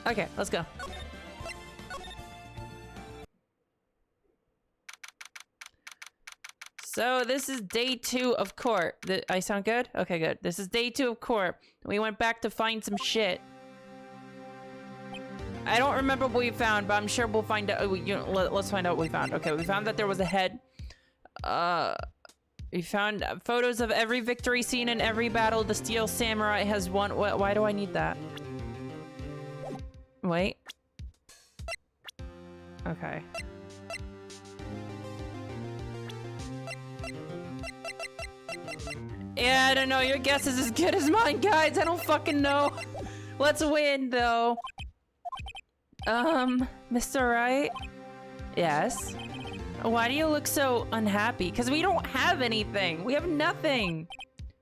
Okay, let's go. So this is day 2 of court. I sound good? Okay, good. This is day 2 of court. We went back to find some shit. I don't remember what we found, but I'm sure we'll find out. Let's find out what we found. Okay, we found that there was a head. We found photos of every victory scene in every battle. The Steel Samurai has won. Why do I need that? Wait. Okay. Yeah, I don't know. Your guess is as good as mine, guys. I don't fucking know. Let's win, though. Mr. Wright? Yes? Why do you look so unhappy? Because we don't have anything. We have nothing.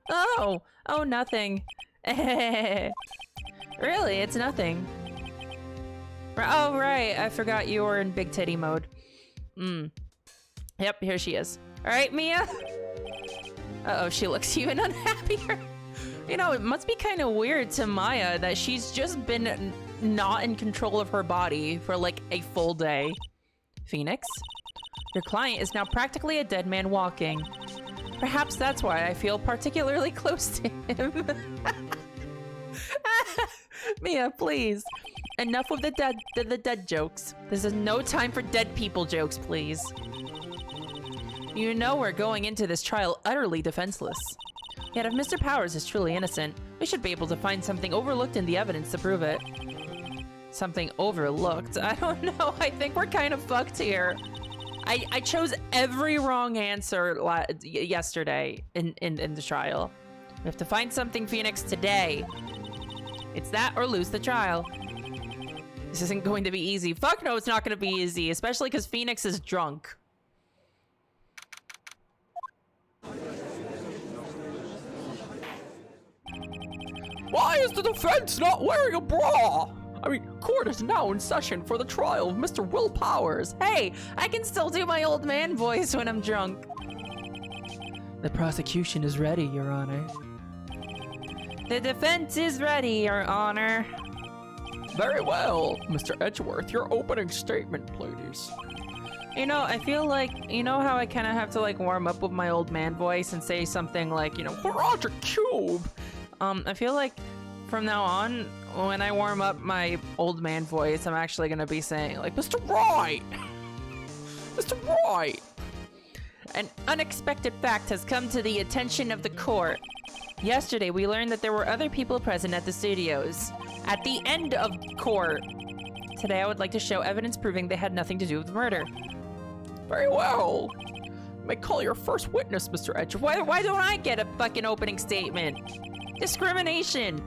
Oh, nothing. Really? It's nothing. Oh, right. I forgot you were in big titty mode. Yep, here she is. All right, Mia? Uh-oh, she looks even unhappier. You know, it must be kind of weird to Maya that she's just been not in control of her body for like a full day. Phoenix? Your client is now practically a dead man walking. Perhaps that's why I feel particularly close to him. Mia, please. Enough with the dead jokes. This is no time for dead people jokes, please. You know we're going into this trial utterly defenseless. Yet if Mr. Powers is truly innocent, we should be able to find something overlooked in the evidence to prove it. Something overlooked? I don't know. I think we're kind of fucked here. I chose every wrong answer yesterday in the trial. We have to find something, Phoenix, today. It's that or lose the trial. This isn't going to be easy. Fuck no, it's not going to be easy, especially because Phoenix is drunk. Why is the defense not wearing a bra? I mean, court is now in session for the trial of Mr. Will Powers. Hey, I can still do my old man voice when I'm drunk. The prosecution is ready, Your Honor. The defense is ready, Your Honor. Very well. Mr. Edgeworth, your opening statement, please. You know, I feel like, you know how I kind of have to like warm up with my old man voice and say something like, you know, Roger Cube. I feel like from now on, when I warm up my old man voice, I'm actually gonna be saying like, Mr. Wright! Mr. Wright! An unexpected fact has come to the attention of the court. Yesterday, we learned that there were other people present at the studios. At the end of court. Today, I would like to show evidence proving they had nothing to do with the murder. Very well. You may call your first witness, Mr. Edgeworth. Why don't I get a fucking opening statement? Discrimination!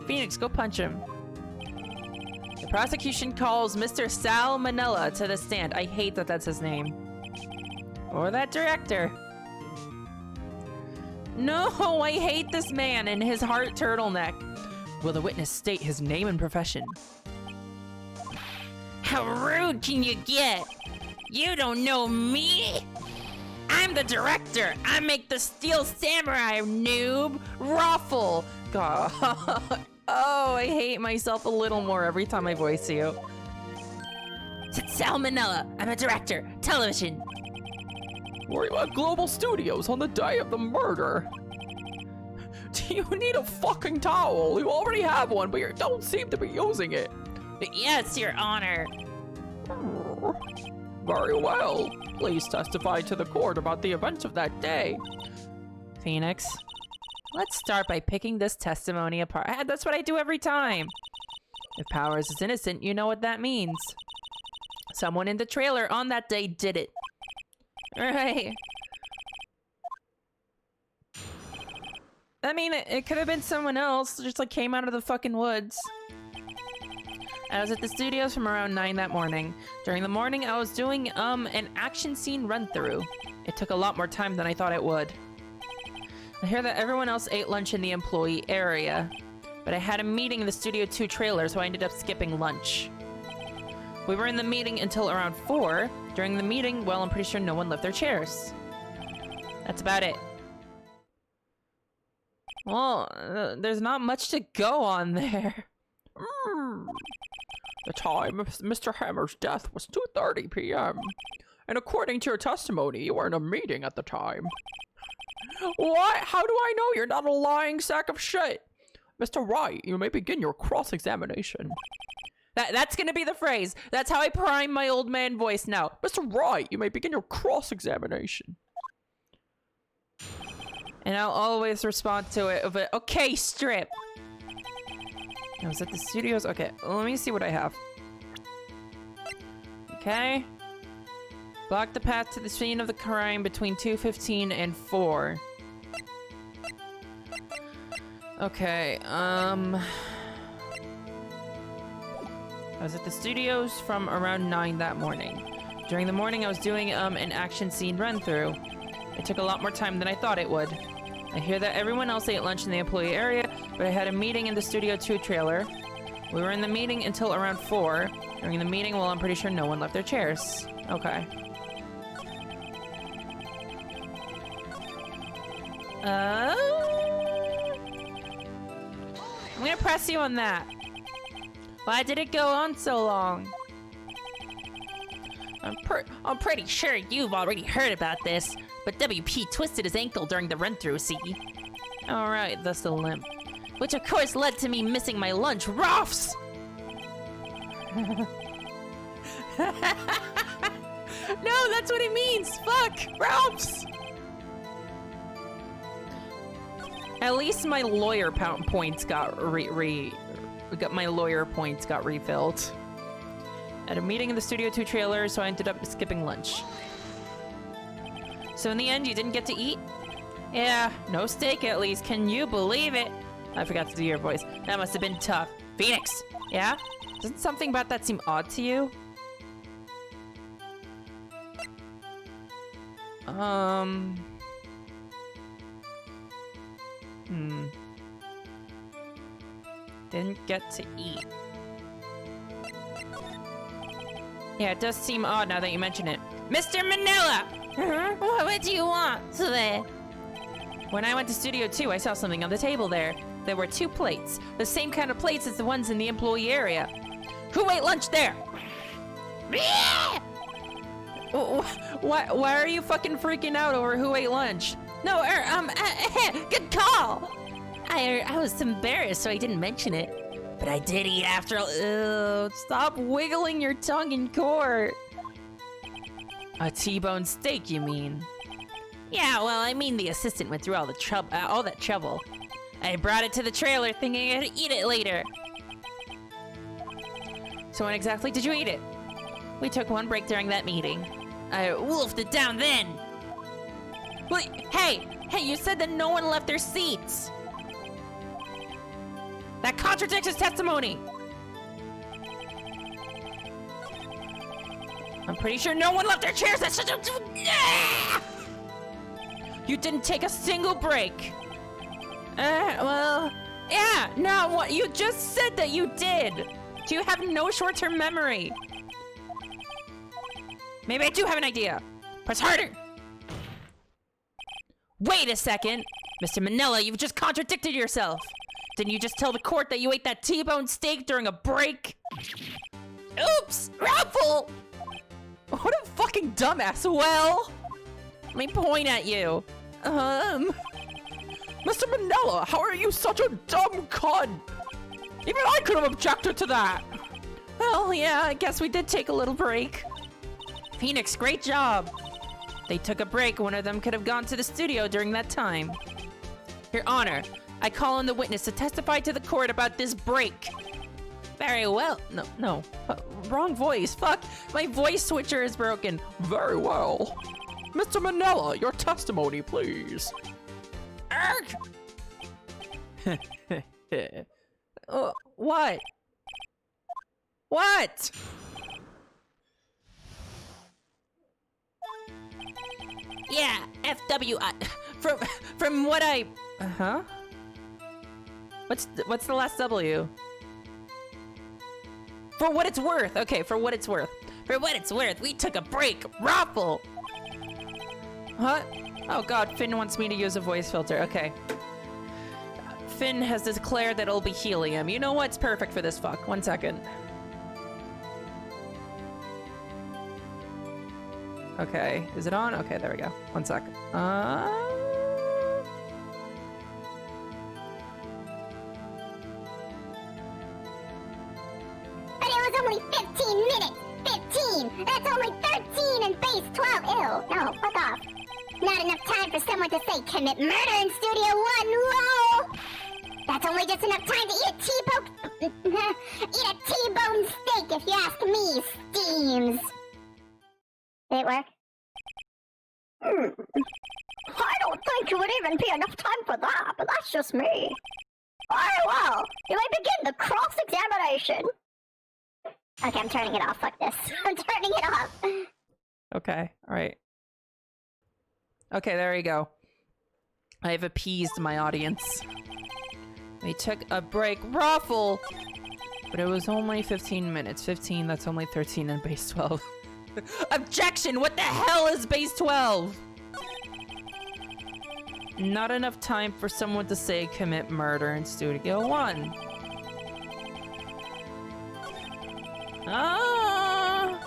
Phoenix, go punch him. The prosecution calls Mr. Sal Manella to the stand. I hate that that's his name. Or that director. No, I hate this man and his heart turtleneck. Will the witness state his name and profession? How rude can you get? You don't know me? I'm the director. I make the Steel Samurai, noob. Ruffle. God. Oh, I hate myself a little more every time I voice you. Salmonella. I'm a director. Television. Were you at Global Studios on the day of the murder? Do you need a fucking towel? You already have one, but you don't seem to be using it. Yes, Your Honor. Very well. Please testify to the court about the events of that day. Phoenix, let's start by picking this testimony apart. That's what I do every time. If Powers is innocent, you know what that means. Someone in the trailer on that day did it. Right. I mean, it could have been someone else, just like came out of the fucking woods. I was at the studios from around 9 that morning. During the morning, I was doing, an action scene run-through. It took a lot more time than I thought it would. I hear that everyone else ate lunch in the employee area, but I had a meeting in the Studio 2 trailer, so I ended up skipping lunch. We were in the meeting until around 4. During the meeting, well, I'm pretty sure no one left their chairs. That's about it. Well, there's not much to go on there. time of Mr. Hammer's death was 2:30 p.m. And according to your testimony, you were in a meeting at the time. What? How do I know you're not a lying sack of shit? Mr. Wright, you may begin your cross-examination. That's gonna be the phrase. That's how I prime my old man voice now. Mr. Wright, you may begin your cross-examination. And I'll always respond to it with, okay, strip. I was at the studios. Okay, let me see what I have. Okay. Block the path to the scene of the crime between 2:15 and 4. Okay, I was at the studios from around 9 that morning. During the morning, I was doing an action scene run-through. It took a lot more time than I thought it would. I hear that everyone else ate lunch in the employee area, but I had a meeting in the Studio 2 trailer. We were in the meeting until around 4. During the meeting, well, I'm pretty sure no one left their chairs. Okay. I'm gonna press you on that. Why did it go on so long? I'm pretty sure you've already heard about this, but WP twisted his ankle during the run-through, see? Alright, thus the limp. Which of course led to me missing my lunch. Ruffs! No, that's what it means! Fuck! Ruffs! At least my lawyer points got my lawyer points got refilled. At a meeting in the Studio 2 trailer, so I ended up skipping lunch. So in the end, you didn't get to eat? Yeah, no steak at least. Can you believe it? I forgot to do your voice. That must have been tough. Phoenix! Yeah? Doesn't something about that seem odd to you? Didn't get to eat. Yeah, it does seem odd now that you mention it. Mr. Manila! What do you want today? When I went to Studio 2, I saw something on the table there. There were 2 plates. The same kind of plates as the ones in the employee area. Who ate lunch there? Why are you fucking freaking out over who ate lunch? No, good call! I was embarrassed, so I didn't mention it. But I did eat after all. Ugh, stop wiggling your tongue in court. A T-bone steak, you mean? Yeah, well, I mean the assistant went through all that trouble. I brought it to the trailer thinking I'd eat it later. So when exactly did you eat it? We took one break during that meeting. I wolfed it down then. Wait, hey, you said that no one left their seats. That contradicts his testimony. I'm pretty sure no one left their chairs. That's such a... You didn't take a single break. Well, yeah, no, what? You just said that you did. Do you have no short-term memory? Maybe I do have an idea. Press harder. Wait a second. Mr. Manila, you've just contradicted yourself. Didn't you just tell the court that you ate that T-bone steak during a break? Oops! Ruffle! What a fucking dumbass. Well, let me point at you. Mr. Manila, how are you such a dumb cunt? Even I could have objected to that. Well, yeah, I guess we did take a little break. Phoenix, great job. They took a break. One of them could have gone to the studio during that time. Your Honor, I call on the witness to testify to the court about this break. Very well. No. Wrong voice. Fuck. My voice switcher is broken. Very well. Mr. Manila, your testimony, please. Arg! What? What? Yeah, FWI. From what I... Huh? What's the last W? For what it's worth. Okay, for what it's worth. For what it's worth, we took a break. Raffle! What? Oh god, Finn wants me to use a voice filter. Okay. Finn has declared that it'll be helium. You know what's perfect for this fuck? 1 second. Okay, is it on? Okay, there we go. 1 sec. But it was only 15 minutes! 15! That's only 13 in base 12! Ew, no, fuck off. Not enough time for someone to say commit murder in Studio 1, lol! That's only just enough time to eat a T-bone steak, if you ask me, Steams. Did it work? I don't think it would even be enough time for that, but that's just me. Very well, you may begin the cross-examination. Okay, I'm turning it off, fuck this. I'm turning it off. Okay, alright. Okay, there you go. I have appeased my audience. We took a break. Raffle! But it was only 15 minutes. 15, that's only 13 in base 12. Objection! What the hell is base 12? Not enough time for someone to say commit murder in Studio 1. Ah!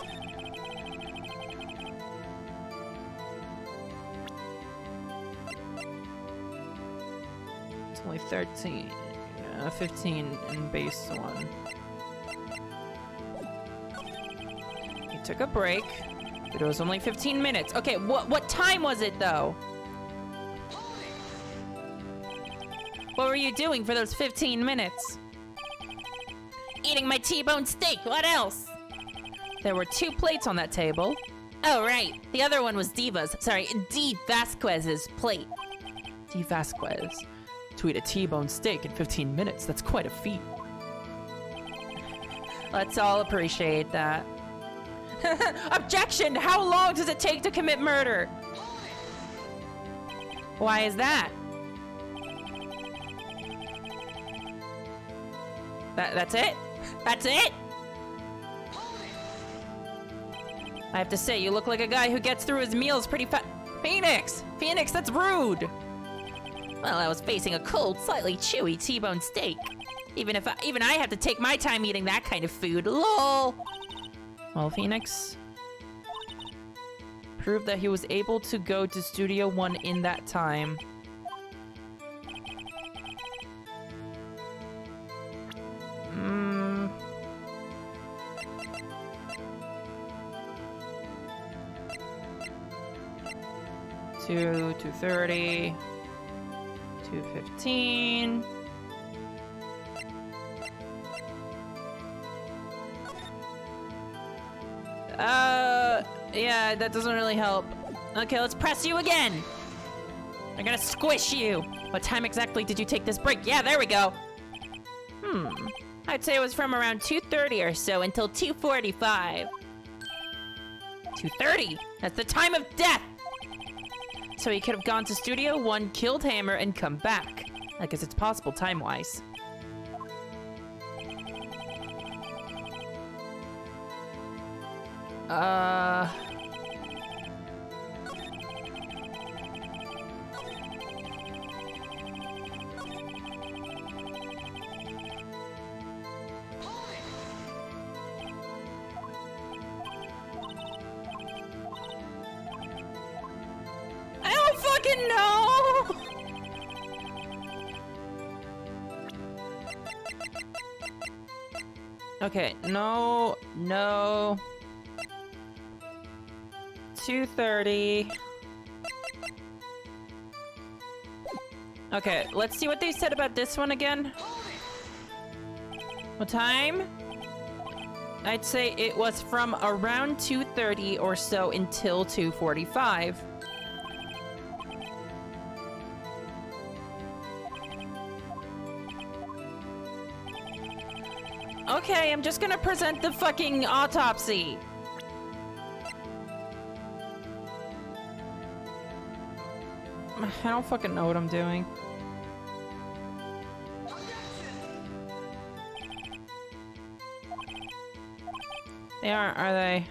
It's only 13. 15 in base 1. He took a break, but it was only 15 minutes. Okay, what time was it though? What were you doing for those 15 minutes? Eating my T-bone steak, what else? There were 2 plates on that table. Oh, right. The other one was D. Vasquez's plate. D. Vasquez. To eat a T-bone steak in 15 minutes, that's quite a feat. Let's all appreciate that. Objection! How long does it take to commit murder? Why is that? That's it? That's it? I have to say, you look like a guy who gets through his meals pretty Phoenix! Phoenix, that's rude! Well, I was facing a cold, slightly chewy T-bone steak. Even I have to take my time eating that kind of food. LOL! Well, Phoenix proved that he was able to go to Studio 1 in that time. Two, 2:30, 2:15. Yeah, that doesn't really help. Okay, let's press you again. I'm gonna squish you. What time exactly did you take this break? Yeah, there we go. I'd say it was from around 2:30 or so until 2:45. 2:30? That's the time of death! So he could have gone to Studio 1, killed Hammer, and come back. I guess it's possible time-wise. I don't fucking know! Okay, no. 2:30. Okay, let's see what they said about this one again. What time? I'd say it was from around 2:30 or so until 2:45. Okay, I'm just gonna present the fucking autopsy. I don't fucking know what I'm doing. They aren't, are they?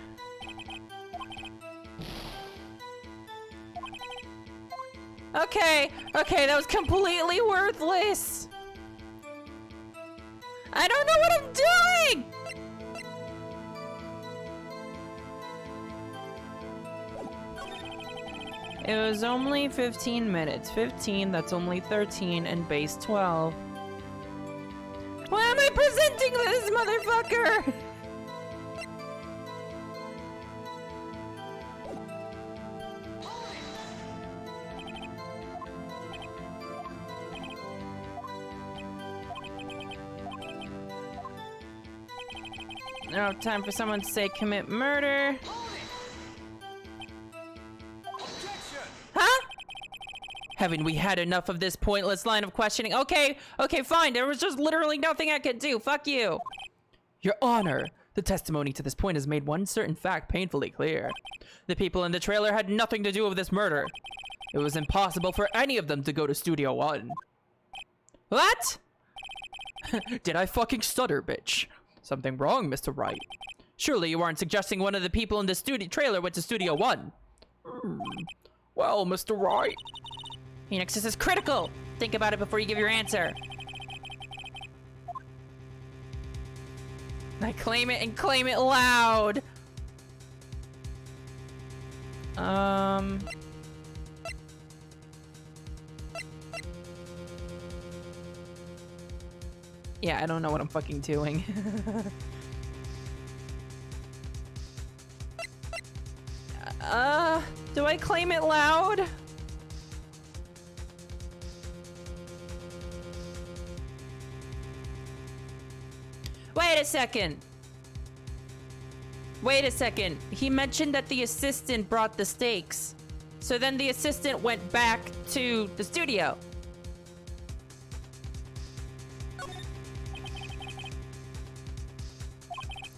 Okay, that was completely worthless. I don't know what I'm doing! It was only 15 minutes. 15, that's only 13, and base 12. Why am I presenting this, motherfucker? Now, time for someone to say commit murder. Huh? Haven't we had enough of this pointless line of questioning? Okay, fine. There was just literally nothing I could do. Fuck you. Your Honor, the testimony to this point has made one certain fact painfully clear. The people in the trailer had nothing to do with this murder. It was impossible for any of them to go to Studio One. What? Did I fucking stutter, bitch? Something wrong, Mr. Wright. Surely you aren't suggesting one of the people in the trailer went to Studio One. Well, Mr. Wright. Phoenix, this is critical. Think about it before you give your answer. I claim it and claim it loud. Yeah, I don't know what I'm fucking doing. Do I claim it loud? Wait a second. Wait a second. He mentioned that the assistant brought the steaks. So then the assistant went back to the studio.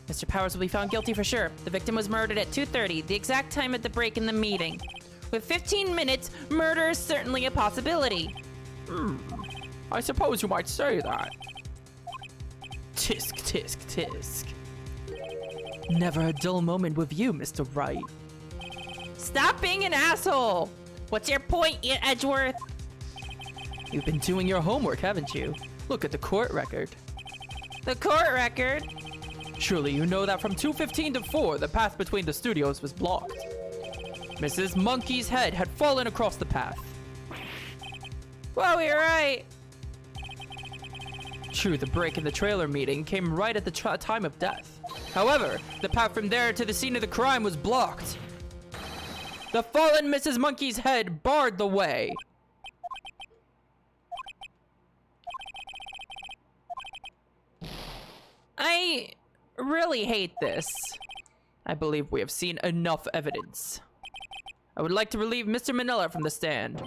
Mr. Powers will be found guilty for sure. The victim was murdered at 2:30, the exact time at the break in the meeting. With 15 minutes, murder is certainly a possibility. I suppose you might say that. Tisk, tisk, tisk. Never a dull moment with you, Mr. Wright. Stop being an asshole! What's your point, Edgeworth? You've been doing your homework, haven't you? Look at the court record. The court record? Surely you know that from 2:15 to 4, the path between the studios was blocked. Mrs. Monkey's head had fallen across the path. Whoa, you're right. True, the break in the trailer meeting came right at the time of death. However, the path from there to the scene of the crime was blocked. The fallen Mrs. Monkey's head barred the way. I really hate this. I believe we have seen enough evidence. I would like to relieve Mr. Manila from the stand.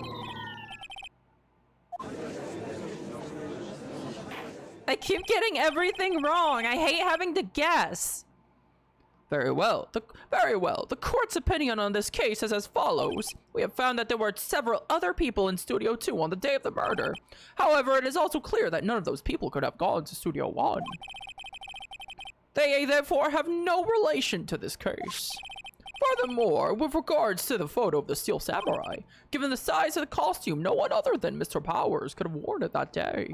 I keep getting everything wrong. I hate having to guess. Very well. The court's opinion on this case is as follows. We have found that there were several other people in Studio 2 on the day of the murder. However, it is also clear that none of those people could have gone to Studio 1. They therefore have no relation to this case. Furthermore, with regards to the photo of the Steel Samurai, given the size of the costume, no one other than Mr. Powers could have worn it that day.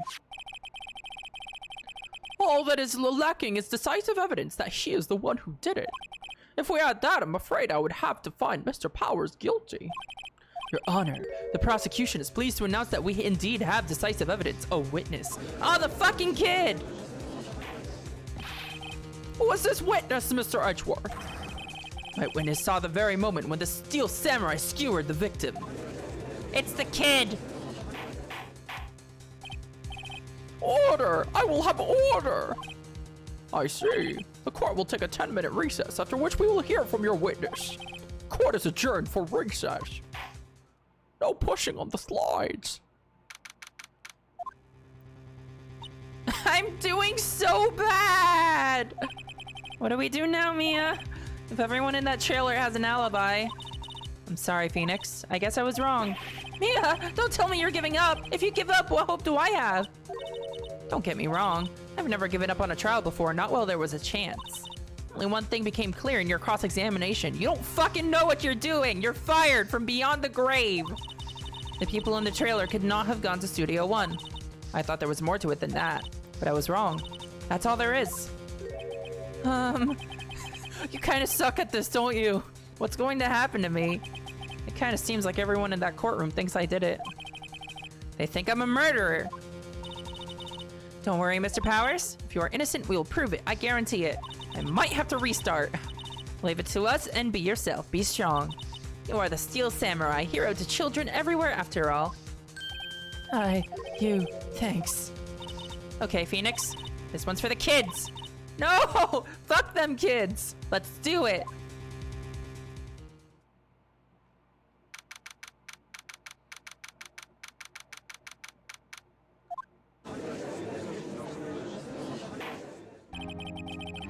All that is lacking is decisive evidence that he is the one who did it. If we had that, I'm afraid I would have to find Mr. Powers guilty. Your Honor, the prosecution is pleased to announce that we indeed have decisive evidence. A witness. Oh, the fucking kid! Who was this witness, Mr. Edgeworth? My witness saw the very moment when the Steel Samurai skewered the victim. It's the kid! Order! I will have order! I see. The court will take a 10-minute recess, after which we will hear from your witness. Court is adjourned for recess. No pushing on the slides. I'm doing so bad! What do we do now, Mia? If everyone in that trailer has an alibi. I'm sorry, Phoenix. I guess I was wrong. Mia, don't tell me you're giving up. If you give up, what hope do I have? Don't get me wrong. I've never given up on a trial before, not while there was a chance. Only one thing became clear in your cross-examination. You don't fucking know what you're doing! You're fired from beyond the grave! The people in the trailer could not have gone to Studio 1. I thought there was more to it than that, but I was wrong. That's all there is. You kind of suck at this, don't you? What's going to happen to me? It kind of seems like everyone in that courtroom thinks I did it. They think I'm a murderer. Don't worry, Mr. Powers. If you are innocent, we will prove it. I guarantee it. I might have to restart. Leave it to us and be yourself. Be strong. You are the Steel Samurai, hero to children everywhere after all. Thanks. Okay, Phoenix. This one's for the kids. No! Fuck them kids! Let's do it!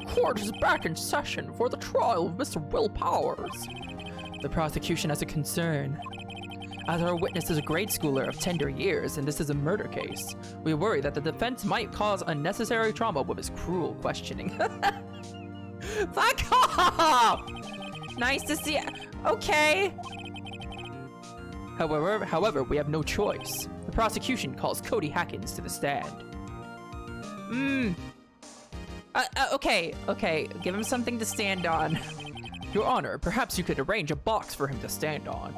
Court is back in session for the trial of Mr. Will Powers. The prosecution has a concern. As our witness is a grade schooler of tender years and this is a murder case, we worry that the defense might cause unnecessary trauma with his cruel questioning. Fuck off! Nice to see you. Okay. However, we have no choice. The prosecution calls Cody Hackins to the stand. Okay. Give him something to stand on. Your Honor, perhaps you could arrange a box for him to stand on.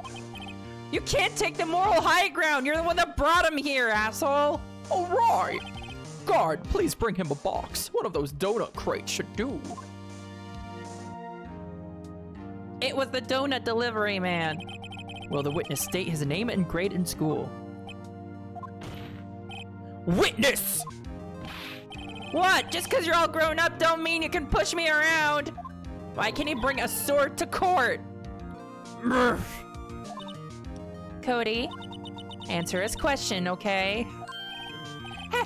You can't take the moral high ground! You're the one that brought him here, asshole! All right. Guard, please bring him a box. One of those donut crates should do. It was the donut delivery man. Will the witness state his name and grade in school? Witness! What? Just because you're all grown up don't mean you can push me around! Why can't he bring a sword to court? Cody, answer his question, okay?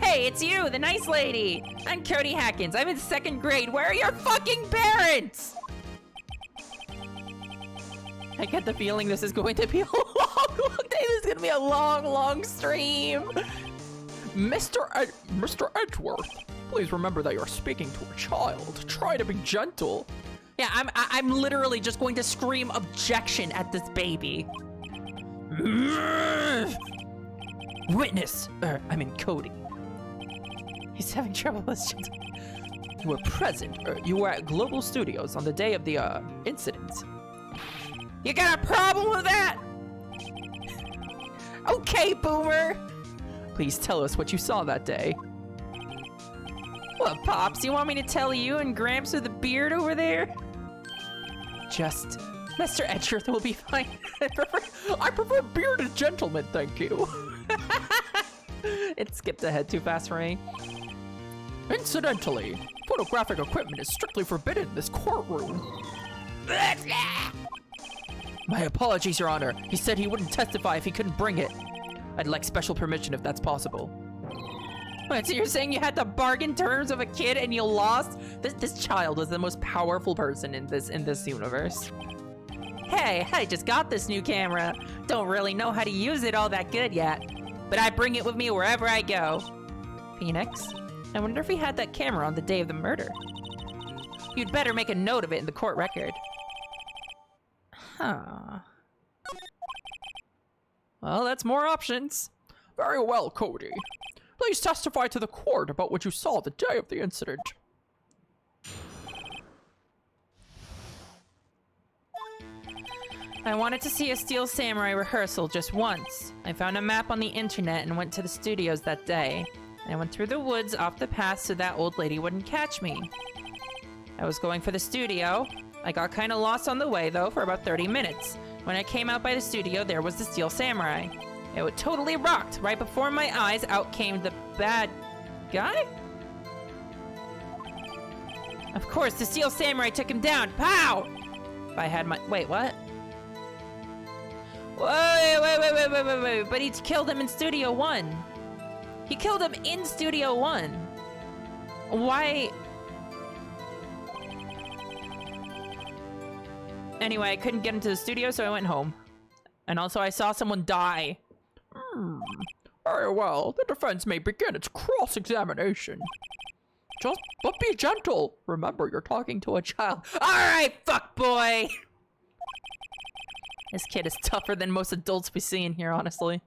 Hey, it's you, the nice lady! I'm Cody Hackins. I'm in 2nd grade. Where are your fucking parents? I get the feeling this is going to be a long day. This is going to be a long stream. Mr. Edgeworth, please remember that you're speaking to a child. Try to be gentle. Yeah, I'm literally just going to scream objection at this baby. Witness, Cody. He's having trouble with You were present, you were at Global Studios on the day of the, incident. You got a problem with that? Okay, Boomer. Please tell us what you saw that day. What, Pops? You want me to tell you and Gramps with the beard over there? Just... Mr. Edgeworth will be fine. I prefer bearded gentlemen, thank you. It skipped ahead too fast for me. Incidentally, photographic equipment is strictly forbidden in this courtroom. My apologies, Your Honor. He said he wouldn't testify if he couldn't bring it. I'd like special permission if that's possible. Wait, so you're saying you had to bargain terms with a kid and you lost? This child is the most powerful person in this universe. Hey, I just got this new camera. Don't really know how to use it all that good yet, but I bring it with me wherever I go. Phoenix, I wonder if he had that camera on the day of the murder. You'd better make a note of it in the court record. Huh. Well, that's more options. Very well, Cody. Please testify to the court about what you saw the day of the incident. I wanted to see a Steel Samurai rehearsal just once. I found a map on the internet and went to the studios that day. I went through the woods off the path so that old lady wouldn't catch me. I was going for the studio. I got kind of lost on the way though for about 30 minutes. When I came out by the studio, there was the Steel Samurai. It was totally rocked. Right before my eyes, out came the bad guy? Of course, the Steel Samurai took him down. Pow! If I had my... Wait, what? Wait. But he killed him in Studio 1. He killed him in Studio 1. Why? Anyway, I couldn't get into the studio, so I went home. And also, I saw someone die. Very well, the defense may begin its cross-examination. But be gentle. Remember, you're talking to a child. Alright, fuck boy! This kid is tougher than most adults we see in here, honestly.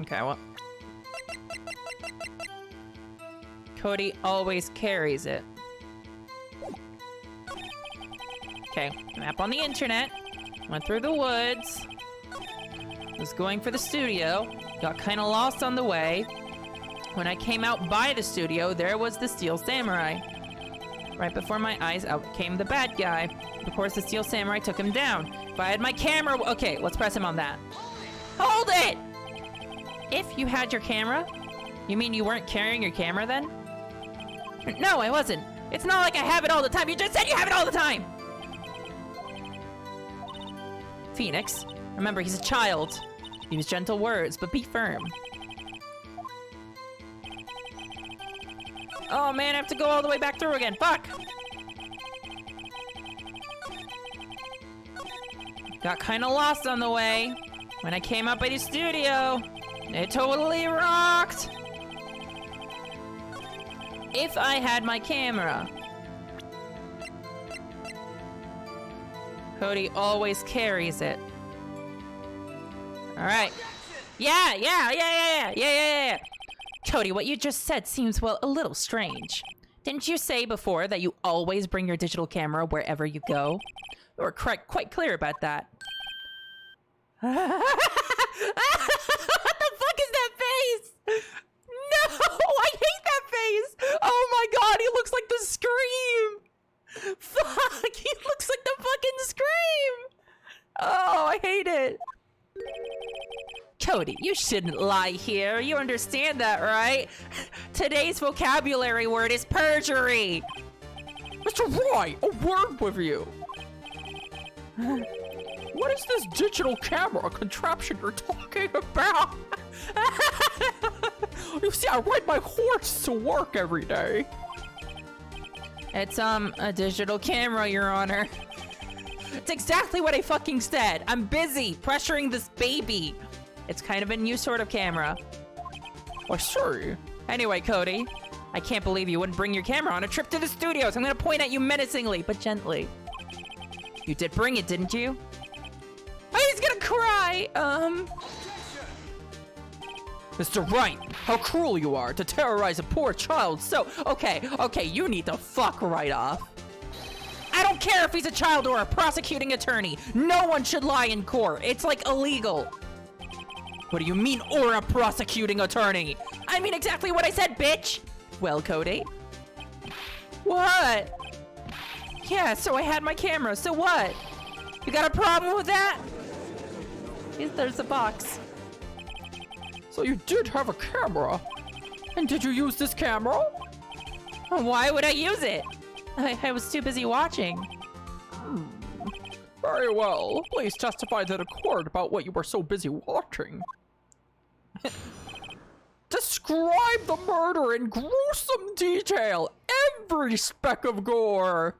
Okay, well. Cody always carries it. Okay, map on the internet. Went through the woods. Was going for the studio. Got kind of lost on the way. When I came out by the studio, there was the Steel Samurai. Right before my eyes, out came the bad guy. Of course, the Steel Samurai took him down. If I had my camera... Okay, let's press him on that. Hold it! If you had your camera? You mean you weren't carrying your camera then? No, I wasn't. It's not like I have it all the time. You just said you have it all the time! Phoenix, remember, he's a child. Use gentle words, but be firm. Oh man, I have to go all the way back through again. Fuck! Got kind of lost on the way. When I came up by the studio, it totally rocked! If I had my camera. Cody always carries it. Alright. Yeah. Cody, what you just said seems, well, a little strange. Didn't you say before that you always bring your digital camera wherever you go? You were quite clear about that. What the fuck is that face? No, I hate that face. Oh my god, he looks like the Scream. Fuck, he looks like the fucking Scream. Oh, I hate it. Cody, you shouldn't lie here. You understand that, right? Today's vocabulary word is perjury. Mr. Wright, a word with you. What is this digital camera contraption you're talking about? You see, I ride my horse to work every day. It's, a digital camera, Your Honor. It's exactly what I fucking said. I'm busy pressuring this baby. It's kind of a new sort of camera. I see. Anyway, Cody, I can't believe you wouldn't bring your camera on a trip to the studios. I'm gonna point at you menacingly, but gently. You did bring it, didn't you? Oh, he's gonna cry! Mr. Wright, how cruel you are to terrorize a poor child so... Okay, you need to fuck right off. I don't care if he's a child or a prosecuting attorney. No one should lie in court. It's, like, illegal. What do you mean, or a prosecuting attorney? I mean exactly what I said, bitch! Well, Cody? What? Yeah, so I had my camera, so what? You got a problem with that? There's a box. So you did have a camera? And did you use this camera? Why would I use it? I was too busy watching. Very well. Please testify to the court about what you were so busy watching. Describe the murder in gruesome detail. Every speck of gore.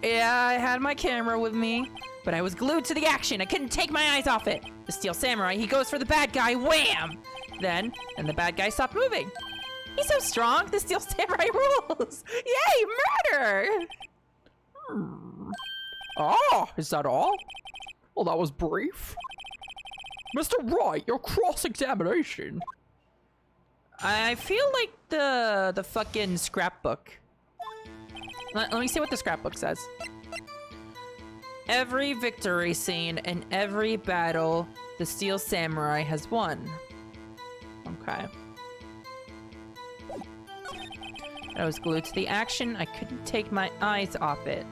Yeah, I had my camera with me, but I was glued to the action. I couldn't take my eyes off it. The Steel Samurai, he goes for the bad guy, wham! Then the bad guy stopped moving. He's so strong, the Steel Samurai rules! Yay, murder! Ah, is that all? Well, that was brief. Mr. Wright, your cross-examination. I feel like the fucking scrapbook. Let me see what the scrapbook says. Every victory scene and every battle the Steel Samurai has won. Okay. I was glued to the action. I couldn't take my eyes off it.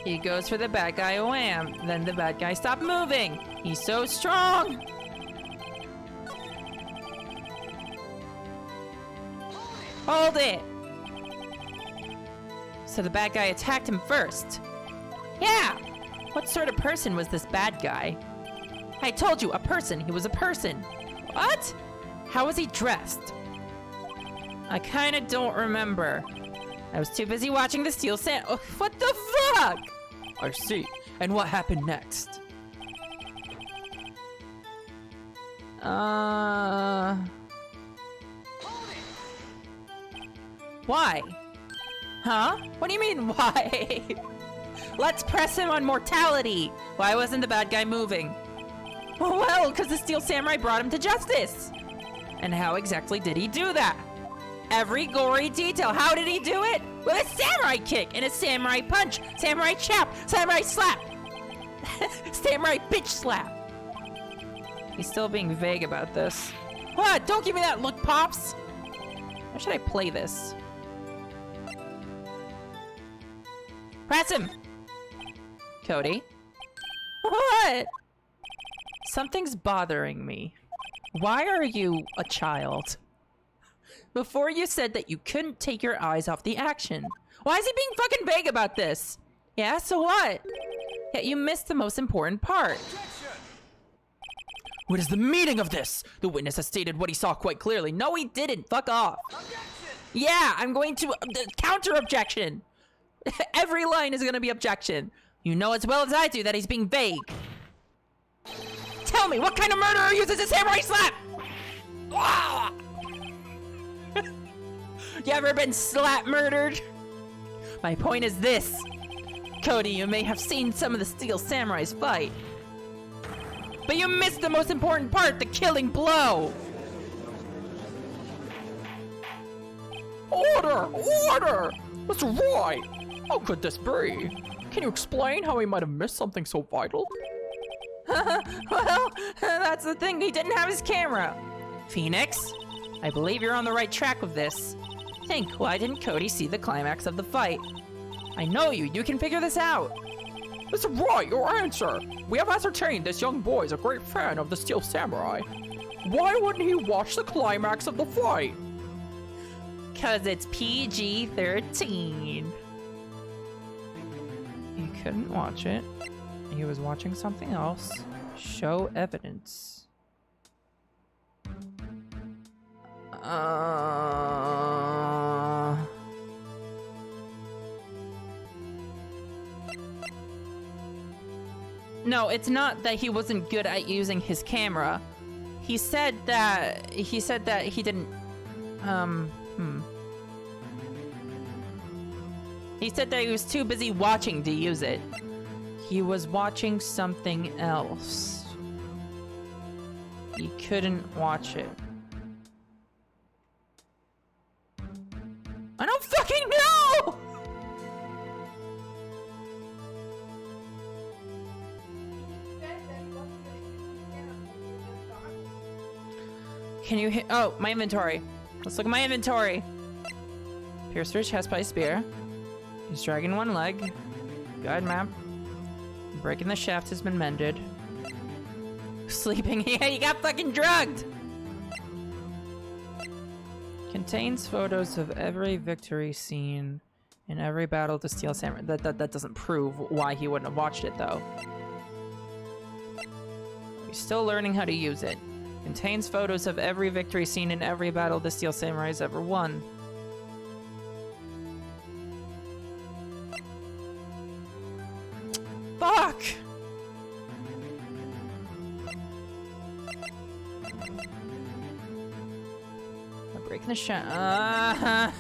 He goes for the bad guy, wham! Then the bad guy stopped moving! He's so strong! Hold it! So the bad guy attacked him first. Yeah! What sort of person was this bad guy? I told you, a person. He was a person. What? How was he dressed? I kinda don't remember. I was too busy watching the Steel Sam- oh, what the fuck? I see. And what happened next? Why? Huh? What do you mean, why? Let's press him on mortality. Why wasn't the bad guy moving? Well, because the Steel Samurai brought him to justice. And how exactly did he do that? Every gory detail. How did he do it? With a samurai kick and a samurai punch, samurai chop, samurai slap, samurai bitch slap. He's still being vague about this. What? Don't give me that look, Pops. How should I play this? Press him! Cody? What? Something's bothering me. Why are you a child? Before you said that you couldn't take your eyes off the action. Why is he being fucking vague about this? Yeah, so what? Yet you missed the most important part. What is the meaning of this? The witness has stated what he saw quite clearly. No, he didn't. Fuck off. Objection! Yeah, I'm going to counter objection. Every line is going to be objection. You know as well as I do that he's being vague. Tell me, what kind of murderer uses a samurai slap? You ever been slap murdered? My point is this. Cody, you may have seen some of the Steel Samurais fight, but you missed the most important part, the killing blow. Order! Order! Mr. Wright! How could this be? Can you explain how he might have missed something so vital? Well, that's the thing, he didn't have his camera. Phoenix, I believe you're on the right track with this. Think, why didn't Cody see the climax of the fight? I know you can figure this out. Mr. Wright, your answer! We have ascertained this young boy is a great fan of the Steel Samurai. Why wouldn't he watch the climax of the fight? 'Cause it's PG-13. He couldn't watch it. He was watching something else. Show evidence. No, it's not that he wasn't good at using his camera. He said that he didn't He said that he was too busy watching to use it. He was watching something else. He couldn't watch it. I don't fucking know! Can you hit? Oh, my inventory. Let's look at my inventory. Pierce through chest by spear. He's dragging one leg. Guide map. Breaking the shaft has been mended. Sleeping. Yeah, you got fucking drugged! Contains photos of every victory scene in every battle to Steel Samurai. That doesn't prove why he wouldn't have watched it, though. He's still learning how to use it. Contains photos of every victory scene in every battle the Steel Samurai's ever won. Fuck! I'm breaking the shot.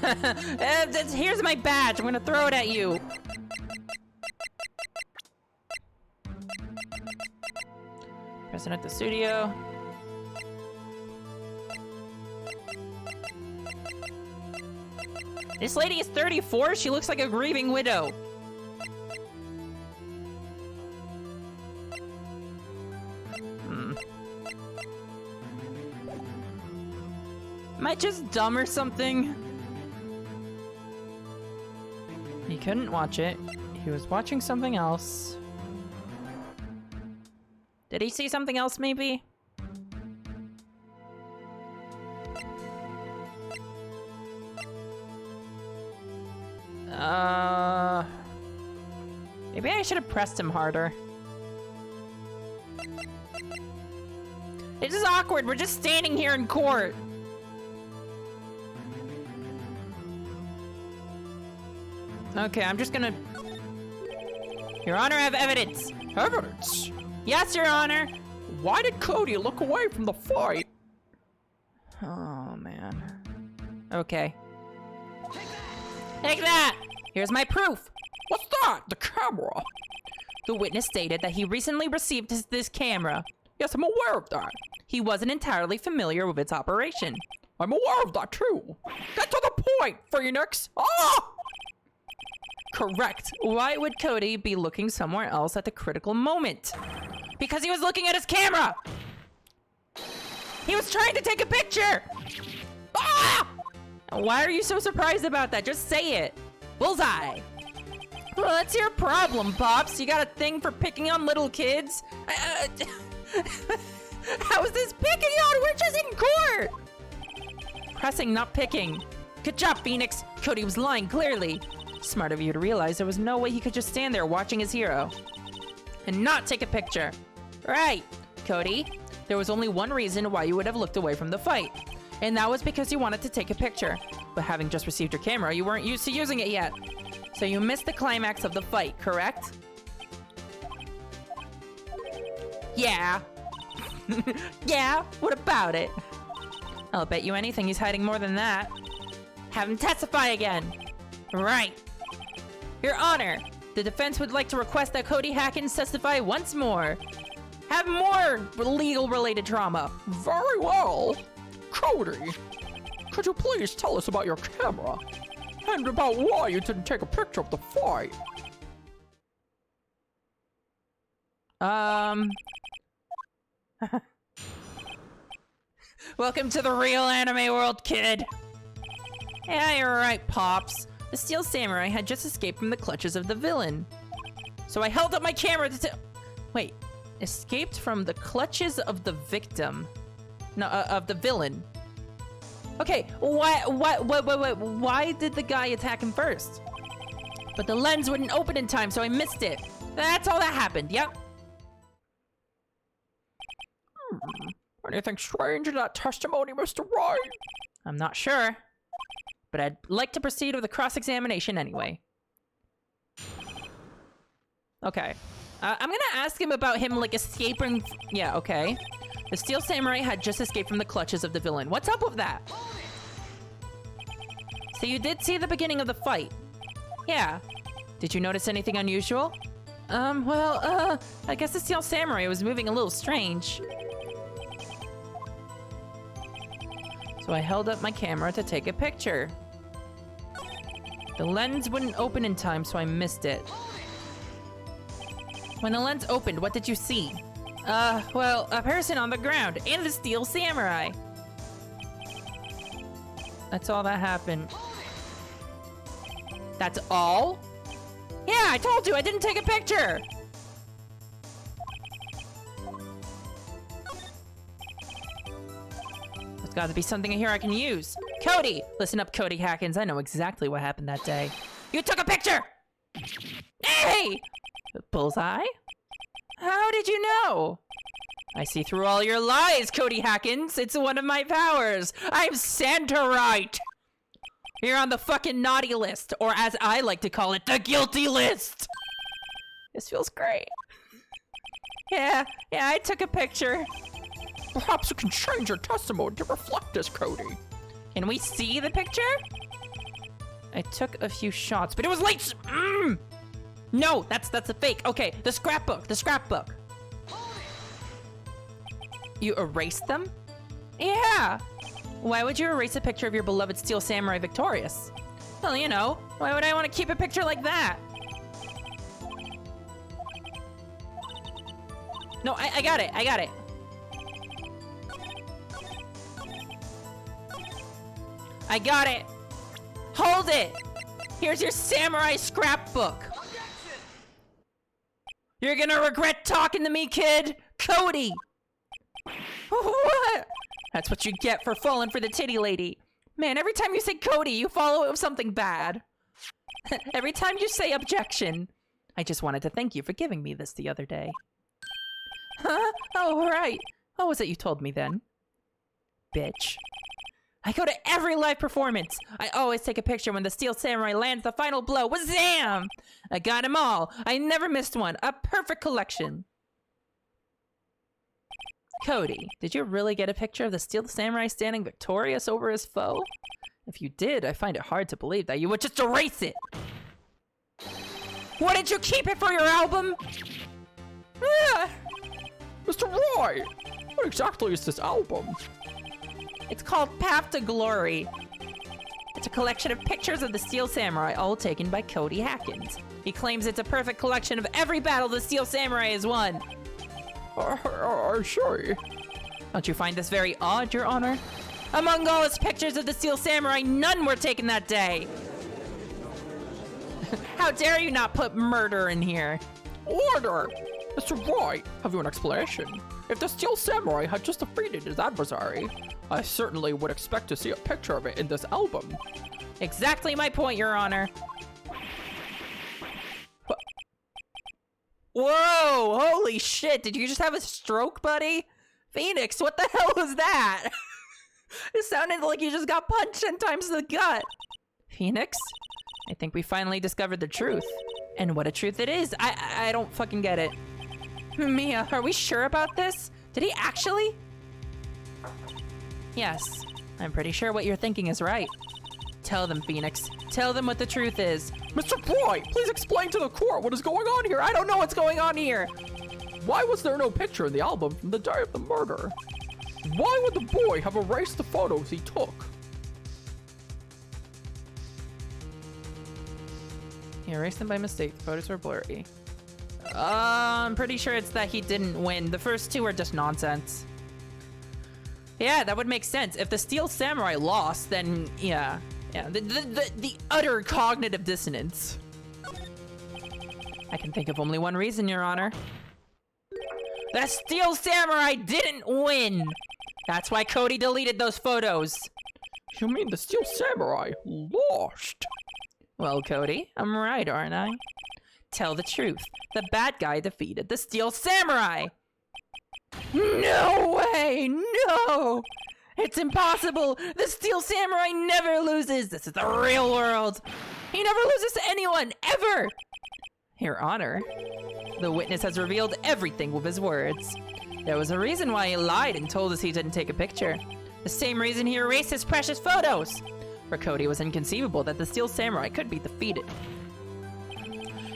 Here's my badge. I'm gonna throw it at you. Present at the studio. This lady is 34. She looks like a grieving widow. Am I just dumb or something? He couldn't watch it. He was watching something else. Did he see something else, maybe? Maybe I should have pressed him harder. This is awkward. We're just standing here in court. Okay, I'm just gonna... Your Honor, I have evidence. Evidence? Yes, Your Honor. Why did Cody look away from the fight? Oh, man. Okay. Take that! Here's my proof. What's that? The camera. The witness stated that he recently received this camera. Yes, I'm aware of that. He wasn't entirely familiar with its operation. I'm aware of that too. Get to the point, Phoenix! Ah! Correct. Why would Cody be looking somewhere else at the critical moment? Because he was looking at his camera! He was trying to take a picture! Ah! Why are you so surprised about that? Just say it. Bullseye! Well, that's your problem, Pops. You got a thing for picking on little kids? How is this picking on? We're just in court! Pressing, not picking. Good job, Phoenix. Cody was lying, clearly. Smart of you to realize there was no way he could just stand there watching his hero and not take a picture. Right, Cody. There was only one reason why you would have looked away from the fight, and that was because you wanted to take a picture. But having just received your camera, you weren't used to using it yet. So you missed the climax of the fight, correct? Yeah. Yeah, what about it? I'll bet you anything he's hiding more than that. Have him testify again. Right. Your Honor, the defense would like to request that Cody Hackins testify once more. Have more legal-related drama. Very well. Cody, could you please tell us about your camera? And about why you didn't take a picture of the fight? Welcome to the real anime world, kid. Yeah, you're right, Pops. The Steel Samurai had just escaped from the clutches of the villain. So I held up my camera to wait, escaped from the clutches of the victim. No, of the villain. Okay, why did the guy attack him first? But the lens wouldn't open in time, so I missed it. That's all that happened, yep. Anything strange in that testimony, Mr. Wright? I'm not sure, but I'd like to proceed with a cross-examination anyway. Okay. I'm gonna ask him about him, like, escaping... Yeah, okay. The Steel Samurai had just escaped from the clutches of the villain. What's up with that? So you did see the beginning of the fight? Yeah. Did you notice anything unusual? I guess the Steel Samurai was moving a little strange. So I held up my camera to take a picture. The lens wouldn't open in time, so I missed it. When the lens opened, what did you see? A person on the ground and the Steel Samurai. That's all that happened. That's all? Yeah, I told you I didn't take a picture! There's gotta be something in here I can use. Cody! Listen up, Cody Hackins. I know exactly what happened that day. You took a picture! Hey! Bullseye? How did you know? I see through all your lies, Cody Hackins. It's one of my powers. I'm Santa Wright. You're on the fucking naughty list, or as I like to call it, the guilty list. This feels great. Yeah, I took a picture. Perhaps you can change your testimony to reflect this, Cody. Can we see the picture? I took a few shots, but it was late. No, that's a fake. Okay, the scrapbook. You erased them? Yeah. Why would you erase a picture of your beloved Steel Samurai victorious? Well, you know, why would I want to keep a picture like that? No, I got it. I got it. Hold it. Here's your samurai scrapbook. You're gonna regret talking to me, kid. Cody. What? That's what you get for falling for the titty lady. Man, every time you say Cody, you follow it with something bad. Every time you say objection. I just wanted to thank you for giving me this the other day. Huh? Oh, right. What was it you told me then? Bitch. I go to every live performance. I always take a picture when the Steel Samurai lands the final blow. Wazam! I got them all. I never missed one. A perfect collection. Cody, did you really get a picture of the Steel Samurai standing victorious over his foe? If you did, I find it hard to believe that you would just erase it. Why didn't you keep it for your album? Mr. Wright! What exactly is this album? It's called Path to Glory. It's a collection of pictures of the Steel Samurai, all taken by Cody Hackins. He claims it's a perfect collection of every battle the Steel Samurai has won. I see. Don't you find this very odd, Your Honor? Among all his pictures of the Steel Samurai, none were taken that day. How dare you not put murder in here? Order! Mr. Wright, have you an explanation? If the Steel Samurai had just defeated his adversary, I certainly would expect to see a picture of it in this album. Exactly my point, Your Honor. Whoa! Holy shit! Did you just have a stroke, buddy? Phoenix, what the hell was that? It sounded like you just got punched 10 times in the gut. Phoenix, I think we finally discovered the truth. And what a truth it is. I don't fucking get it. Mia, are we sure about this? Did he actually? Yes, I'm pretty sure what you're thinking is right. Tell them, Phoenix. Tell them what the truth is. Mr. Wright, please explain to the court what is going on here. I don't know what's going on here. Why was there no picture in the album from the day of the murder? Why would the boy have erased the photos he took? He erased them by mistake. The photos were blurry. I'm pretty sure it's that he didn't win. The first two are just nonsense. Yeah, that would make sense. If the Steel Samurai lost, then yeah. Yeah, the utter cognitive dissonance. I can think of only one reason, Your Honor. The Steel Samurai didn't win! That's why Cody deleted those photos. You mean the Steel Samurai lost? Well, Cody, I'm right, aren't I? Tell the truth. The bad guy defeated the Steel Samurai! No way! No! It's impossible! The Steel Samurai never loses! This is the real world! He never loses to anyone, ever! Your Honor, the witness has revealed everything with his words. There was a reason why he lied and told us he didn't take a picture. The same reason he erased his precious photos! For Cody, it was inconceivable that the Steel Samurai could be defeated.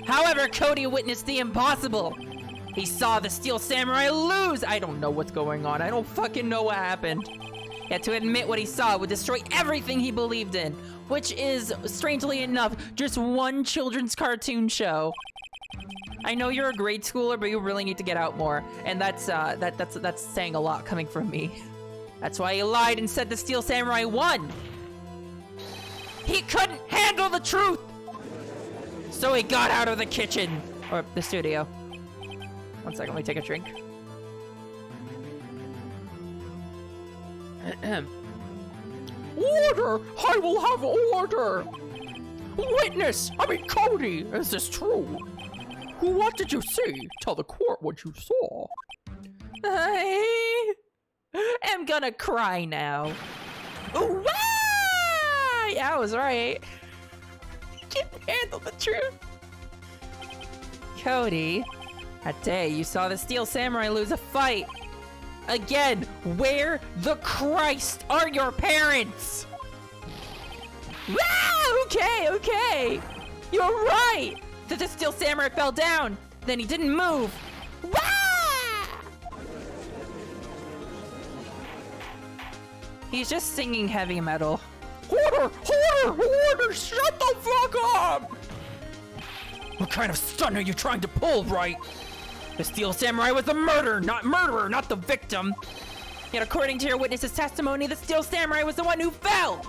However, Cody witnessed the impossible! He saw the Steel Samurai lose! I don't know what's going on. I don't fucking know what happened. Yet to admit what he saw would destroy everything he believed in, which is, strangely enough, just one children's cartoon show. I know you're a grade schooler, but you really need to get out more, and that's saying a lot coming from me. That's why he lied and said the Steel Samurai won. He couldn't handle the truth, so he got out of the kitchen or the studio. One second, let me take a drink. Order! I will have order! Witness! I mean, Cody! Is this true? What did you see? Tell the court what you saw. I am gonna cry now. Ooh, ah! Yeah, I was right. Can't handle the truth. Cody, that day you saw the Steel Samurai lose a fight. Again, where the Christ are your parents? Ah, okay. You're right. The Steel Samurai fell down. Then he didn't move. Wah! He's just singing heavy metal. Order! Shut the fuck up! What kind of stunt are you trying to pull, Wright? The Steel Samurai was the murderer, not the victim. Yet according to your witness's testimony, the Steel Samurai was the one who fell.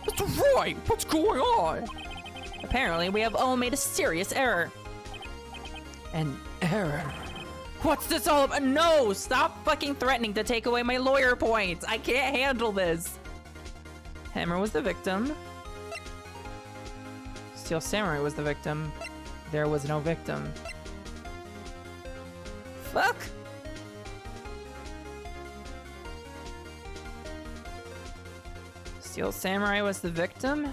Mr. Wright, what's going on? Apparently, we have all made a serious error. An error? What's this all about? No, stop fucking threatening to take away my lawyer points. I can't handle this. Hammer was the victim. Steel Samurai was the victim. There was no victim. Fuck! Steel Samurai was the victim?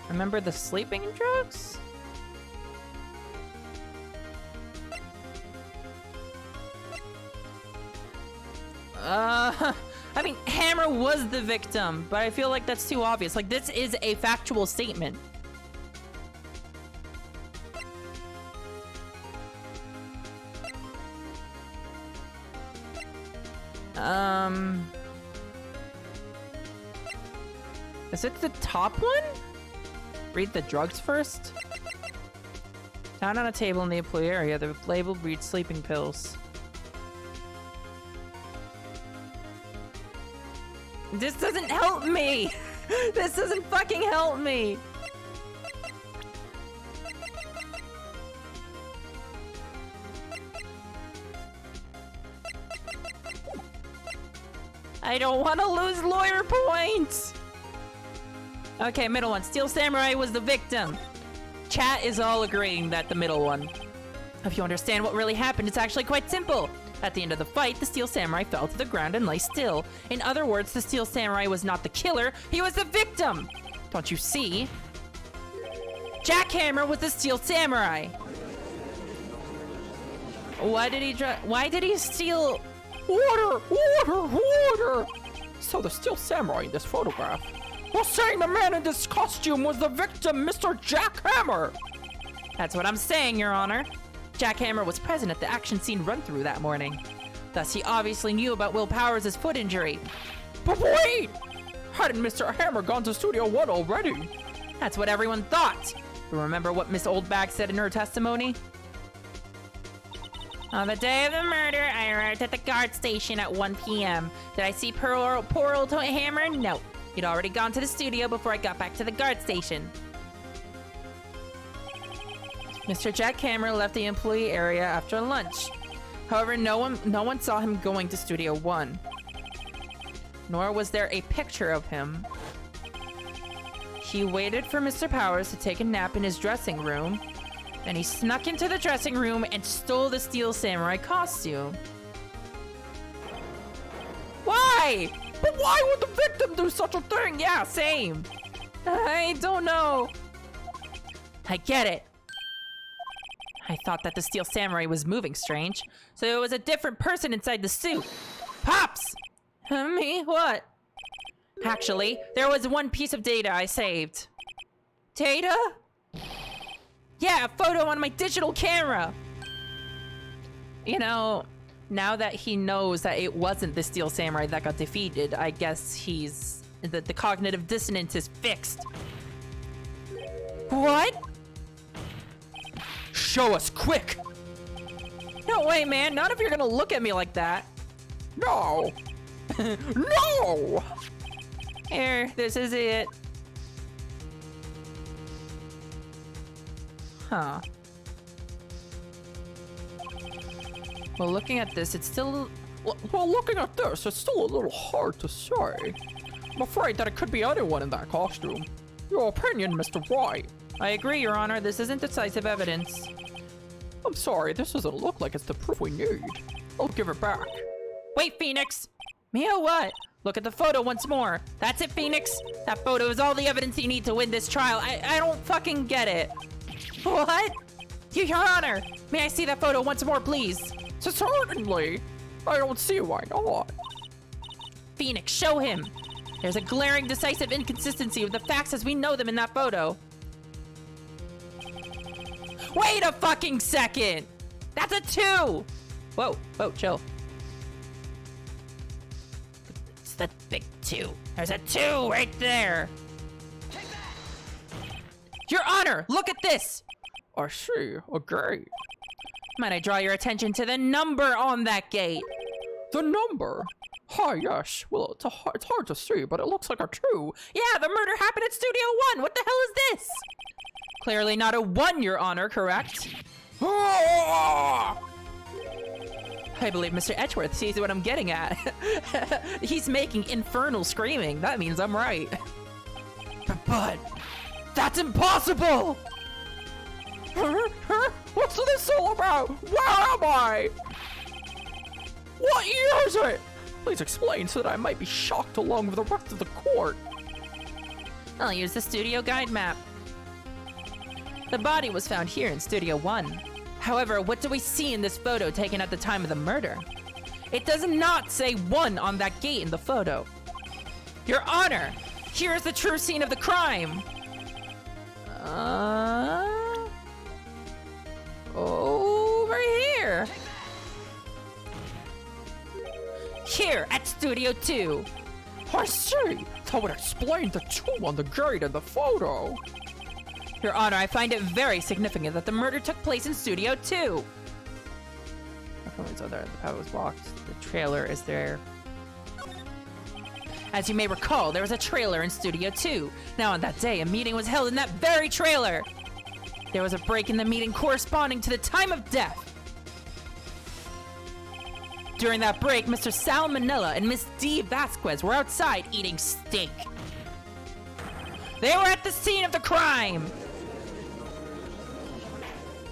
Remember the sleeping drugs? I mean, Hammer was the victim, but I feel like that's too obvious. Like, this is a factual statement. Is it the top one? Read the drugs first. Found on a table in the employee area, they're labeled read sleeping pills. This doesn't help me! This doesn't fucking help me! I don't want to lose lawyer points! Okay, middle one. Steel Samurai was the victim. Chat is all agreeing that the middle one. If you understand what really happened, it's actually quite simple. At the end of the fight, the Steel Samurai fell to the ground and lay still. In other words, the Steel Samurai was not the killer, he was the victim! Don't you see? Jackhammer was the Steel Samurai! Why did he steal... Water! Water! Water! So the Steel Samurai in this photograph was saying the man in this costume was the victim, Mr. Jackhammer! That's what I'm saying, Your Honor. Jackhammer was present at the action scene run-through that morning. Thus, he obviously knew about Will Powers' foot injury. But wait! Hadn't Mr. Hammer gone to Studio 1 already? That's what everyone thought. But remember what Miss Oldbag said in her testimony? On the day of the murder, I arrived at the guard station at 1 p.m. Did I see poor old Hammer? No. He'd already gone to the studio before I got back to the guard station. Mr. Jackhammer left the employee area after lunch. However, no one saw him going to Studio 1. Nor was there a picture of him. He waited for Mr. Powers to take a nap in his dressing room. Then he snuck into the dressing room and stole the Steel Samurai costume. Why? But why would the victim do such a thing? Yeah, same. I don't know. I get it. I thought that the Steel Samurai was moving strange, so it was a different person inside the suit. Pops! Me? What? Actually, there was one piece of data I saved. Data? Yeah, a photo on my digital camera. You know, now that he knows that it wasn't the Steel Samurai that got defeated, I guess the cognitive dissonance is fixed. What? Show us, quick! No way, man. Not if you're gonna look at me like that. No! No! Here, this is it. Huh. Well, looking at this, it's still... Well, looking at this, it's still a little hard to say. I'm afraid that it could be anyone in that costume. Your opinion, Mr. Wright? I agree, Your Honor. This isn't decisive evidence. I'm sorry, this doesn't look like it's the proof we need. I'll give it back. Wait, Phoenix! Mia, what? Look at the photo once more. That's it, Phoenix. That photo is all the evidence you need to win this trial. I don't fucking get it. What? Your Honor, may I see that photo once more, please? Certainly. I don't see why not. Phoenix, show him. There's a glaring, decisive inconsistency with the facts as we know them in that photo. Wait a fucking second! That's a 2! Whoa, chill. It's the big 2. There's a 2 right there. Your Honor, look at this! I see, a gate. Might I draw your attention to the number on that gate? The number? Hi, yes. Well, it's hard to see, but it looks like a 2. Yeah, the murder happened at Studio 1. What the hell is this? Clearly not a 1, Your Honor, correct? Ah! I believe Mr. Etchworth sees what I'm getting at. He's making infernal screaming. That means I'm right. But that's impossible! What's this all about? Where am I? What year is it? Please explain so that I might be shocked along with the rest of the court. I'll use the studio guide map. The body was found here in Studio 1. However, what do we see in this photo taken at the time of the murder? It does not say 1 on that gate in the photo. Your Honor, here is the true scene of the crime. Over here. here at Studio 2. I see. That would explain the 2 on the gate in the photo. Your Honor, I find it very significant that the murder took place in Studio 2. So there, the path was blocked. The trailer is there. As you may recall, there was a trailer in Studio 2. Now on that day, a meeting was held in that very trailer. There was a break in the meeting corresponding to the time of death. During that break, Mr. Salmonella and Miss D. Vasquez were outside eating steak. They were at the scene of the crime.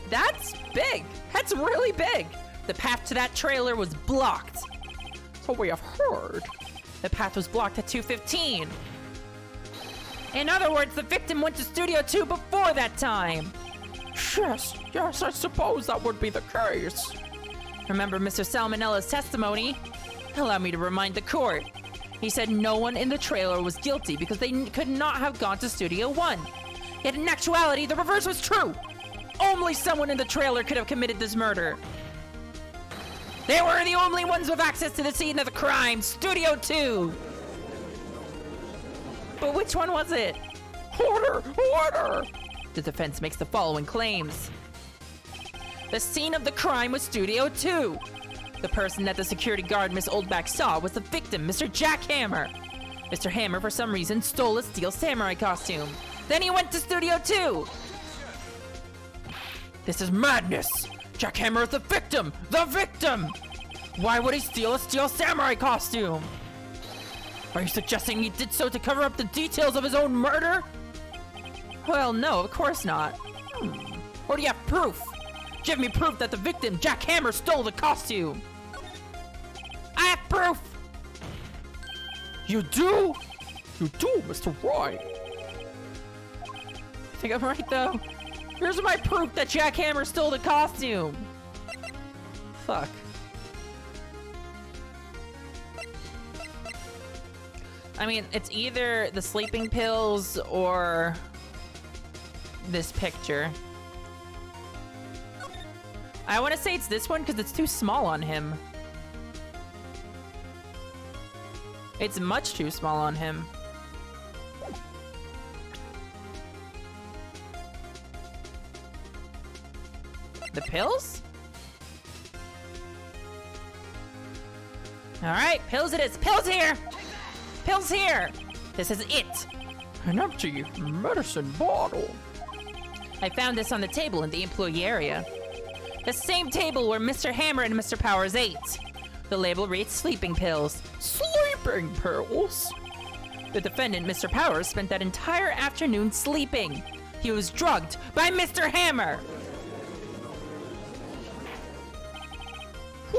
That's big. That's really big. The path to that trailer was blocked. So we have heard. The path was blocked at 2:15. In other words, the victim went to Studio 2 before that time. Yes, I suppose that would be the case. Remember Mr. Salmonella's testimony? Allow me to remind the court. He said no one in the trailer was guilty because they could not have gone to Studio 1. Yet in actuality, the reverse was true. Only someone in the trailer could have committed this murder. They were the only ones with access to the scene of the crime, Studio 2. But which one was it? Order! The defense makes the following claims. The scene of the crime was Studio 2. The person that the security guard Miss Oldback saw was the victim, Mr. Jack Hammer. Mr. Hammer, for some reason, stole a steel samurai costume. Then he went to Studio 2. This is madness! Jack Hammer is the victim! The victim! Why would he steal a steel samurai costume? Are you suggesting he did so to cover up the details of his own murder? Well, no, of course not. Or do you have proof? Give me proof that the victim, Jack Hammer, stole the costume! I have proof! You do? You do, Mr. Wright. I think I'm right, though. Here's my proof that Jack Hammer stole the costume. Fuck. I mean, it's either the sleeping pills or this picture. I want to say it's this one because it's too small on him. It's much too small on him. The pills? All right, pills it is. Pills here! Pills here! This is it. An empty medicine bottle. I found this on the table in the employee area. The same table where Mr. Hammer and Mr. Powers ate. The label reads sleeping pills. Sleeping pills? The defendant, Mr. Powers, spent that entire afternoon sleeping. He was drugged by Mr. Hammer.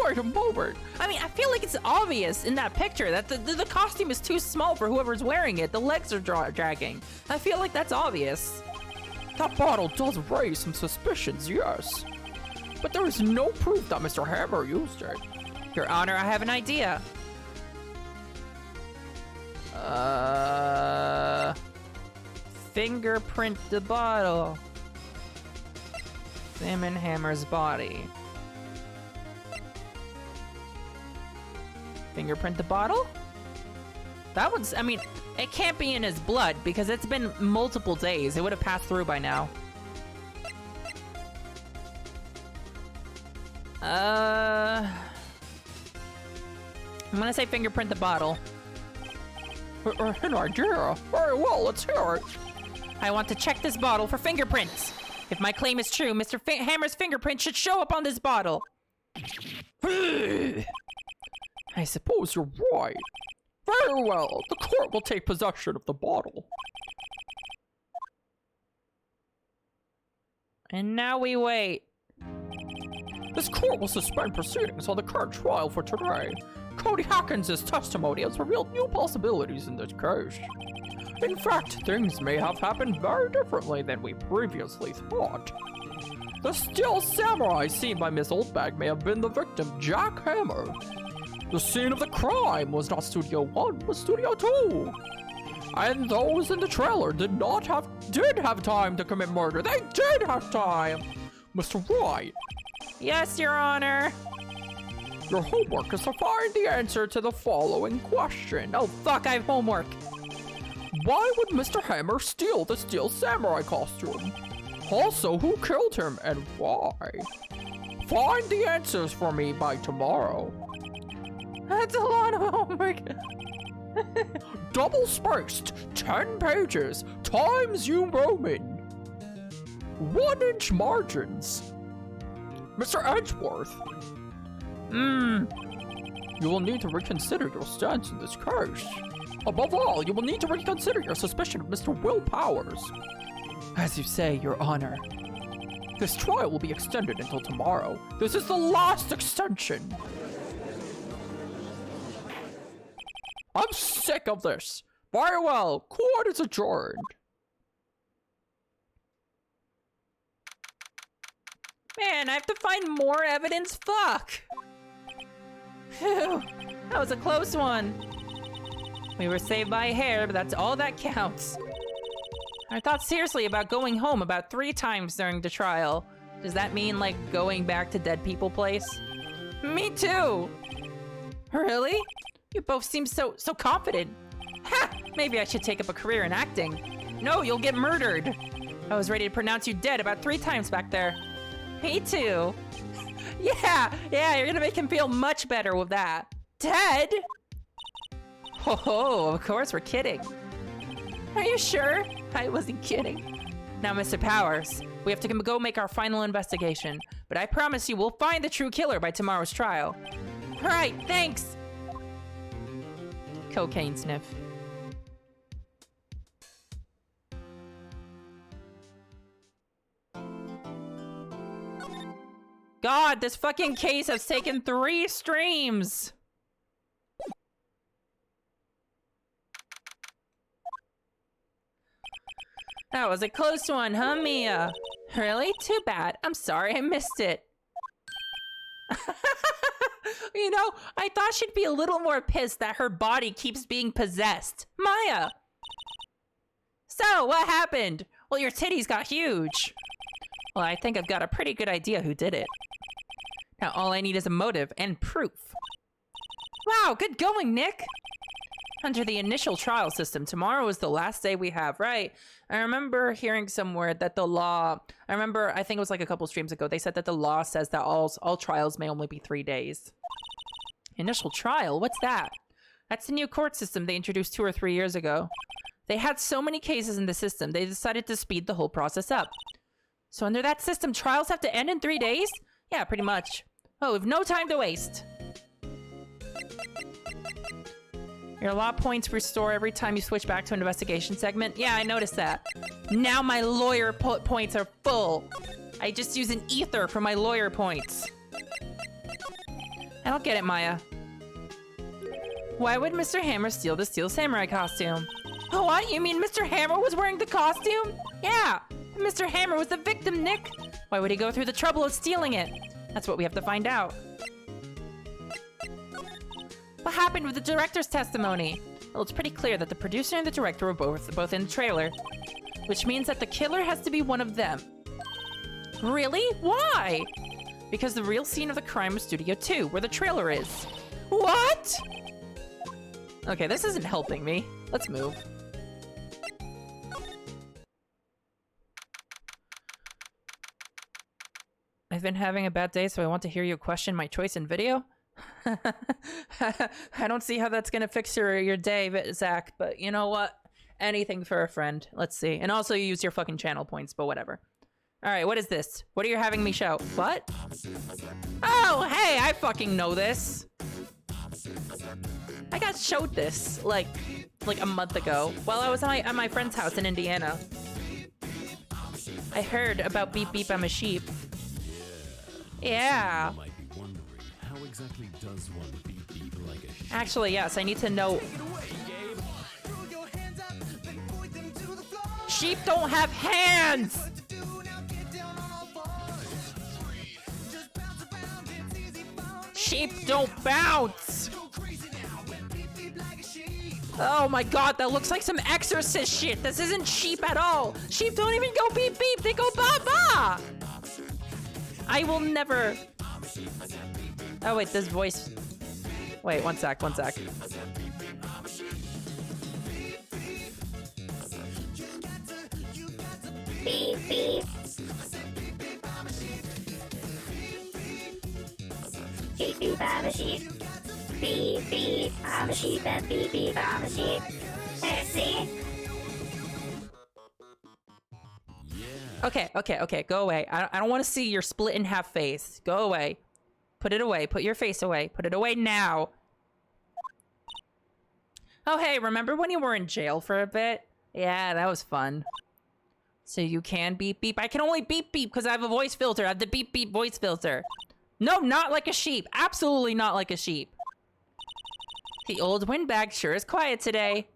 Wait a moment. I mean, I feel like it's obvious in that picture that the costume is too small for whoever's wearing it. The legs are dragging. I feel like that's obvious. That bottle does raise some suspicions, yes. But there is no proof that Mr. Hammer used it. Your Honor, I have an idea. Fingerprint the bottle. Examine Hammer's body. Fingerprint the bottle? That one's, I mean, it can't be in his blood because it's been multiple days. It would have passed through by now. I'm gonna say fingerprint the bottle. An idea. Very well, let's hear it. I want to check this bottle for fingerprints. If my claim is true, Mr. Hammer's fingerprint should show up on this bottle. I suppose you're right. Very well, the court will take possession of the bottle. And now we wait. This court will suspend proceedings on the current trial for today. Cody Hawkins' testimony has revealed new possibilities in this case. In fact, things may have happened very differently than we previously thought. The steel samurai seen by Miss Oldbag may have been the victim, Jack Hammer. The scene of the crime was not Studio 1, but Studio 2. And those in the trailer did have time to commit murder. They did have time! Mr. Wright. Yes, Your Honor. Your homework is to find the answer to the following question. Oh, fuck, I have homework. Why would Mr. Hammer steal the Steel Samurai costume? Also, who killed him and why? Find the answers for me by tomorrow. That's a lot of homework. Double spaced, 10 pages, Times New Roman. 1-inch margins. Mr. Edgeworth. You will need to reconsider your stance in this case. Above all, you will need to reconsider your suspicion of Mr. Will Powers. As you say, Your Honor. This trial will be extended until tomorrow. This is the last extension. I'm sick of this. Very well, court is adjourned. Man, I have to find more evidence? Fuck! Phew, that was a close one. We were saved by a hair, but that's all that counts. I thought seriously about going home about 3 times during the trial. Does that mean, like, going back to dead people place? Me too! Really? You both seem so confident. Ha! Maybe I should take up a career in acting. No, you'll get murdered. I was ready to pronounce you dead about 3 times back there. Me too. Yeah, you're gonna make him feel much better with that. Dead? Oh, of course we're kidding. Are you sure? I wasn't kidding. Now, Mr. Powers, we have to go make our final investigation, but I promise you we'll find the true killer by tomorrow's trial. All right, thanks. Cocaine sniff. God, this fucking case has taken 3 streams. That was a close one, huh, Mia? Really? Too bad. I'm sorry I missed it. You know, I thought she'd be a little more pissed that her body keeps being possessed. Maya! So, what happened? Well, your titties got huge. Well, I think I've got a pretty good idea who did it. Now, all I need is a motive and proof. Wow, good going, Nick! Under the initial trial system, tomorrow is the last day we have, right? I remember hearing somewhere that the law... I think it was like a couple streams ago, they said that the law says that all trials may only be 3 days. Initial trial? What's that? That's the new court system they introduced 2 or 3 years ago. They had so many cases in the system, they decided to speed the whole process up. So under that system, trials have to end in 3 days? Yeah, pretty much. Oh, we've no time to waste. Your law points restore every time you switch back to an investigation segment. Yeah, I noticed that. Now my lawyer points are full. I just use an ether for my lawyer points. I don't get it, Maya. Why would Mr. Hammer steal the Steel Samurai costume? Oh, what? You mean Mr. Hammer was wearing the costume? Yeah, Mr. Hammer was the victim, Nick. Why would he go through the trouble of stealing it? That's what we have to find out. What happened with the director's testimony? Well, it's pretty clear that the producer and the director were both in the trailer, which means that the killer has to be one of them. Really? Why? Because the real scene of the crime was Studio 2, where the trailer is. What? Okay, this isn't helping me. Let's move. I've been having a bad day, so I want to hear you question my choice in video. I don't see how that's gonna fix your day, Zach, but you know what? Anything for a friend. Let's see. And also you use your fucking channel points, but whatever. Alright, what is this? What are you having me show? What? Oh, hey, I fucking know this. I got showed this, like a month ago, while I was at my friend's house in Indiana. I heard about Beep Beep, I'm a Sheep. Yeah. Exactly does one beep beep like a sheep? Actually, yes, I need to know. Sheep don't have hands! Sheep don't bounce! Oh my god, that looks like some exorcist shit! This isn't sheep at all! Sheep don't even go beep beep, they go ba ba! I will never... Oh wait, this voice. Wait, one sec. Beep, beep. Beep, beep, I'm a sheep. Beep, beep, I'm a sheep, and beep, beep, I'm a sheep. Let's see. Okay, go away. I don't want to see your split in half face. Go away. Put it away. Put your face away. Put it away now. Oh, hey, remember when you were in jail for a bit? Yeah, that was fun. So you can beep beep. I can only beep beep because I have a voice filter. I have the beep beep voice filter. No, not like a sheep. Absolutely not like a sheep. The old windbag sure is quiet today.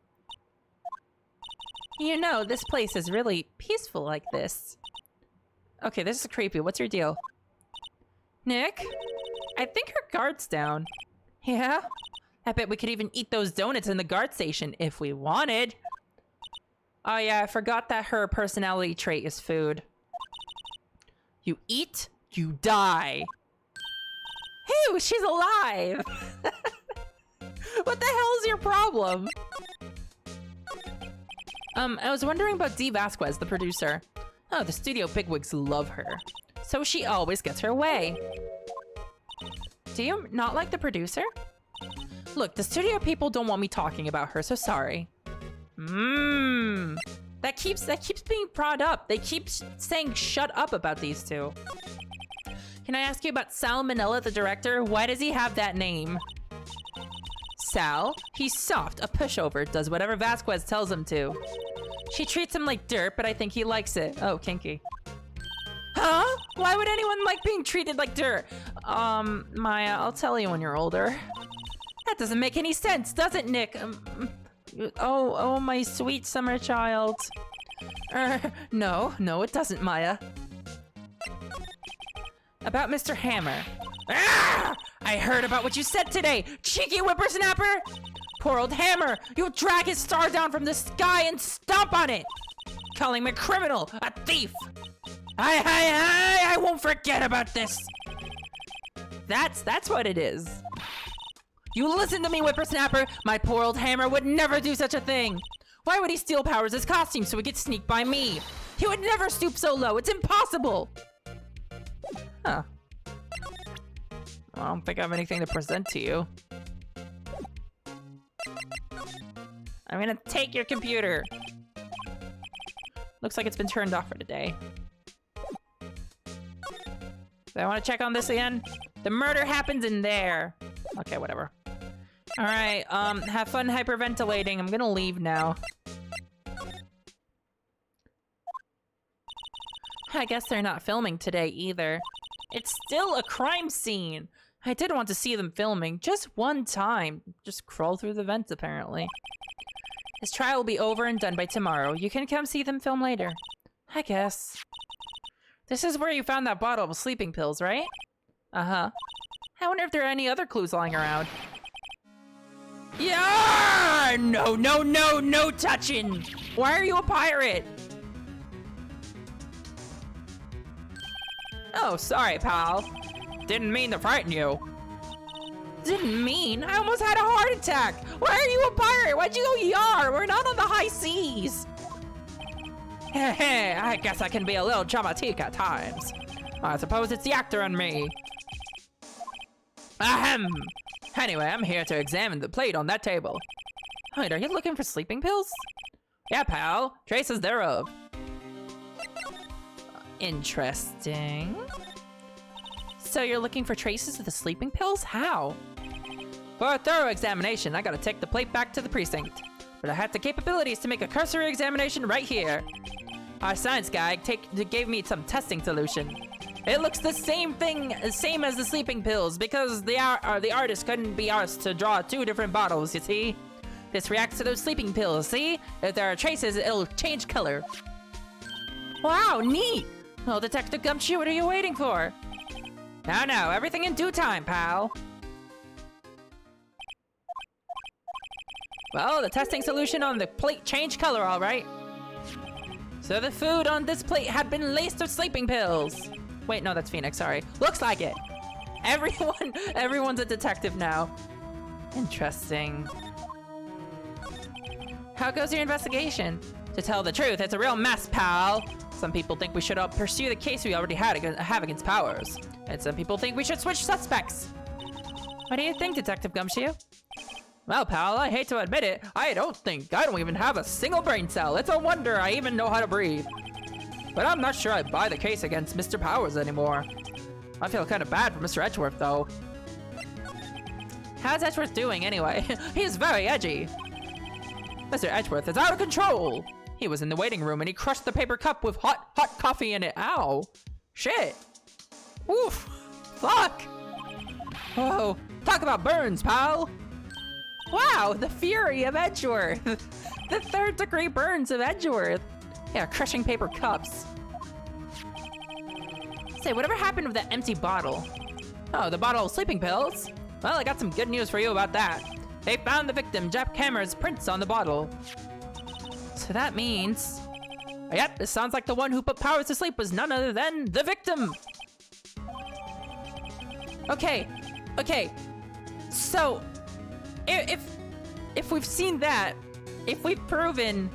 You know, this place is really peaceful like this. Okay, this is creepy. What's your deal? Nick? I think her guard's down. Yeah? I bet we could even eat those donuts in the guard station if we wanted. Oh yeah, I forgot that her personality trait is food. You eat, you die. Hey, she's alive! What the hell is your problem? I was wondering about Dee Vasquez, the producer. Oh, the studio bigwigs love her. So she always gets her way. Do you not like the producer? Look, the studio people don't want me talking about her, so sorry. That keeps being brought up. They keep saying shut up about these two. Can I ask you about Sal Manella, the director? Why does he have that name? Sal? He's soft, a pushover, does whatever Vasquez tells him to. She treats him like dirt, but I think he likes it. Oh, kinky. Huh? Why would anyone like being treated like dirt? Maya, I'll tell you when you're older. That doesn't make any sense, does it, Nick? Oh, my sweet summer child. No, it doesn't, Maya. About Mr. Hammer. Ah! I heard about what you said today, cheeky whippersnapper! Poor old Hammer, you'll drag his star down from the sky and stomp on it! Calling me a criminal, a thief! I won't forget about this! That's what it is. You listen to me, whippersnapper! My poor old Hammer would never do such a thing! Why would he steal Powers' as costume so he could sneak by me? He would never stoop so low, it's impossible! Huh. I don't think I have anything to present to you. I'm gonna take your computer. Looks like it's been turned off for today. Do I want to check on this again? The murder happens in there. Okay, whatever. Alright, have fun hyperventilating. I'm gonna leave now. I guess they're not filming today either. It's still a crime scene. I did want to see them filming just one time. Just crawl through the vents, apparently. This trial will be over and done by tomorrow. You can come see them film later. I guess. This is where you found that bottle of sleeping pills, right? Uh-huh. I wonder if there are any other clues lying around. Yeah! No touching! Why are you a pirate? Oh, sorry, pal. Didn't mean to frighten you. Didn't mean? I almost had a heart attack. Why are you a pirate? Why'd you go yar? We're not on the high seas. Hey, I guess I can be a little dramatique at times. I suppose it's the actor in me. Ahem. Anyway, I'm here to examine the plate on that table. Wait, are you looking for sleeping pills? Yeah, pal. Traces thereof. Interesting. So you're looking for traces of the sleeping pills? How? For a thorough examination, I gotta take the plate back to the precinct. But I have the capabilities to make a cursory examination right here. Our science guy gave me some testing solution. It looks the same as the sleeping pills because the artist couldn't be asked to draw two different bottles, you see? This reacts to those sleeping pills, see? If there are traces, it'll change color. Wow, neat! Well, Detective Gumshoe, what are you waiting for? Now, everything in due time, pal. Well, the testing solution on the plate changed color, all right. So the food on this plate had been laced with sleeping pills. Wait, no, that's Phoenix, sorry. Looks like it. Everyone's a detective now. Interesting. How goes your investigation? To tell the truth, it's a real mess, pal. Some people think we should pursue the case we already have against Powers. And some people think we should switch suspects. What do you think, Detective Gumshoe? Well, pal, I hate to admit it, I don't even have a single brain cell. It's a wonder I even know how to breathe. But I'm not sure I buy the case against Mr. Powers anymore. I feel kind of bad for Mr. Edgeworth, though. How's Edgeworth doing, anyway? He's very edgy. Mr. Edgeworth is out of control. He was in the waiting room and he crushed the paper cup with hot coffee in it. Ow. Shit. Oof. Fuck. Whoa. Talk about burns, pal. Wow, the fury of Edgeworth. The third-degree burns of Edgeworth. Yeah, crushing paper cups. Say, whatever happened with that empty bottle? Oh, the bottle of sleeping pills? Well, I got some good news for you about that. They found the victim, Jack Hammer's prints on the bottle. So that means... Yep, this sounds like the one who put Powers to sleep was none other than the victim. Okay. So, if we've seen that, if we've proven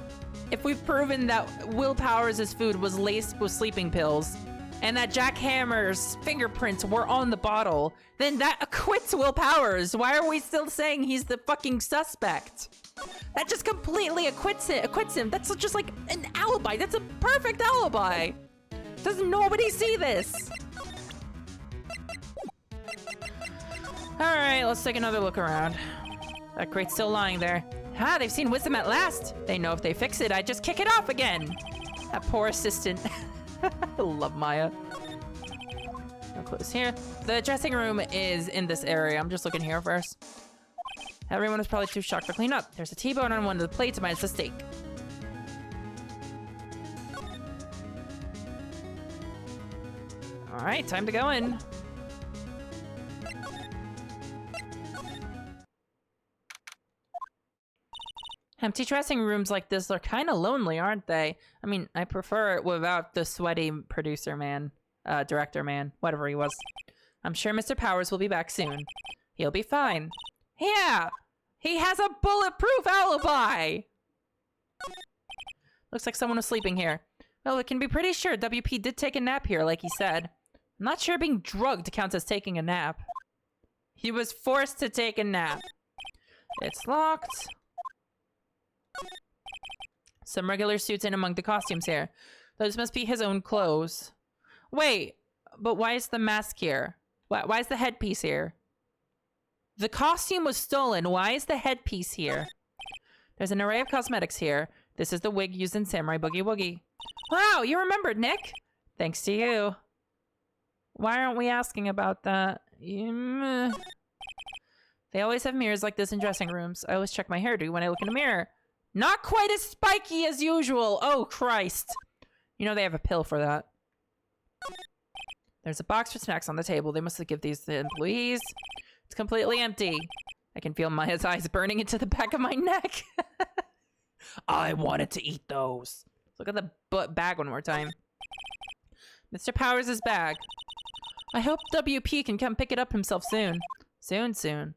that Will Powers' food was laced with sleeping pills, and that Jack Hammer's fingerprints were on the bottle, then that acquits Will Powers. Why are we still saying he's the fucking suspect? That just completely acquits him. That's just like an alibi. That's a perfect alibi. Does nobody see this? All right, let's take another look around. That crate's still lying there. Ah, they've seen wisdom at last. They know if they fix it, I'd just kick it off again. That poor assistant. I love Maya. I'll close here. The dressing room is in this area. I'm just looking here first. Everyone is probably too shocked to clean up. There's a T-bone on one of the plates minus the steak. All right, time to go in. Empty dressing rooms like this are kind of lonely, aren't they? I mean, I prefer it without the sweaty producer man, director man, whatever he was. I'm sure Mr. Powers will be back soon. He'll be fine. Yeah! He has a bulletproof alibi! Looks like someone was sleeping here. Well, we can be pretty sure WP did take a nap here, like he said. I'm not sure being drugged counts as taking a nap. He was forced to take a nap. It's locked. Some regular suits in among the costumes here. Those must be his own clothes. Wait, but why is the mask here? Why is the headpiece here? The costume was stolen. Why is the headpiece here? There's an array of cosmetics here. This is the wig used in Samurai Boogie Woogie. Wow, you remembered, Nick. Thanks to you. Why aren't we asking about that? They always have mirrors like this in dressing rooms. I always check my hairdo when I look in a mirror. Not quite as spiky as usual. Oh, Christ. You know they have a pill for that. There's a box for snacks on the table. They must have given these to the employees. It's completely empty. I can feel Maya's eyes burning into the back of my neck. I wanted to eat those. Look at the bag one more time. Mr. Powers' bag. I hope WP can come pick it up himself soon. Soon.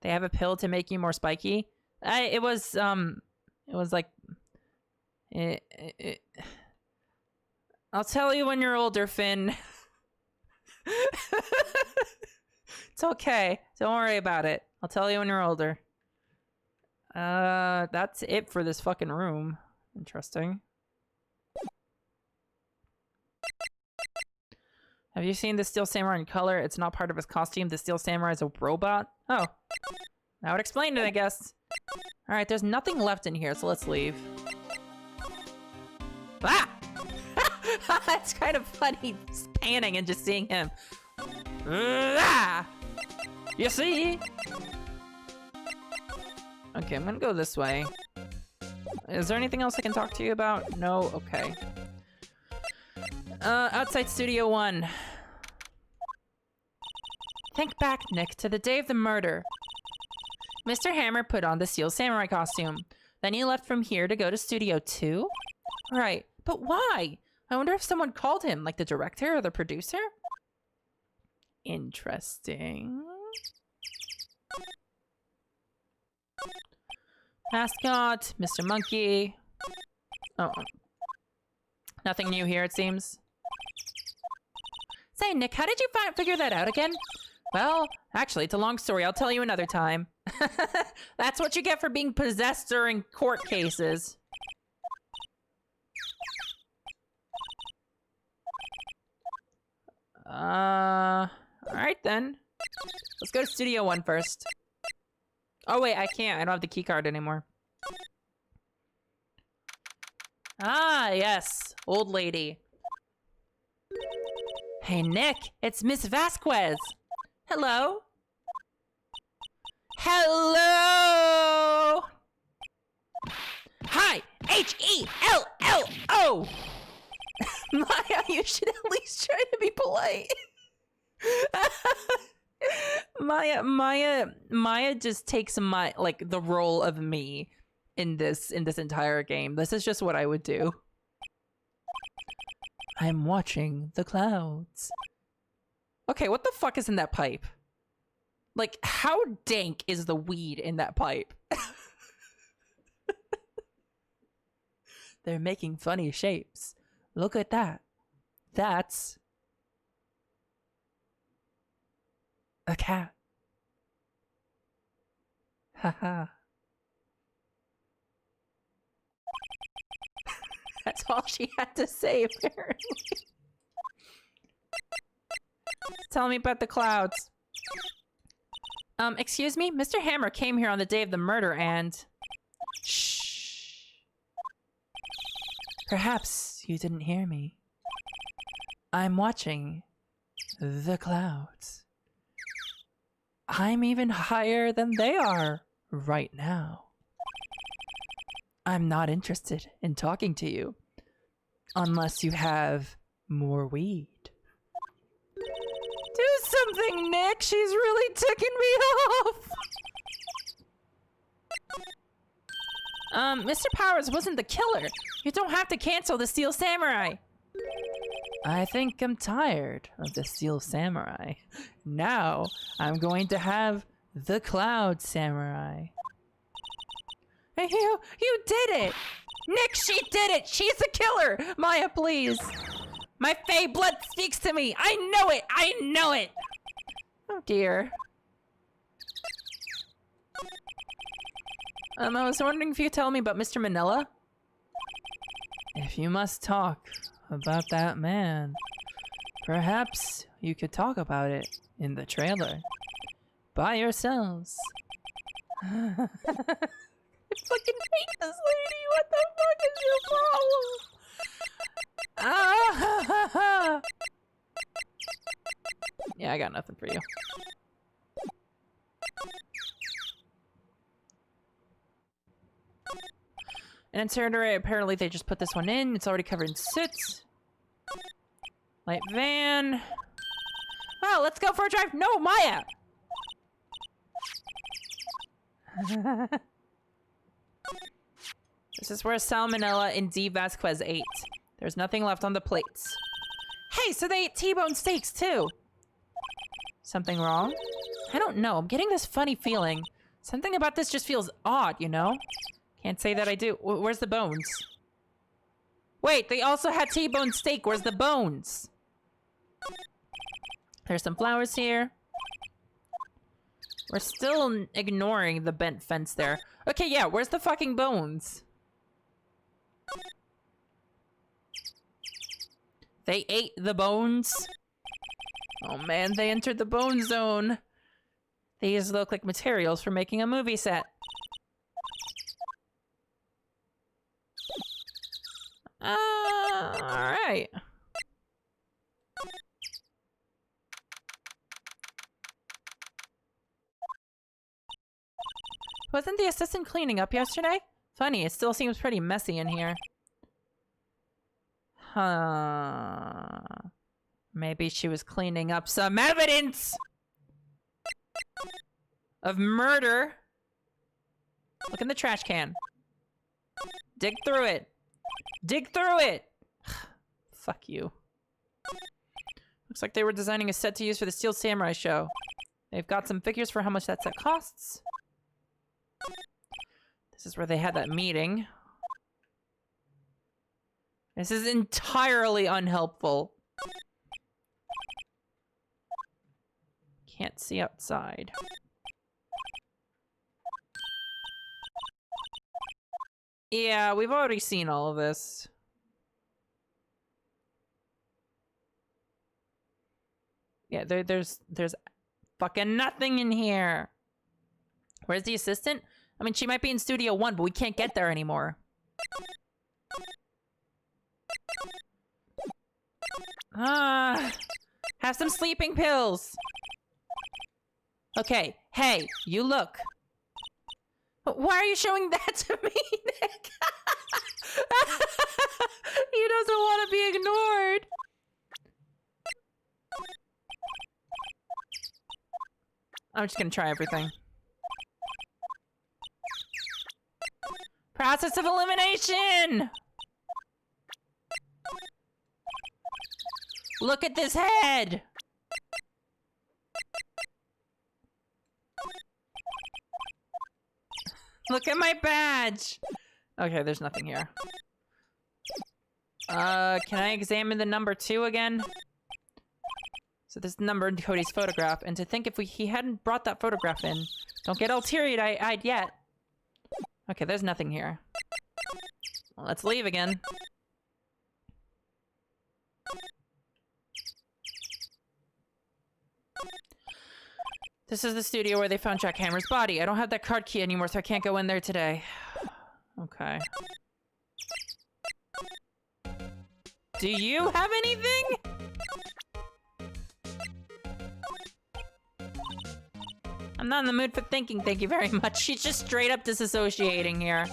They have a pill to make you more spiky. It was like... I'll tell you when you're older, Finn. It's okay. Don't worry about it. I'll tell you when you're older. That's it for this fucking room. Interesting. Have you seen the Steel Samurai in color? It's not part of his costume. The Steel Samurai is a robot. Oh. That would explain it, I guess. Alright, there's nothing left in here, so let's leave. Ah! It's kind of funny panning and just seeing him. Ah! You see? Okay, I'm gonna go this way. Is there anything else I can talk to you about? No? Okay. Outside Studio 1. Think back, Nick, to the day of the murder. Mr. Hammer put on the Steel Samurai costume. Then he left from here to go to Studio 2? Right, but why? I wonder if someone called him, like the director or the producer? Interesting. Mascot, Mr. Monkey. Oh. Nothing new here, it seems. Say, Nick, how did you figure that out again? Well, actually, it's a long story. I'll tell you another time. That's what you get for being possessed during court cases. Alright then. Let's go to Studio 1 first. Oh wait, I can't. I don't have the key card anymore. Ah, yes. Old lady. Hey, Nick. It's Miss Vasquez. Hello? Hello! Hi! Hello! Maya, you should at least try to be polite. Maya just takes the role of me in this entire game. This is just what I would do. I'm watching the clouds. Okay, what the fuck is in that pipe? Like, how dank is the weed in that pipe? They're making funny shapes. Look at that. That's a cat. Haha. That's all she had to say, apparently. Tell me about the clouds. Excuse me? Mr. Hammer came here on the day of the murder and... Shh. Perhaps you didn't hear me. I'm watching the clouds. I'm even higher than they are right now. I'm not interested in talking to you unless you have more weed. Do something, Nick! She's really ticking me off! Mr. Powers wasn't the killer. You don't have to cancel the Steel Samurai. I think I'm tired of the Steel Samurai. Now, I'm going to have the Cloud Samurai. You did it! Nick, she did it! She's the killer! Maya, please! My Fae blood speaks to me! I know it! I know it! Oh dear. I was wondering if you could tell me about Mr. Manila? If you must talk about that man, perhaps you could talk about it in the trailer. By yourselves. I fucking hate this lady! What the fuck is your problem? Yeah, I got nothing for you. An incinerator, apparently they just put this one in. It's already covered in soot. Light van. Wow, let's go for a drive. No, Maya! This is where Salmonella and D. Vasquez ate. There's nothing left on the plates. Hey, so they ate T-bone steaks too. Something wrong? I don't know. I'm getting this funny feeling. Something about this just feels odd, you know? Can't say that I do. Where's the bones? Wait, they also had T-bone steak. Where's the bones? There's some flowers here. We're still ignoring the bent fence there. Okay, yeah, where's the fucking bones? They ate the bones? Oh man, they entered the bone zone. These look like materials for making a movie set. Alright. Wasn't the assistant cleaning up yesterday? Funny, it still seems pretty messy in here. Huh. Maybe she was cleaning up some evidence of murder. Look in the trash can. Dig through it. Dig through it! Fuck you. Looks like they were designing a set to use for the Steel Samurai show. They've got some figures for how much that set costs. This is where they had that meeting. This is entirely unhelpful. Can't see outside. Yeah, we've already seen all of this. Yeah, there's fucking nothing in here. Where's the assistant? I mean, she might be in Studio 1, but we can't get there anymore. Have some sleeping pills. Okay, hey, you look. Why are you showing that to me, Nick? He doesn't want to be ignored. I'm just gonna try everything. Process of elimination! Look at this head! Look at my badge! Okay, there's nothing here. Can I examine the number 2 again? So this number in Cody's photograph, and to think if he hadn't brought that photograph in. Don't get all teary-eyed yet. Okay, there's nothing here. Well, let's leave again. This is the studio where they found Jack Hammer's body. I don't have that card key anymore, so I can't go in there today. Okay. Do you have anything? I'm not in the mood for thinking, thank you very much. She's just straight up disassociating here.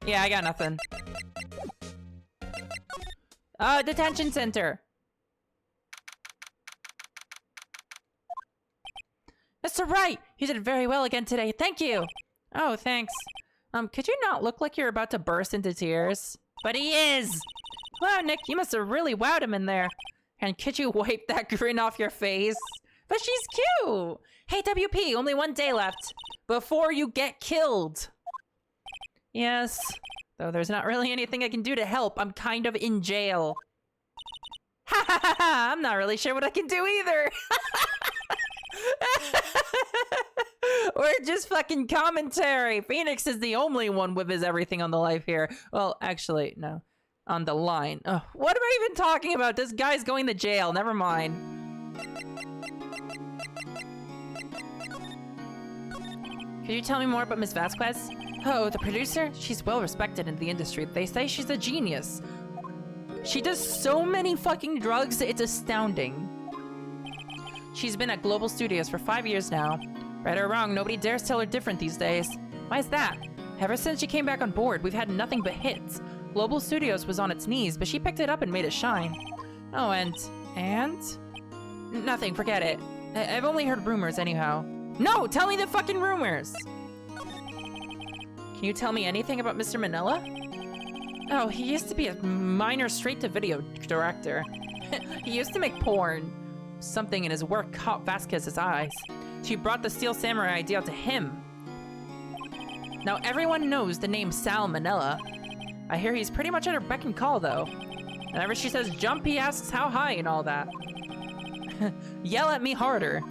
Yeah, I got nothing. Detention center. Mr. Wright, you did very well again today. Thank you. Oh, thanks. Could you not look like you're about to burst into tears? But he is. Wow, Nick, you must have really wowed him in there. And could you wipe that grin off your face? But she's cute. Hey, WP, only 1 day left before you get killed. Yes, though there's not really anything I can do to help. I'm kind of in jail. Ha ha ha ha! I'm not really sure what I can do either. Or just fucking commentary. Phoenix is the only one with his everything on the life here. Well, actually, no. On the line. Oh, what am I even talking about? This guy's going to jail. Never mind. Could you tell me more about Miss Vasquez? Oh, the producer? She's well respected in the industry. They say she's a genius. She does so many fucking drugs, it's astounding. She's been at Global Studios for 5 years now. Right or wrong, nobody dares tell her different these days. Why is that? Ever since she came back on board, we've had nothing but hits. Global Studios was on its knees, but she picked it up and made it shine. Oh, and? Nothing, forget it. I've only heard rumors anyhow. No, tell me the fucking rumors! Can you tell me anything about Mr. Manila? Oh, he used to be a minor straight-to-video director. He used to make porn. Something in his work caught Vasquez's eyes. She brought the Steel Samurai idea to him. Now everyone knows the name Sal Manila. I hear he's pretty much at her beck and call, though. Whenever she says jump, he asks how high and all that. Yell at me harder.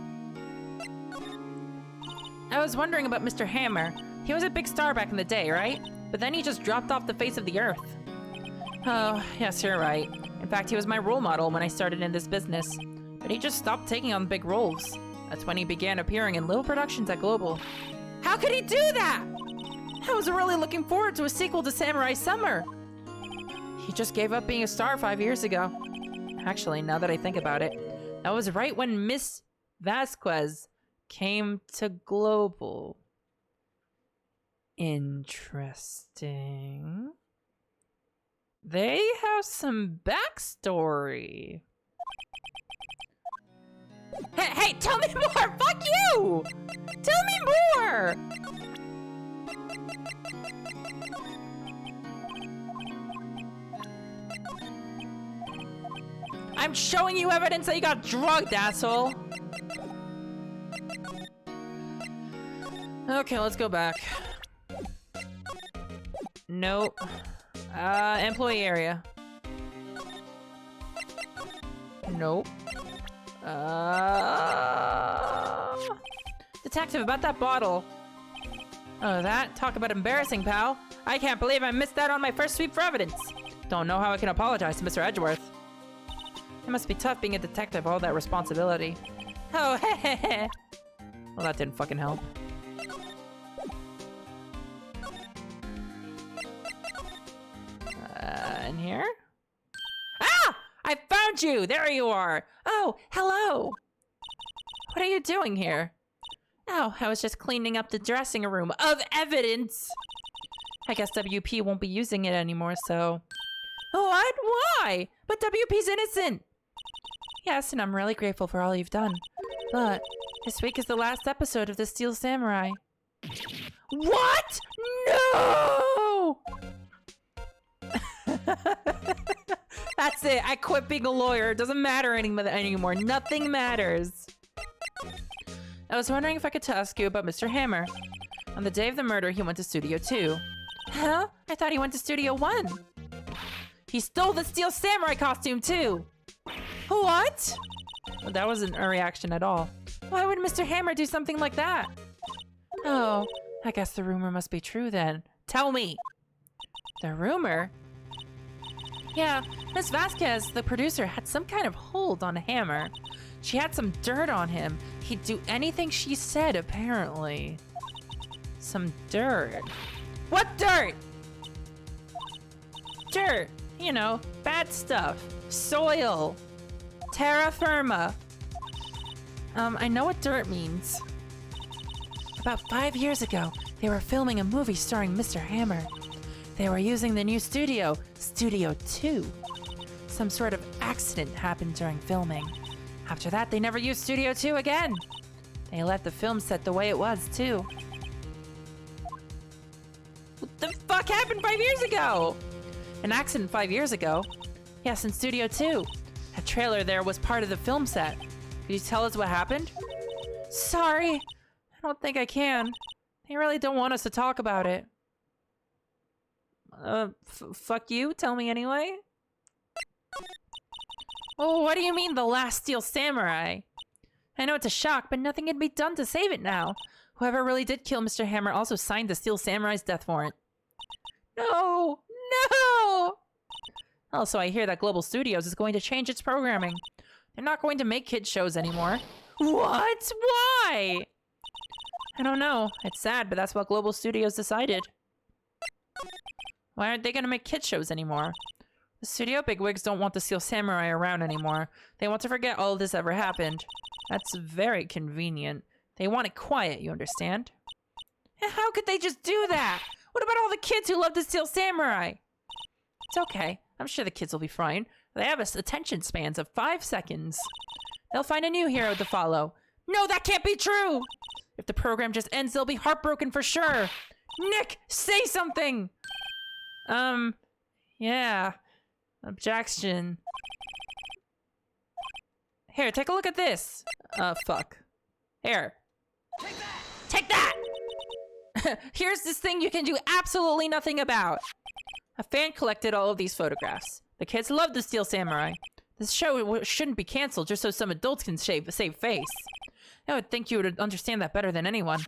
I was wondering about Mr. Hammer. He was a big star back in the day, right? But then he just dropped off the face of the earth. Oh, yes, you're right. In fact, he was my role model when I started in this business. But he just stopped taking on big roles. That's when he began appearing in little productions at Global. How could he do that? I was really looking forward to a sequel to Samurai Summer. He just gave up being a star 5 years ago. Actually, now that I think about it, that was right when Miss Vasquez came to Global. Interesting. They have some backstory. Hey, tell me more! Fuck you! Tell me more! I'm showing you evidence that you got drugged, asshole. Okay, let's go back. Nope. Employee area. Nope. Detective, about that bottle. Oh, that? Talk about embarrassing, pal. I can't believe I missed out on my first sweep for evidence. Don't know how I can apologize to Mr. Edgeworth. It must be tough being a detective, all that responsibility. Oh, heh. Well, that didn't fucking help. In here? Ah! I found you! There you are! Oh, hello! What are you doing here? Oh, I was just cleaning up the dressing room of evidence! I guess WP won't be using it anymore, so... What? Why? But WP's innocent! Yes, and I'm really grateful for all you've done. But this week is the last episode of The Steel Samurai. What? No! That's it. I quit being a lawyer. It doesn't matter anymore. Nothing matters. I was wondering if I could ask you about Mr. Hammer. On the day of the murder, he went to Studio 2. Huh? I thought he went to Studio 1. He stole the Steel Samurai costume, too. What? Well, that wasn't a reaction at all. Why would Mr. Hammer do something like that? Oh, I guess the rumor must be true then. Tell me. The rumor? Yeah, Miss Vasquez, the producer, had some kind of hold on Hammer. She had some dirt on him. He'd do anything she said, apparently. Some dirt. What dirt? Dirt. You know, bad stuff. Soil. Terra firma. I know what dirt means. About 5 years ago, they were filming a movie starring Mr. Hammer. They were using the new studio, Studio 2. Some sort of accident happened during filming. After that, they never used Studio 2 again. They left the film set the way it was, too. What the fuck happened 5 years ago? An accident 5 years ago? Yes, in Studio 2. A trailer there was part of the film set. Could you tell us what happened? Sorry. I don't think I can. They really don't want us to talk about it. Fuck you? Tell me anyway? Oh, what do you mean, the last Steel Samurai? I know it's a shock, but nothing can be done to save it now. Whoever really did kill Mr. Hammer also signed the Steel Samurai's death warrant. No! No! Also, I hear that Global Studios is going to change its programming. They're not going to make kids shows anymore. What? Why? I don't know. It's sad, but that's what Global Studios decided. Why aren't they going to make kids shows anymore? The studio bigwigs don't want the Steel Samurai around anymore. They want to forget all of this ever happened. That's very convenient. They want it quiet, you understand? How could they just do that? What about all the kids who love the Steel Samurai? It's okay. I'm sure the kids will be fine. They have attention spans of 5 seconds. They'll find a new hero to follow. No, that can't be true! If the program just ends, they'll be heartbroken for sure. Nick, say something! Yeah. Objection. Here, take a look at this. Fuck. Here. Take that! Here's this thing you can do absolutely nothing about. A fan collected all of these photographs. The kids love the Steel Samurai. This show shouldn't be canceled just so some adults can save face. I would think you would understand that better than anyone.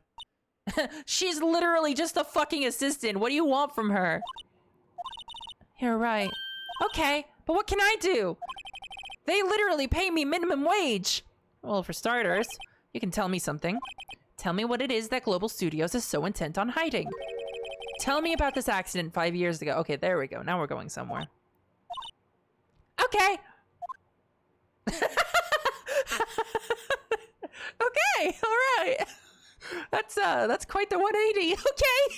She's literally just a fucking assistant. What do you want from her? You're right. Okay, but what can I do? They literally pay me minimum wage. Well, for starters, you can tell me something. Tell me what it is that Global Studios is so intent on hiding. Tell me about this accident 5 years ago. Okay, there we go. Now we're going somewhere. Okay. Okay, all right. That's quite the 180. Okay.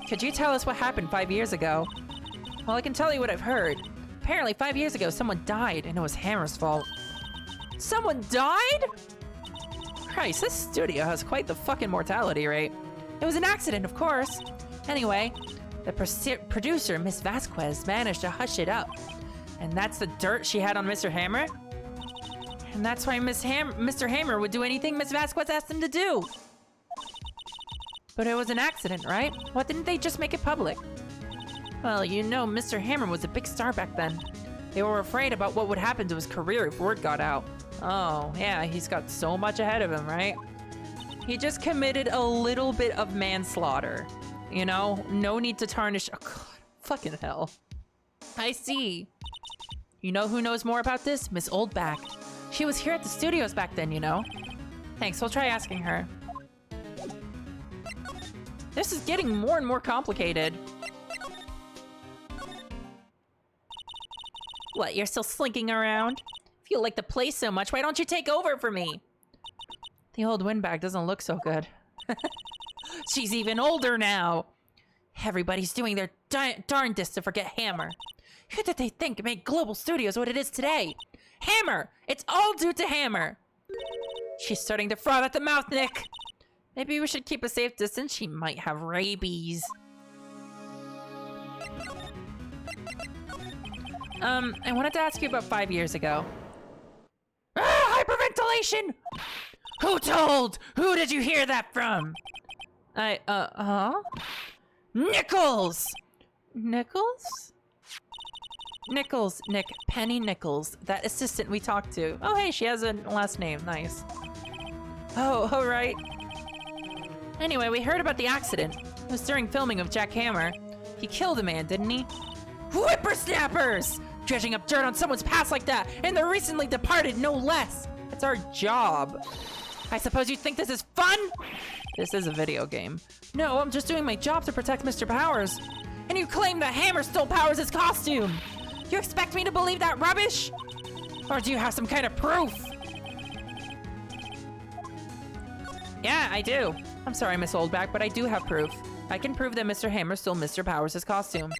Could you tell us what happened 5 years ago? Well, I can tell you what I've heard. Apparently 5 years ago, someone died, and it was Hammer's fault. Someone died? Christ, this studio has quite the fucking mortality rate. It was an accident, of course. Anyway, the producer, Miss Vasquez, managed to hush it up. And that's the dirt she had on Mr. Hammer? And that's why Mr. Hammer would do anything Miss Vasquez asked him to do. But it was an accident, right? Why didn't they just make it public? Well, you know, Mr. Hammer was a big star back then. They were afraid about what would happen to his career if word got out. Oh, yeah, he's got so much ahead of him, right? He just committed a little bit of manslaughter. You know, no need to tarnish. Oh, God, fucking hell. I see. You know who knows more about this? Miss Oldback. She was here at the studios back then, you know. Thanks, we'll try asking her. This is getting more and more complicated. What, you're still slinking around? If you like the place so much, why don't you take over for me? The old windbag doesn't look so good. She's even older now. Everybody's doing their darndest to forget Hammer. Who did they think made Global Studios what it is today? Hammer! It's all due to Hammer! She's starting to froth at the mouth, Nick. Maybe we should keep a safe distance. She might have rabies. I wanted to ask you about 5 years ago. Hyperventilation! Who told? Who did you hear that from? Nichols! Nichols? Nichols, Nick, Penny Nichols, that assistant we talked to. Oh, hey, she has a last name, nice. Oh, all right. Anyway, we heard about the accident. It was during filming of Jack Hammer. He killed a man, didn't he? Whippersnappers! Dredging up dirt on someone's past like that, and the recently departed, no less. It's our job. I suppose you think this is fun? This is a video game. No, I'm just doing my job to protect Mr. Powers. And you claim that Hammer stole Powers' costume. You expect me to believe that rubbish? Or do you have some kind of proof? Yeah, I do. I'm sorry, Miss Oldback, but I do have proof. I can prove that Mr. Hammer stole Mr. Powers' costume.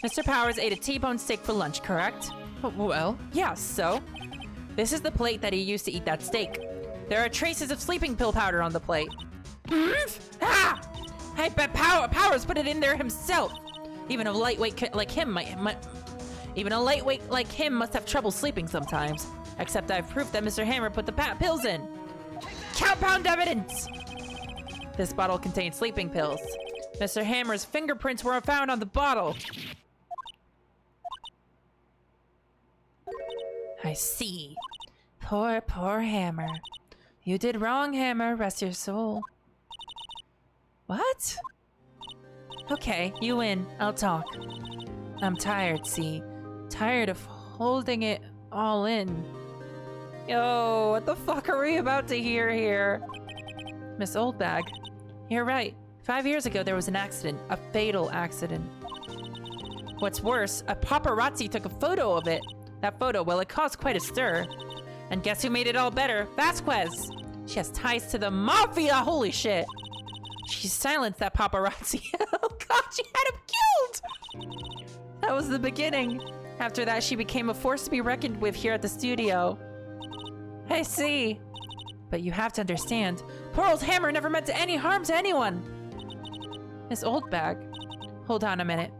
Mr. Powers ate a T-bone steak for lunch, correct? Well, yeah, so? This is the plate that he used to eat that steak. There are traces of sleeping pill powder on the plate. Ah! I bet Powers put it in there himself. Even a lightweight like him must have trouble sleeping sometimes. Except I've proof that Mr. Hammer put the pills in. Compound evidence! This bottle contained sleeping pills. Mr. Hammer's fingerprints were found on the bottle. I see. Poor, poor Hammer. You did wrong, Hammer. Rest your soul. What? Okay, you win. I'll talk. I'm tired, see? Tired of holding it all in. Yo, what the fuck are we about to hear here? Miss Oldbag, you're right. 5 years ago, there was an accident. A fatal accident. What's worse, a paparazzi took a photo of it. That photo, well, it caused quite a stir. And guess who made it all better? Vasquez! She has ties to the mafia! Holy shit! She silenced that paparazzi. Oh god, she had him killed! That was the beginning. After that, she became a force to be reckoned with here at the studio. I see. But you have to understand, poor old Hammer never meant any harm to anyone. Miss Oldbag, hold on a minute.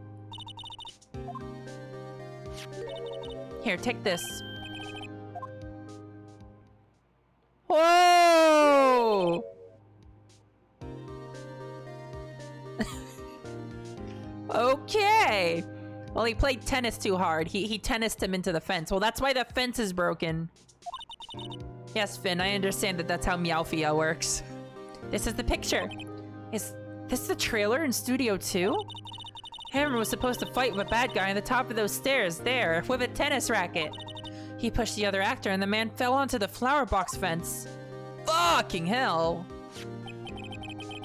Here, take this. Whoa! Okay. Well, he played tennis too hard. He tennised him into the fence. Well, that's why the fence is broken. Yes, Finn, I understand that that's how Meowfia works. This is the picture. Is this the trailer in Studio 2? Hammer was supposed to fight with a bad guy on the top of those stairs there with a tennis racket. He pushed the other actor and the man fell onto the flower box fence. Fucking hell.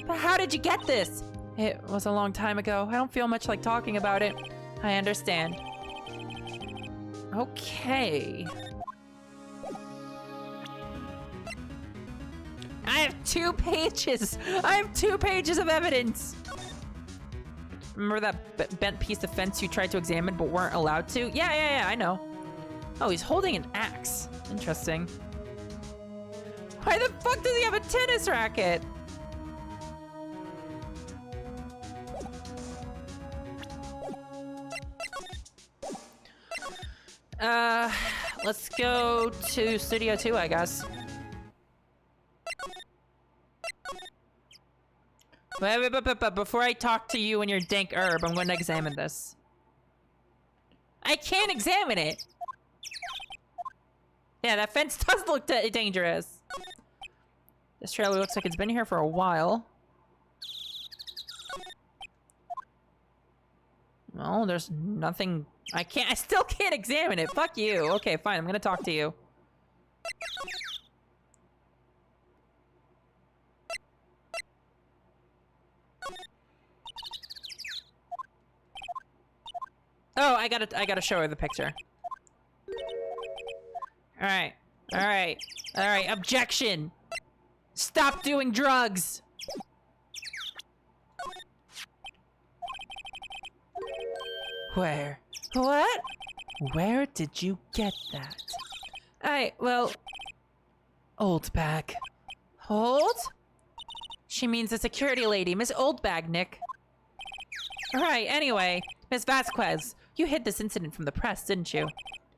But how did you get this? It was a long time ago. I don't feel much like talking about it. I understand. Okay. I have 2 pages. I have 2 pages of evidence. Remember that bent piece of fence you tried to examine but weren't allowed to? Yeah, I know. Oh, he's holding an axe. Interesting. Why the fuck does he have a tennis racket? Let's go to Studio 2, I guess. But before I talk to you and your dank herb, I'm going to examine this. I can't examine it! Yeah, that fence does look dangerous. This trailer looks like it's been here for a while. Well, there's nothing... I still can't examine it. Fuck you. Okay, fine. I'm gonna talk to you. Oh, I gotta show her the picture. Alright. Alright. Alright. Objection! Stop doing drugs! Where? What? Where did you get that? Well... Old bag. Old? She means the security lady, Miss Oldbag, Nick. Alright, anyway, Miss Vasquez, you hid this incident from the press, didn't you?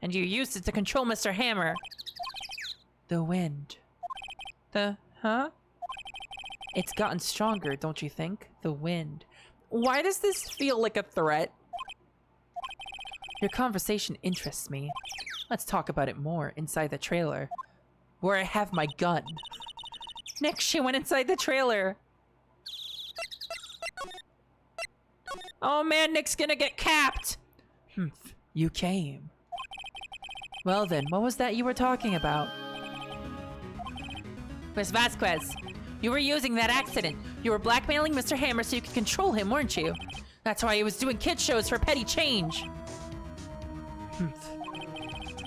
And you used it to control Mr. Hammer. The wind. Huh? It's gotten stronger, don't you think? The wind. Why does this feel like a threat? Your conversation interests me. Let's talk about it more inside the trailer, where I have my gun. Nick, she went inside the trailer. Oh man, Nick's gonna get capped. You came. Well then, what was that you were talking about? Miss Vasquez, you were using that accident. You were blackmailing Mr. Hammer so you could control him, weren't you? That's why he was doing kid shows for petty change.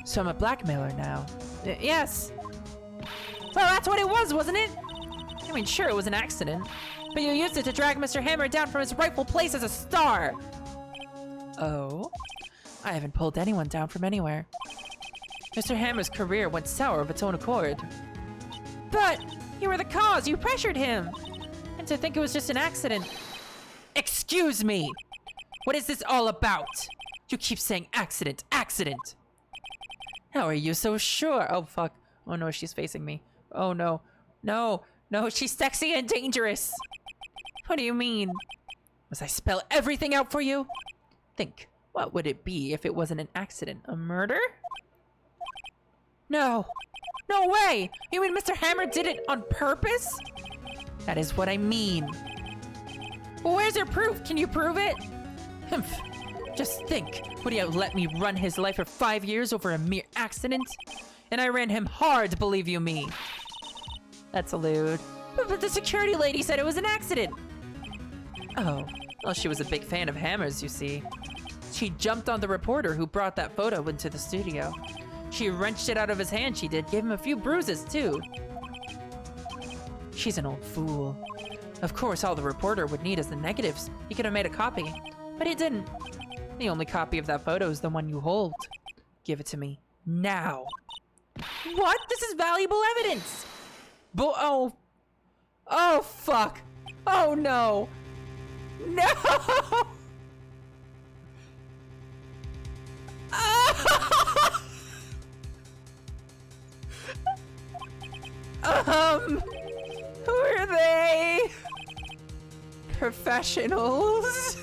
So I'm a blackmailer now. Yes. Well, that's what it was, wasn't it? I mean, sure, it was an accident. But you used it to drag Mr. Hammer down from his rightful place as a star. Oh? I haven't pulled anyone down from anywhere. Mr. Hammer's career went sour of its own accord. But you were the cause. You pressured him. And to think it was just an accident. Excuse me. What is this all about? You keep saying accident, accident. How are you so sure? Oh, fuck. Oh, no, she's facing me. Oh, no. No, no, she's sexy and dangerous. What do you mean? Must I spell everything out for you? Think, what would it be if it wasn't an accident? A murder? No. No way! You mean Mr. Hammer did it on purpose? That is what I mean. Well, where's your proof? Can you prove it? Humph. Just think, would he have let me run his life for 5 years over a mere accident? And I ran him hard, believe you me. That's lewd. But the security lady said it was an accident. Oh, well, she was a big fan of Hammer's, you see. She jumped on the reporter who brought that photo into the studio. She wrenched it out of his hand, she did. Gave him a few bruises, too. She's an old fool. Of course, all the reporter would need is the negatives. He could have made a copy, but he didn't. The only copy of that photo is the one you hold. Give it to me. Now. What? This is valuable evidence! Oh. Oh, fuck. Oh, no. No! Who are they? Professionals?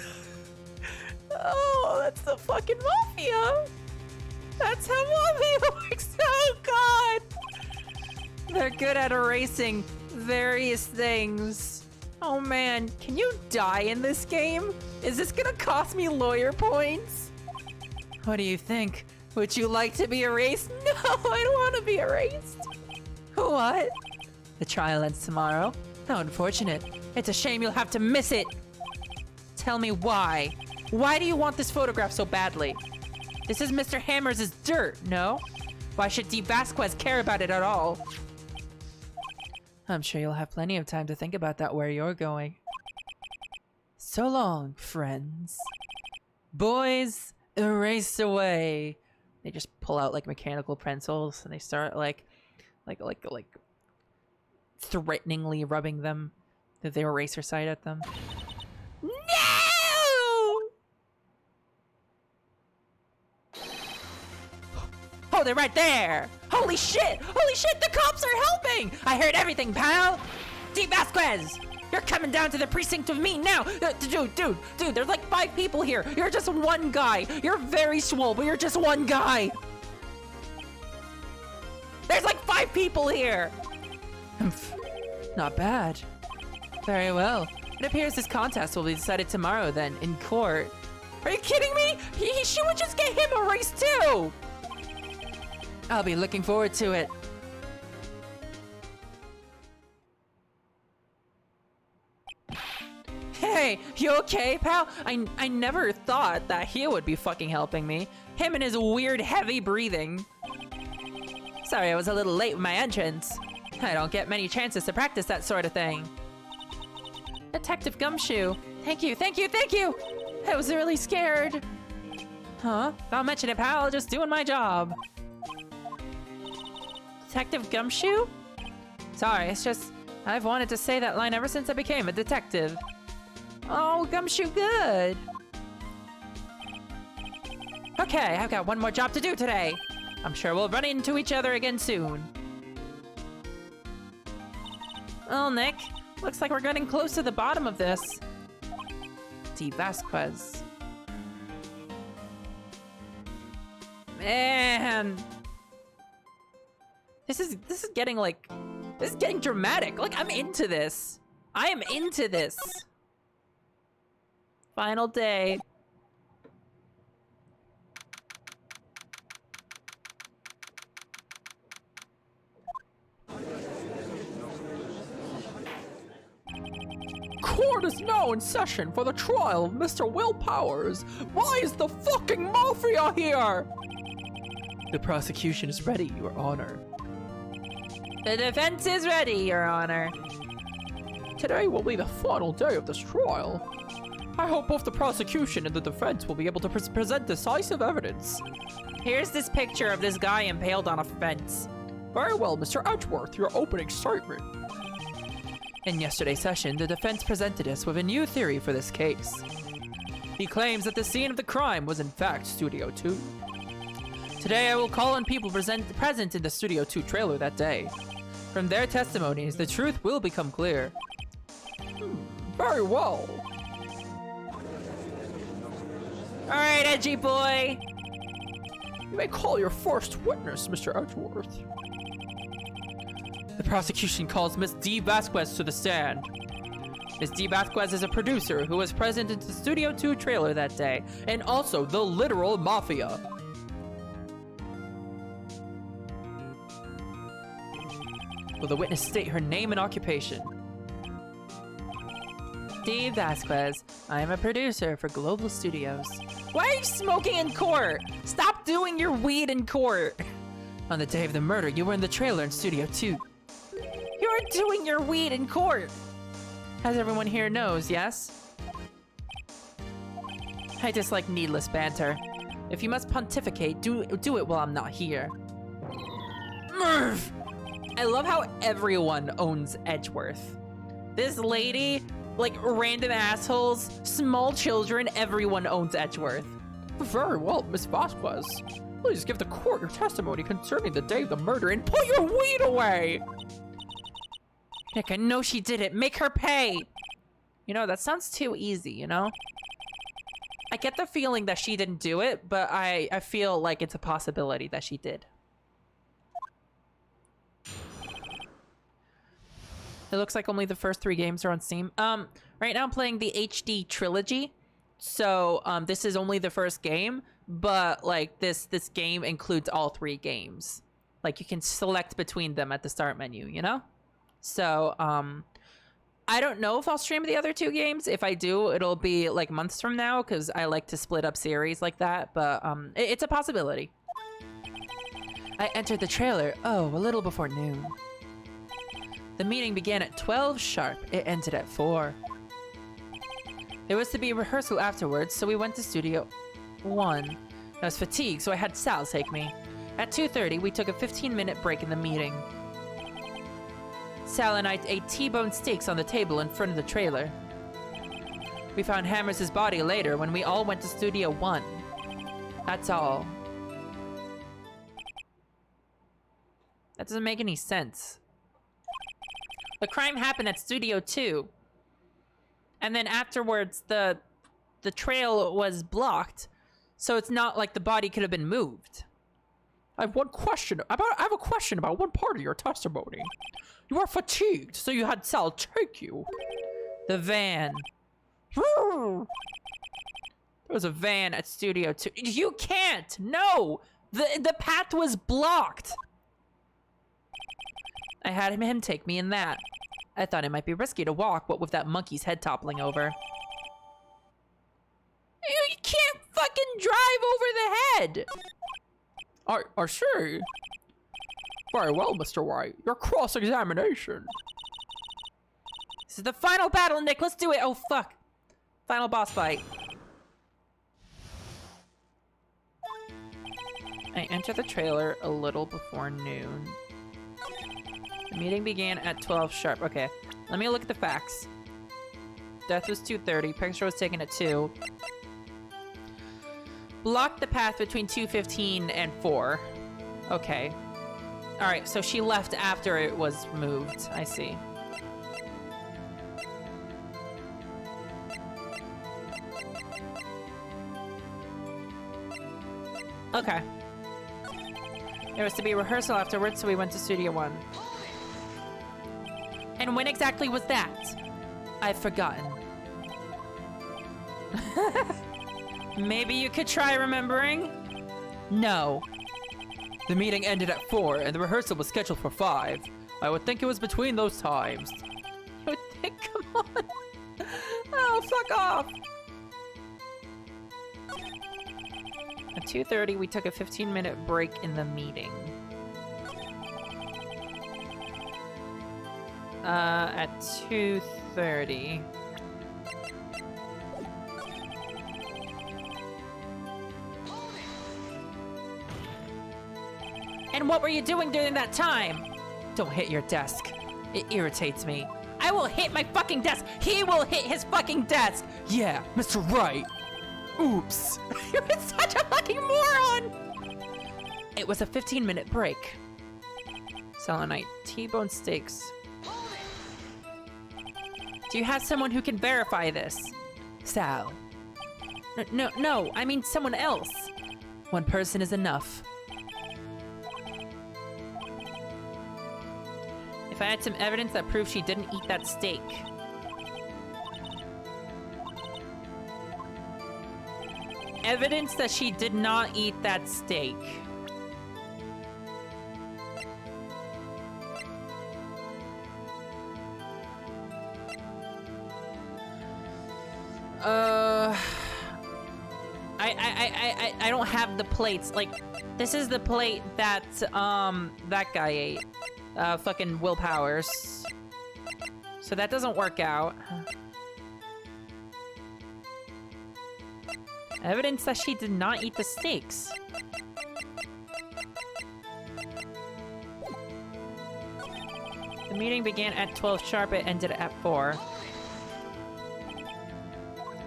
Oh, that's the fucking mafia. That's how mafia works. Oh, God. They're good at erasing various things. Oh, man. Can you die in this game? Is this gonna cost me lawyer points? What do you think? Would you like to be erased? No, I don't want to be erased. What? The trial ends tomorrow? How unfortunate. It's a shame you'll have to miss it. Tell me why. Why do you want this photograph so badly? This is Mr. Hammer's dirt, no? Why should D. Vasquez care about it at all? I'm sure you'll have plenty of time to think about that where you're going. So long, friends. Boys, erase away. They just pull out like mechanical pencils and they start like threateningly rubbing them, their eraser sight at them. No! Oh, they're right there! Holy shit! Holy shit, the cops are helping! I heard everything, pal! D. Vasquez! You're coming down to the precinct with me now! Dude, there's like 5 people here! You're just one guy! You're very swole, but you're just one guy! There's like 5 people here! Not bad. Very well. It appears this contest will be decided tomorrow then, in court. Are you kidding me? She would just get him a race too! I'll be looking forward to it. Hey, you okay, pal? I never thought that he would be fucking helping me. Him and his weird heavy breathing. Sorry, I was a little late with my entrance. I don't get many chances to practice that sort of thing. Detective Gumshoe. Thank you. I was really scared. Huh? Don't mention it, pal. Just doing my job. Detective Gumshoe? Sorry, it's just I've wanted to say that line ever since I became a detective. Oh, Gumshoe, good. Okay, I've got one more job to do today. I'm sure we'll run into each other again soon. Well, Nick, looks like we're getting close to the bottom of this. D. Vasquez. Man. This is getting this is getting dramatic. Like, I'm into this. I am into this. Final day. Court is now in session for the trial of Mr. Will Powers. Why is the fucking mafia here? The prosecution is ready, Your Honor. The defense is ready, Your Honor. Today will be the final day of this trial. I hope both the prosecution and the defense will be able to present decisive evidence. Here's this picture of this guy impaled on a fence. Very well, Mr. Edgeworth, your opening statement. In yesterday's session, the defense presented us with a new theory for this case. He claims that the scene of the crime was in fact Studio 2. Today I will call on people present in the Studio 2 trailer that day. From their testimonies, the truth will become clear. Very well. Alright, edgy boy! You may call your first witness, Mr. Edgeworth. The prosecution calls Miss D. Vasquez to the stand. Miss D. Vasquez is a producer who was present in the Studio 2 trailer that day, and also the literal mafia. Will the witness state her name and occupation? D. Vasquez. I am a producer for Global Studios. Why are you smoking in court? Stop doing your weed in court. On the day of the murder, you were in the trailer in Studio 2. You're doing your weed in court. As everyone here knows, yes? I dislike needless banter. If you must pontificate, do it while I'm not here. Murph! I love how everyone owns Edgeworth. This lady, like random assholes, small children, everyone owns Edgeworth. Very well, Miss Vasquez. Please give the court your testimony concerning the day of the murder and put your weed away! Nick, I know she did it. Make her pay! You know, that sounds too easy, you know? I get the feeling that she didn't do it, but I feel like it's a possibility that she did. It looks like only the first 3 games are on Steam. Right now I'm playing the HD trilogy. So, this is only the first game, but like this game includes all 3 games. Like you can select between them at the start menu, you know? So, I don't know if I'll stream the other 2 games. If I do, it'll be like months from now because I like to split up series like that, but it's a possibility. I entered the trailer, a little before noon. The meeting began at 12 sharp. It ended at 4. There was to be a rehearsal afterwards, so we went to Studio 1. I was fatigued, so I had Sal take me. At 2:30, we took a 15-minute break in the meeting. Sal and I ate T-bone steaks on the table in front of the trailer. We found Hammers' body later when we all went to Studio 1. That's all. That doesn't make any sense. The crime happened at Studio 2. And then afterwards, the trail was blocked. So it's not like the body could have been moved. I have a question about one part of your testimony. You are fatigued, so you had Sal take you. The van. There was a van at Studio 2. You can't! No! The path was blocked! I had him take me in that. I thought it might be risky to walk, what with that monkey's head toppling over. You can't fucking drive over the head! I see. Very well, Mr. Wright. Your cross-examination. This is the final battle, Nick. Let's do it. Oh, fuck. Final boss fight. I entered the trailer a little before noon. The meeting began at 12 sharp. Okay, let me look at the facts. Death was 2:30. Picture was taken at 2. Blocked the path between 2:15 and 4. Okay. Alright, so she left after it was moved. I see. Okay. There was to be a rehearsal afterwards, so we went to Studio 1. And when exactly was that? I've forgotten. Maybe you could try remembering? No. The meeting ended at 4, and the rehearsal was scheduled for 5. I would think it was between those times. Come on. Oh, fuck off. At 2:30, we took a 15-minute break in the meeting. At 2:30. And what were you doing during that time? Don't hit your desk. It irritates me. I will hit my fucking desk. He will hit his fucking desk. Yeah, Mr. Wright. Oops. You're such a fucking moron. It was a 15-minute break. Selenite, T-bone steaks. Do you have someone who can verify this? Sal. No, I mean someone else. One person is enough. If I had some evidence that proves she didn't eat that steak. Evidence that she did not eat that steak. I don't have the plates. Like, this is the plate that, that guy ate. Fucking Will Powers. So that doesn't work out. Evidence that she did not eat the steaks. The meeting began at 12 sharp. It ended at 4.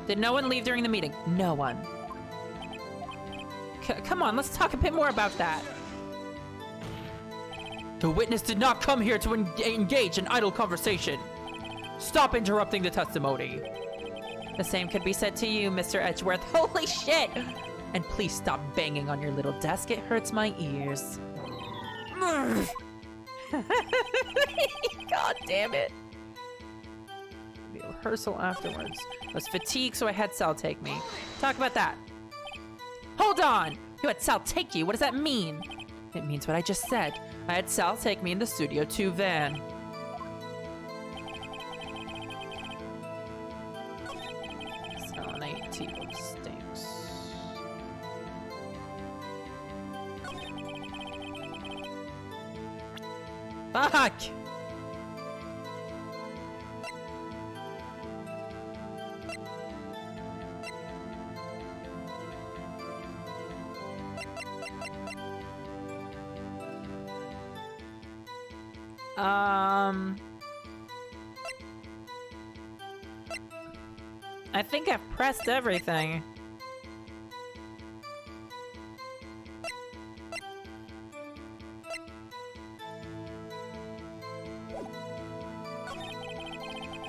Did no one leave during the meeting? No one. Come on, let's talk a bit more about that. The witness did not come here to engage in idle conversation. Stop interrupting the testimony. The same could be said to you, Mr. Edgeworth. Holy shit! And please stop banging on your little desk. It hurts my ears. God damn it. The rehearsal afterwards. I was fatigued, so I had Sal take me. Talk about that. Hold on! You had Sal take you? What does that mean? It means what I just said. I had Sal take me in the Studio 2 van. Selenite T-bone stinks. Fuck! I think I've pressed everything.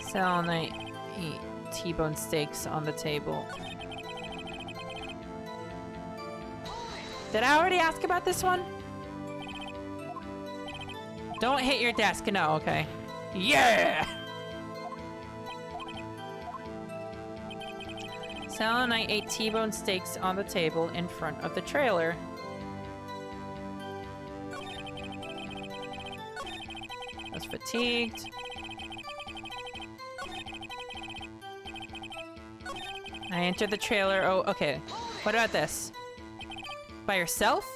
Selenite eat T-bone steaks on the table. Did I already ask about this one? Don't hit your desk. No, okay. Yeah! Selenite ate T-bone steaks on the table in front of the trailer. Was fatigued. I entered the trailer. Oh, okay. What about this? By yourself?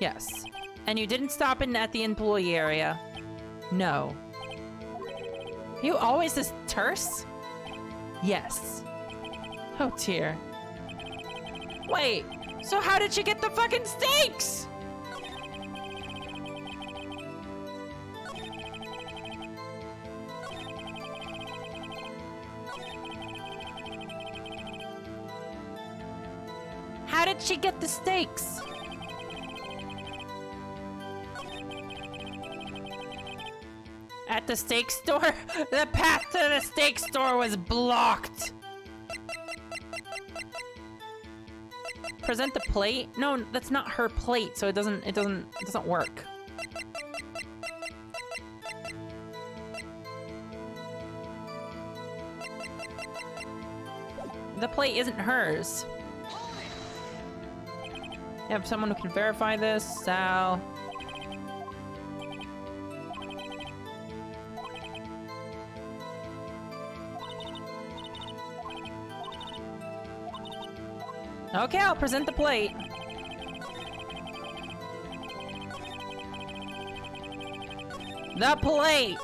Yes. And you didn't stop in at the employee area? No. You always this terse? Yes. Oh dear. Wait, so how did she get the fucking steaks? How did she get the steaks? At the steak store? The path to the steak store was blocked. Present the plate? No, that's not her plate, so it doesn't work. The plate isn't hers. You have someone who can verify this? Sal. Okay, I'll present the plate. The plate!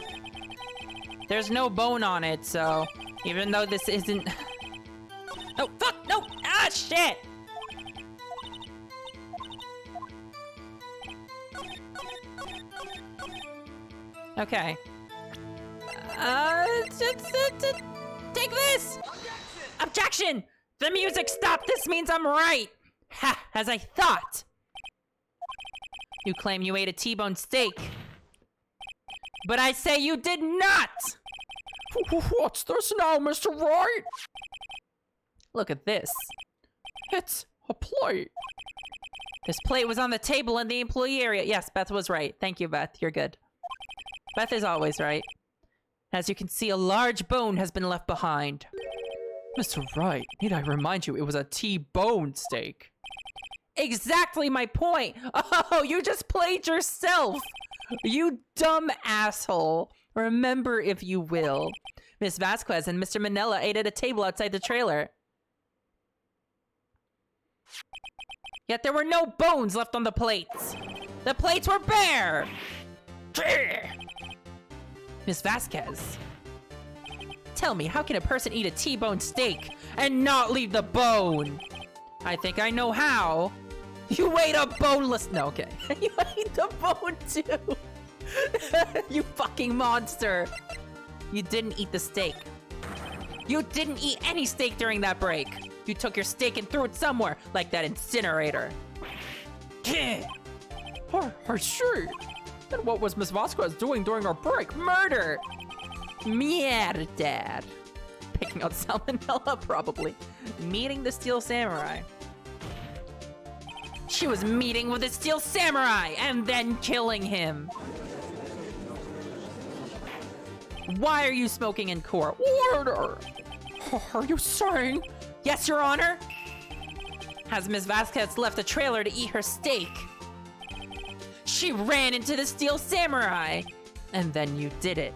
There's no bone on it, so even though this isn't... Oh, fuck! No! Ah, shit! Okay. Take this! Objection! The music stopped! This means I'm right! Ha! As I thought! You claim you ate a T-bone steak. But I say you did not! What's this now, Mr. Wright? Look at this. It's a plate. This plate was on the table in the employee area. Yes, Beth was right. Thank you, Beth. You're good. Beth is always right. As you can see, a large bone has been left behind. Mr. Wright, need I remind you, it was a T-bone steak. Exactly my point! Oh, you just played yourself! You dumb asshole. Remember, if you will. Miss Vasquez and Mr. Manella ate at a table outside the trailer. Yet there were no bones left on the plates. The plates were bare! Miss Vasquez. Tell me, how can a person eat a T-bone steak and not leave the bone? I think I know how. You ate a boneless... No, okay. You ate the bone too. You fucking monster. You didn't eat the steak. You didn't eat any steak during that break. You took your steak and threw it somewhere, like that incinerator. I see. And what was Miss Vasquez doing during our break? Murder! Mierda. Picking out salmonella, probably. Meeting the Steel Samurai. She was meeting with the Steel Samurai and then killing him. Why are you smoking in court? Order! Are you saying? Yes, Your Honor. Has Ms. Vasquez left the trailer to eat her steak? She ran into the Steel Samurai, and then you did it.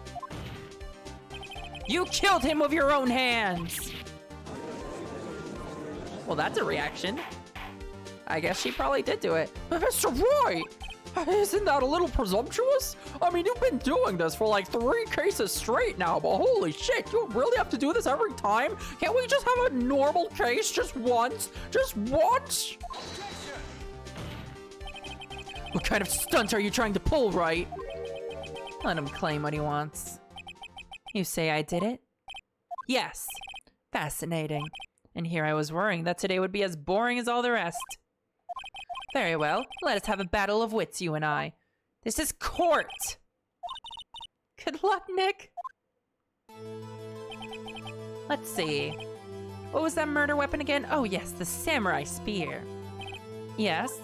You killed him with your own hands. Well, that's a reaction. I guess she probably did do it. Mr. Wright! Isn't that a little presumptuous? I mean, you've been doing this for like 3 cases straight now, but holy shit, you really have to do this every time? Can't we just have a normal case just once? Just once? What kind of stunt are you trying to pull, Wright? Let him claim what he wants. You say I did it? Yes. Fascinating. And here I was worrying that today would be as boring as all the rest. Very well. Let us have a battle of wits, you and I. This is court. Good luck, Nick. Let's see. What was that murder weapon again? Oh, yes, the samurai spear. Yes.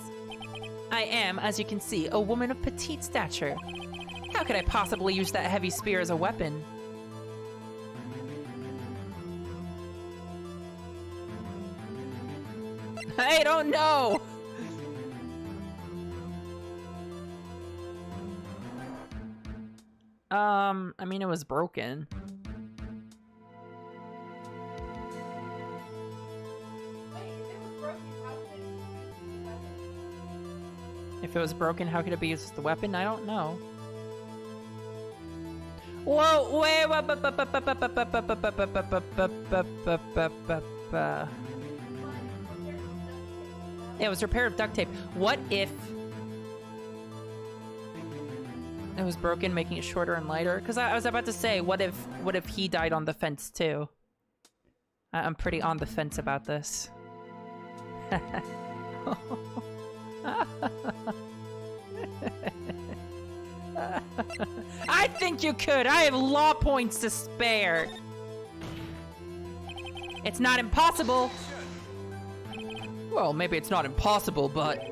I am, as you can see, a woman of petite stature. How could I possibly use that heavy spear as a weapon? I don't know! I mean, it was broken. If it was broken, how could it be used as the weapon? I don't know. Whoa, wait, it was repaired with duct tape. What if it was broken, making it shorter and lighter? Because I was about to say, what if he died on the fence too? I'm pretty on the fence about this. I think you could. I have law points to spare. It's not impossible. Well, maybe it's not impossible, but...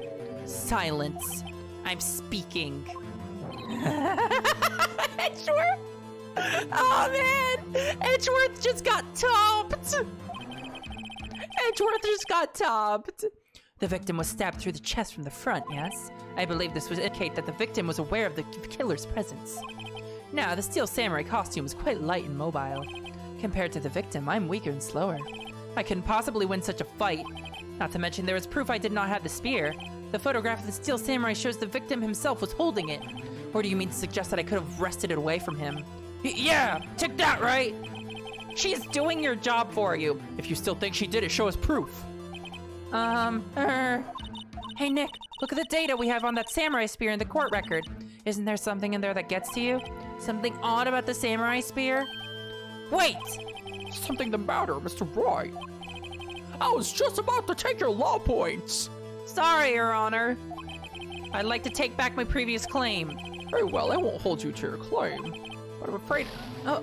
Silence. I'm speaking. Edgeworth? Oh, man! Edgeworth just got topped! Edgeworth just got topped! The victim was stabbed through the chest from the front, yes? I believe this would indicate that the victim was aware of the killer's presence. Now, the steel samurai costume is quite light and mobile. Compared to the victim, I'm weaker and slower. I couldn't possibly win such a fight. Not to mention there is proof I did not have the spear. The photograph of the steel samurai shows the victim himself was holding it. Or do you mean to suggest that I could have wrested it away from him? Yeah, take that, right? She's doing your job for you. If you still think she did it, show us proof. Hey Nick, look at the data we have on that samurai spear in the court record. Isn't there something in there that gets to you? Something odd about the samurai spear? Wait! Something the matter, Mr. Wright. I was just about to take your law points. Sorry, Your Honor. I'd like to take back my previous claim. Very well, I won't hold you to your claim. But I'm afraid... Oh.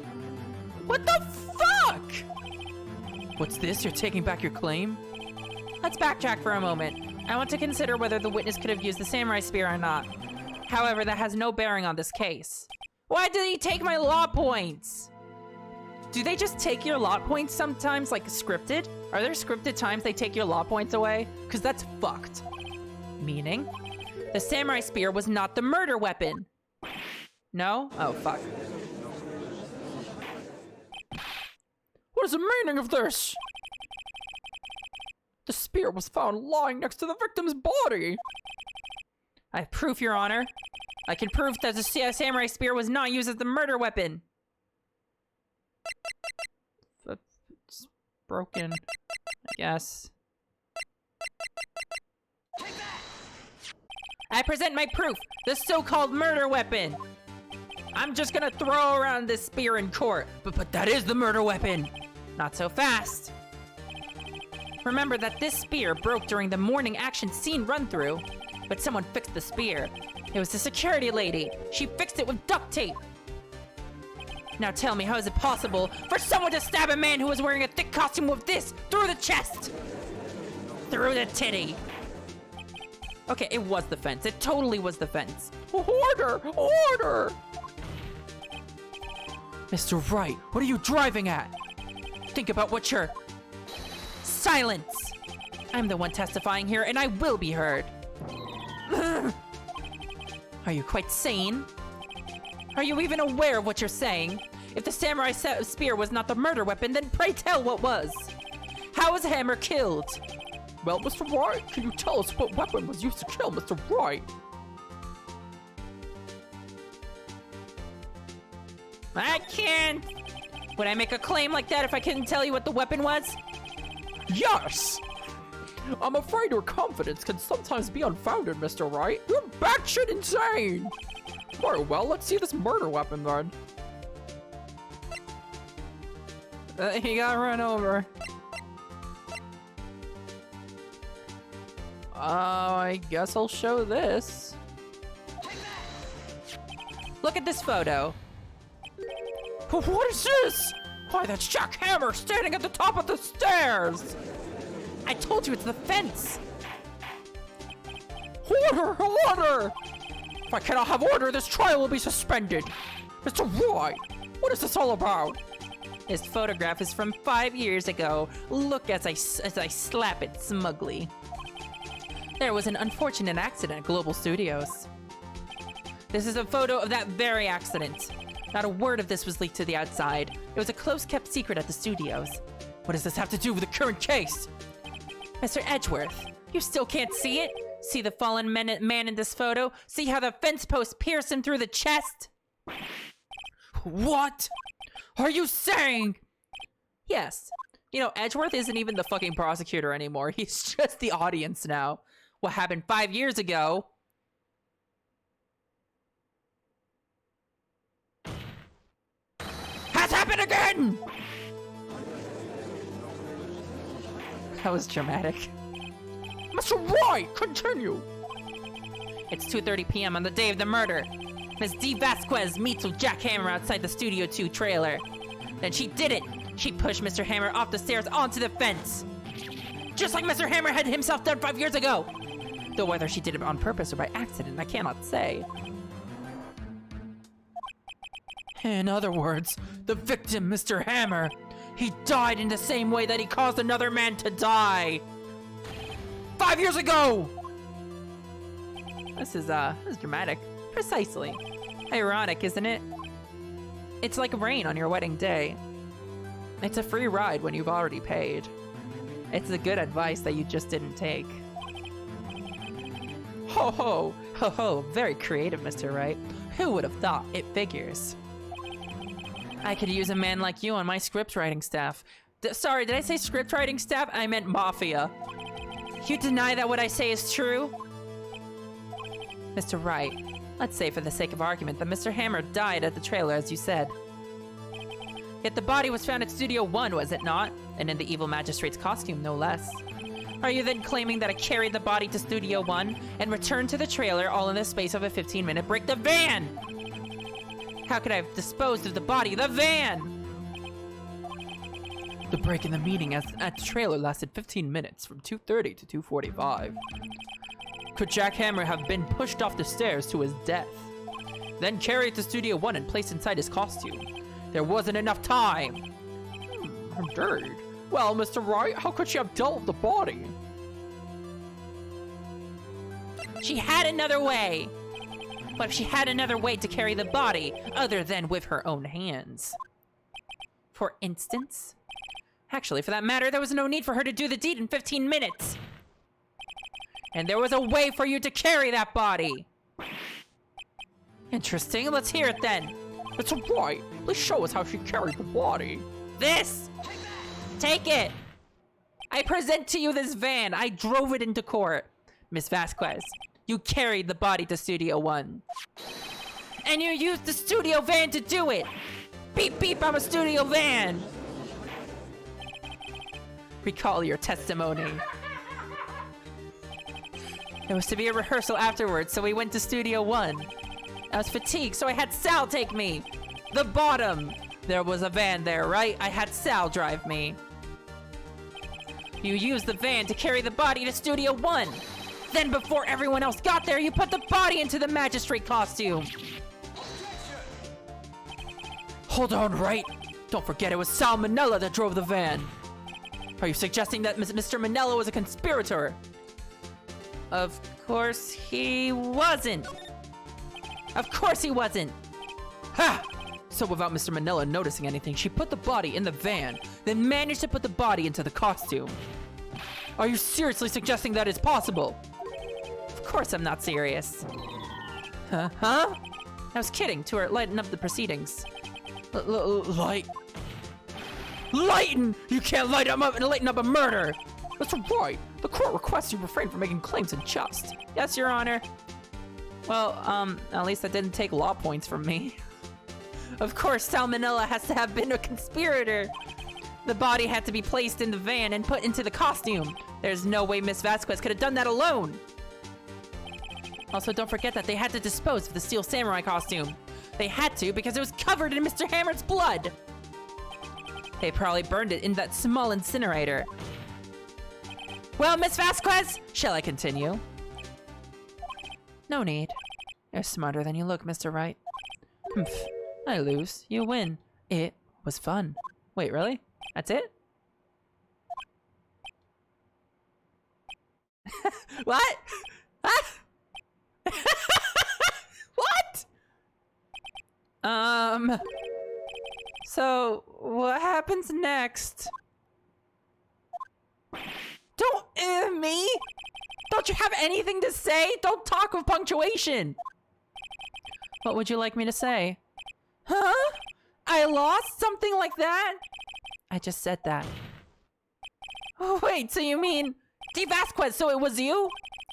What the fuck? What's this? You're taking back your claim? Let's backtrack for a moment. I want to consider whether the witness could have used the samurai spear or not. However, that has no bearing on this case. Why did he take my law points? Do they just take your law points sometimes, like scripted? Are there scripted times they take your law points away? Because that's fucked. Meaning? The samurai spear was not the murder weapon. No? Oh, fuck. What is the meaning of this? The spear was found lying next to the victim's body. I have proof, Your Honor. I can prove that the samurai spear was not used as the murder weapon. It's broken, I guess. I present my proof, the so-called murder weapon. I'm just gonna throw around this spear in court, but that is the murder weapon. Not so fast. Remember that this spear broke during the morning action scene run-through, but someone fixed the spear. It was the security lady. She fixed it with duct tape. Now tell me, how is it possible for someone to stab a man who was wearing a thick costume with this through the chest? Through the titty. Okay, it was the fence. It totally was the fence. Order! Order! Mr. Wright, what are you driving at? Think about what you're... Silence! I'm the one testifying here, and I will be heard. Are you quite sane? Are you even aware of what you're saying? If the samurai spear was not the murder weapon, then pray tell what was. How was Hammer killed? Well, Mr. Wright, can you tell us what weapon was used to kill Mr. Wright? I can't. Would I make a claim like that if I couldn't tell you what the weapon was? Yes! I'm afraid your confidence can sometimes be unfounded, Mr. Wright. You're batshit insane! Very well, let's see this murder weapon then. He got run over. I guess I'll show this. Look at this photo. What is this? Why, that's Jack Hammer standing at the top of the stairs! I told you it's the fence. Order! Order! If I cannot have order, this trial will be suspended. Mr. Wright, what is this all about? This photograph is from 5 years ago. Look as I slap it smugly. There was an unfortunate accident at Global Studios. This is a photo of that very accident. Not a word of this was leaked to the outside. It was a close-kept secret at the studios. What does this have to do with the current case? Mr. Edgeworth, you still can't see it? See the fallen man in this photo? See how the fence post pierced him through the chest? What are you saying? Yes. You know, Edgeworth isn't even the fucking prosecutor anymore. He's just the audience now. What happened 5 years ago... has happened again! That was dramatic. Mr. Wright, continue! It's 2:30 p.m. on the day of the murder. Miss D. Vasquez meets with Jack Hammer outside the Studio 2 trailer. Then she did it! She pushed Mr. Hammer off the stairs onto the fence! Just like Mr. Hammer had himself done 5 years ago! Though whether she did it on purpose or by accident, I cannot say. In other words, the victim, Mr. Hammer, he died in the same way that he caused another man to die. 5 years ago! This is dramatic. Precisely. Ironic, isn't it? It's like rain on your wedding day. It's a free ride when you've already paid. It's the good advice that you just didn't take. Ho ho! Ho ho! Very creative, Mr. Wright. Who would have thought? It figures. I could use a man like you on my script writing staff. Sorry, did I say script writing staff? I meant mafia. You deny that what I say is true? Mr. Wright, let's say for the sake of argument that Mr. Hammer died at the trailer as you said. Yet the body was found at Studio 1, was it not? And in the evil magistrate's costume, no less. Are you then claiming that I carried the body to Studio 1 and returned to the trailer all in the space of a 15-minute break? The van! How could I have disposed of the body? The van! The break in the meeting at the trailer lasted 15 minutes, from 2:30 to 2:45. Could Jack Hammer have been pushed off the stairs to his death, then carried to Studio 1 and placed inside his costume? There wasn't enough time. Indeed. Well, Mr. Wright, how could she have dealt with the body? She had another way! But if she had another way to carry the body, other than with her own hands? For instance? Actually, for that matter, there was no need for her to do the deed in 15 minutes! And there was a way for you to carry that body! Interesting, let's hear it then! It's right. Please show us how she carried the body. This! Take it! I present to you this van. I drove it into court. Miss Vasquez, you carried the body to Studio 1. And you used the studio van to do it! Beep beep, I'm a studio van! Recall your testimony. There was to be a rehearsal afterwards, so we went to Studio 1. I was fatigued, so I had Sal take me. The bottom. There was a van there, right? I had Sal drive me. You used the van to carry the body to Studio 1. Then before everyone else got there, you put the body into the magistrate costume. Hold on, Wright. Don't forget it was Sal Manella that drove the van. Are you suggesting that Mr. Manella was a conspirator? Of course he wasn't. Of course he wasn't! Ha! So without Mr. Manella noticing anything, she put the body in the van, then managed to put the body into the costume. Are you seriously suggesting that it's possible? Of course I'm not serious. Huh? I was kidding to lighten up the proceedings. Lighten! You can't lighten up a murder! That's right! The court requests you refrain from making claims unjust. Yes, Your Honor. Well, at least that didn't take law points from me. Of course, Sal Manella has to have been a conspirator. The body had to be placed in the van and put into the costume. There's no way Miss Vasquez could have done that alone. Also, don't forget that they had to dispose of the Steel Samurai costume. They had to because it was covered in Mr. Hammer's blood. They probably burned it in that small incinerator. Well, Miss Vasquez, shall I continue? No need. You're smarter than you look, Mr. Wright. Humph. I lose. You win. It was fun. Wait, really? That's it? What? Huh? What? So, what happens next? Don't, me? Don't you have anything to say? Don't talk with punctuation. What would you like me to say? Huh? I lost something like that? I just said that. Oh, wait, so you mean D. Vasquez, so it was you?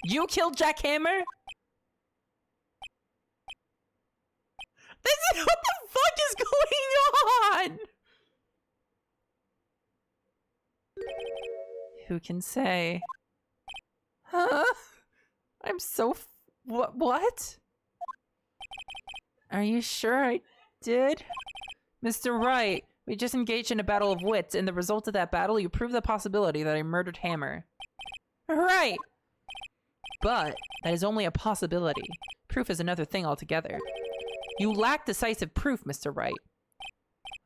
You killed Jack Hammer? This is what the fuck is going on? Who can say? Huh? I'm so what? Are you sure I did? Mr. Wright, we just engaged in a battle of wits. In the result of that battle, you proved the possibility that I murdered Hammer. Right! But that is only a possibility. Proof is another thing altogether. You lack decisive proof, Mr. Wright.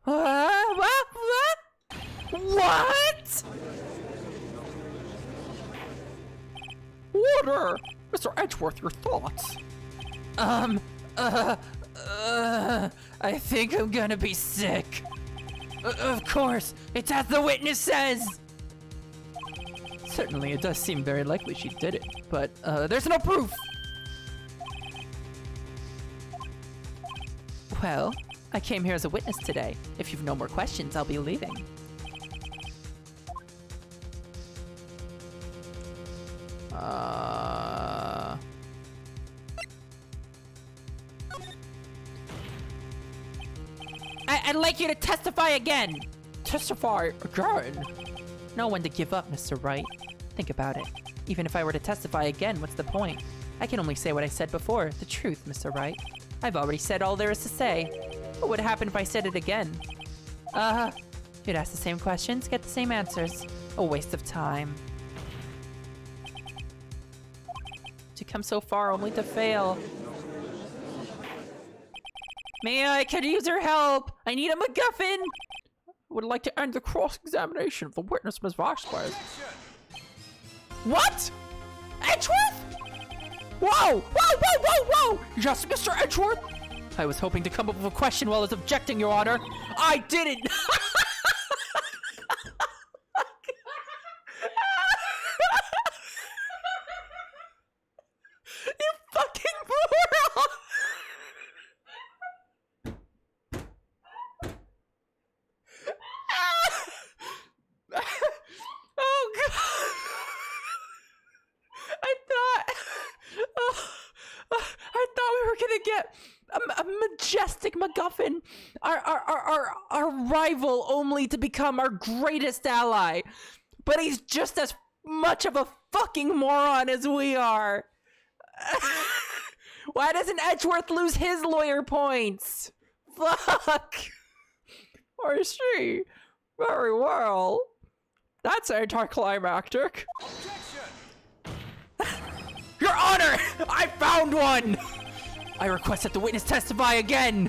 What? Order! Mr. Edgeworth, your thoughts? I think I'm gonna be sick. Of course, it's as the witness says! Certainly, it does seem very likely she did it, but there's no proof! Well, I came here as a witness today. If you've no more questions, I'll be leaving. I'd like you to testify again! Testify again? Know when to give up, Mr. Wright. Think about it. Even if I were to testify again, what's the point? I can only say what I said before, the truth, Mr. Wright. I've already said all there is to say. What would happen if I said it again? You'd ask the same questions, get the same answers. A waste of time. To come so far only to fail. May I could use your help! I need a MacGuffin! Would like to end the cross-examination of the witness, Ms. Vasquez. What? Edgeworth? Whoa! Whoa, whoa, whoa, whoa! Yes, Mr. Edgeworth? I was hoping to come up with a question while I was objecting, Your Honor. I didn't! You fucking moron! Oh god! I thought we were gonna get a majestic MacGuffin, our rival, only to become our greatest ally. But he's just as much of a fucking moron as we are. Why doesn't Edgeworth lose his lawyer points? Fuck. I see. Very well. That's anticlimactic. Your Honor! I found one! I request that the witness testify again!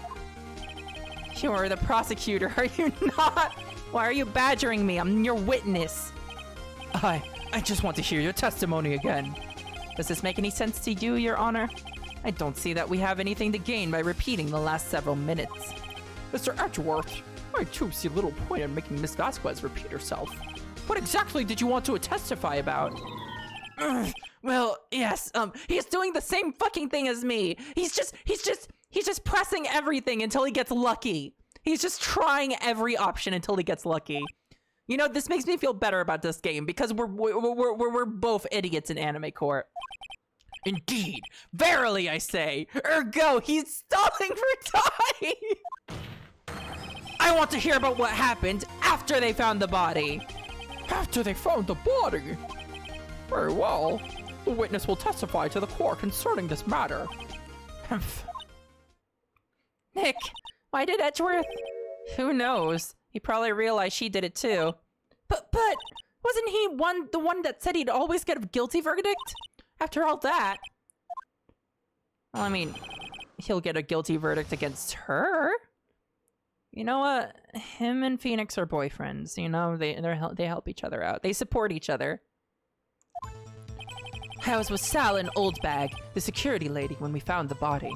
You're the prosecutor, are you not? Why are you badgering me? I'm your witness. I just want to hear your testimony again. Does this make any sense to you, Your Honor? I don't see that we have anything to gain by repeating the last several minutes. Mr. Edgeworth, I too see little point in making Miss Vasquez repeat herself. What exactly did you want to testify about? Well, yes, he's doing the same fucking thing as me. He's just pressing everything until he gets lucky. He's just trying every option until he gets lucky. You know, this makes me feel better about this game because we're both idiots in Anime Court. Indeed, verily I say, ergo, he's stalling for time. I want to hear about what happened after they found the body. After they found the body? Very well. The witness will testify to the court concerning this matter. Nick, why did Edgeworth? Who knows? He probably realized she did it too. But wasn't he the one that said he'd always get a guilty verdict? After all that. Well, I mean, he'll get a guilty verdict against her. You know what? Him and Phoenix are boyfriends. You know, they help each other out. They support each other. I was with Sal and Oldbag, the security lady, when we found the body.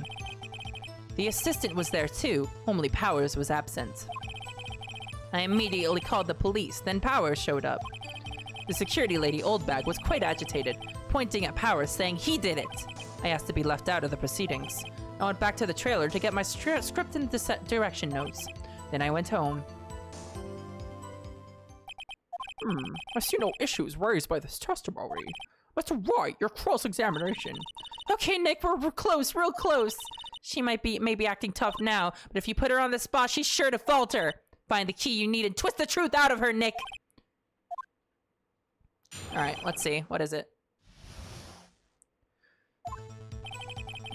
The assistant was there too, only Powers was absent. I immediately called the police, then Powers showed up. The security lady, Oldbag, was quite agitated, pointing at Powers, saying he did it. I asked to be left out of the proceedings. I went back to the trailer to get my script and direction notes. Then I went home. I see no issues raised by this testimony. Mr. Wright, your cross-examination. Okay, Nick, we're close, real close. She might be acting tough now, but if you put her on the spot, she's sure to falter. Find the key you need and twist the truth out of her, Nick. All right, let's see. What is it?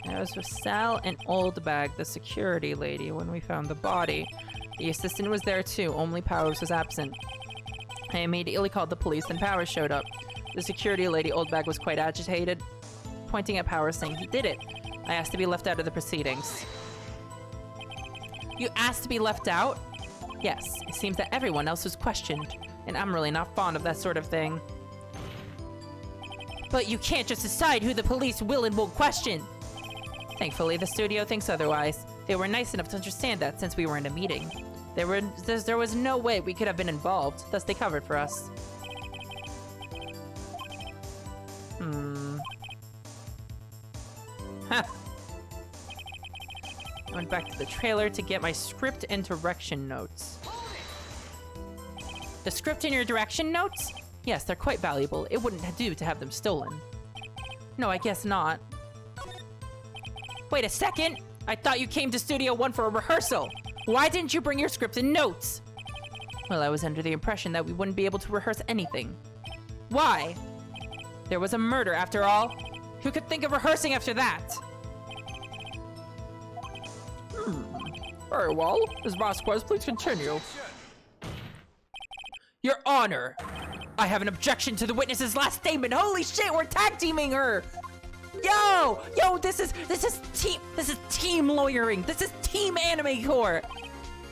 I was with Sal and Oldbag, the security lady, when we found the body. The assistant was there too, only Powers was absent. I immediately called the police, and Powers showed up. The security lady, Oldbag, was quite agitated, pointing at Powers, saying he did it. I asked to be left out of the proceedings. You asked to be left out? Yes, it seems that everyone else was questioned, and I'm really not fond of that sort of thing. But you can't just decide who the police will and won't question. Thankfully, the studio thinks otherwise. They were nice enough to understand that since we were in a meeting. There was no way we could have been involved, thus they covered for us. Huh. I went back to the trailer to get my script and direction notes. The script and your direction notes? Yes, they're quite valuable. It wouldn't do to have them stolen. No, I guess not. Wait a second! I thought you came to Studio One for a rehearsal! Why didn't you bring your script and notes? Well, I was under the impression that we wouldn't be able to rehearse anything. Why? There was a murder after all. Who could think of rehearsing after that? Very well. Ms. Vasquez, please continue. Your Honor! I have an objection to the witness's last statement. Holy shit, we're tag teaming her! Yo, this is team lawyering. This is team anime court.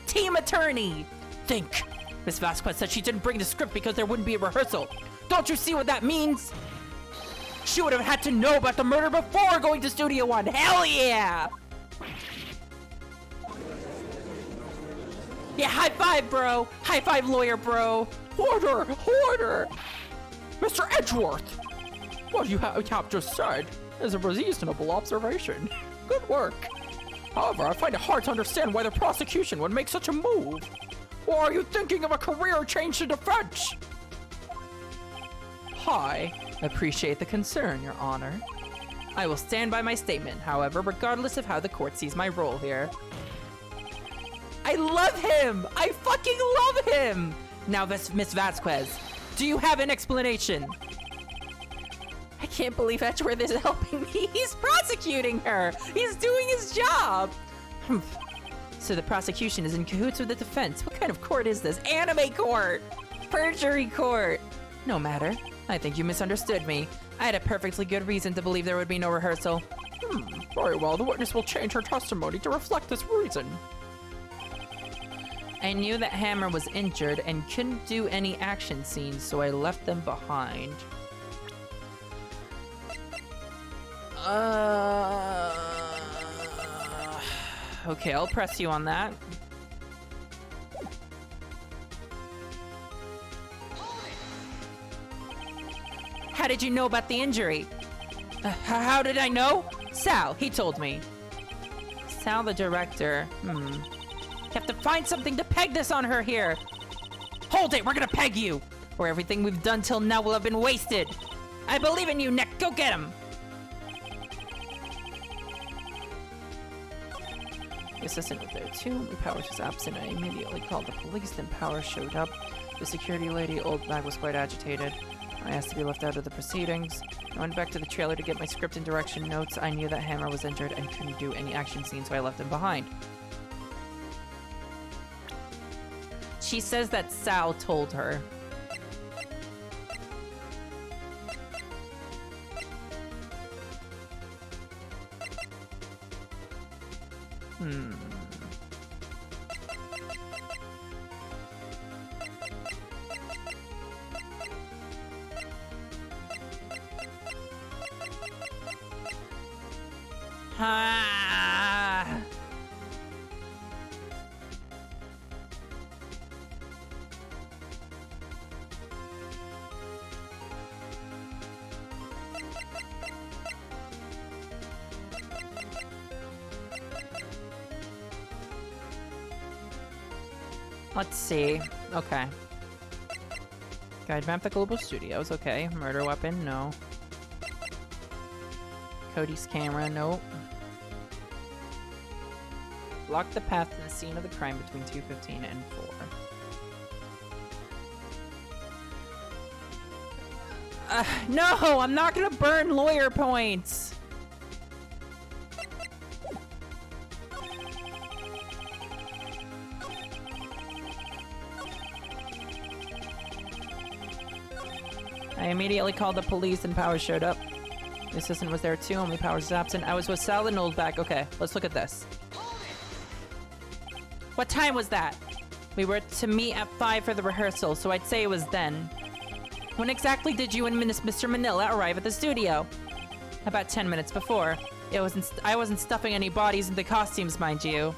Team attorney. Think. Miss Vasquez said she didn't bring the script because there wouldn't be a rehearsal. Don't you see what that means? She would have had to know about the murder before going to Studio One. Hell yeah! Yeah, high five, bro. High five, lawyer, bro. Order! Order! Mr. Edgeworth! What you have just said is a reasonable observation. Good work. However, I find it hard to understand why the prosecution would make such a move. Or are you thinking of a career change to defense? I appreciate the concern, Your Honor. I will stand by my statement, however, regardless of how the court sees my role here. I love him! I fucking love him! Now, Miss Vasquez, do you have an explanation? I can't believe Edgeworth is helping me. He's prosecuting her. He's doing his job. So the prosecution is in cahoots with the defense. What kind of court is this? Anime court! Perjury court! No matter. I think you misunderstood me. I had a perfectly good reason to believe there would be no rehearsal. Very well, the witness will change her testimony to reflect this reason. I knew that Hammer was injured and couldn't do any action scenes, so I left them behind. Okay, I'll press you on that. How did you know about the injury? How did I know? Sal, he told me. Sal, the director. You have to find something to peg this on her here. Hold it, we're gonna peg you. Or everything we've done till now will have been wasted. I believe in you, Nick. Go get him. The assistant was there too. Only Powers was absent. I immediately called the police, then Powers showed up. The security lady, old bag, was quite agitated. I asked to be left out of the proceedings. I went back to the trailer to get my script and direction notes. I knew that Hammer was injured and couldn't do any action scenes, so I left him behind. She says that Sal told her. Ah. Let's see. Okay. Guide map the global studios. Okay. Murder weapon. No. Cody's camera. Nope. Block the path to the scene of the crime between 2:15 and 4. No! I'm not gonna burn lawyer points! I immediately called the police and Powers showed up. The assistant was there too, only Powers was absent. I was with Sal and Oldback. Okay, let's look at this. What time was that? We were to meet at 5 for the rehearsal, so I'd say it was then. When exactly did you and Mr. Manila arrive at the studio? About 10 minutes before. I wasn't stuffing any bodies into costumes, mind you.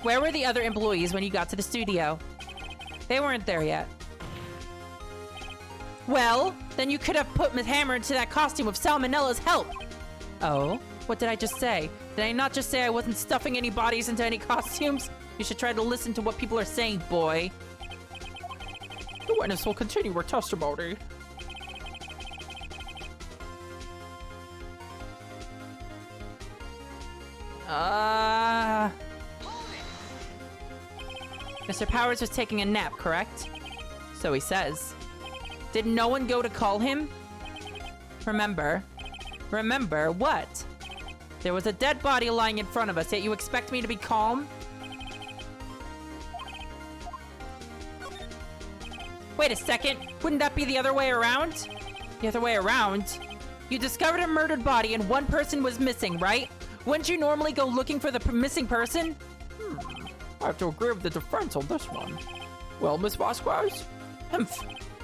Where were the other employees when you got to the studio? They weren't there yet. Well, then you could have put Miss Hammer into that costume with Salmonella's help. Oh? What did I just say? Did I not just say I wasn't stuffing any bodies into any costumes? You should try to listen to what people are saying, boy. The witness will continue her testimony. Mr. Powers was taking a nap, correct? So he says. Did no one go to call him? Remember what? There was a dead body lying in front of us, yet you expect me to be calm? Wait a second, wouldn't that be the other way around? The other way around? You discovered a murdered body and one person was missing, right? Wouldn't you normally go looking for the missing person? I have to agree with the defense on this one. Well, Miss Vasquez?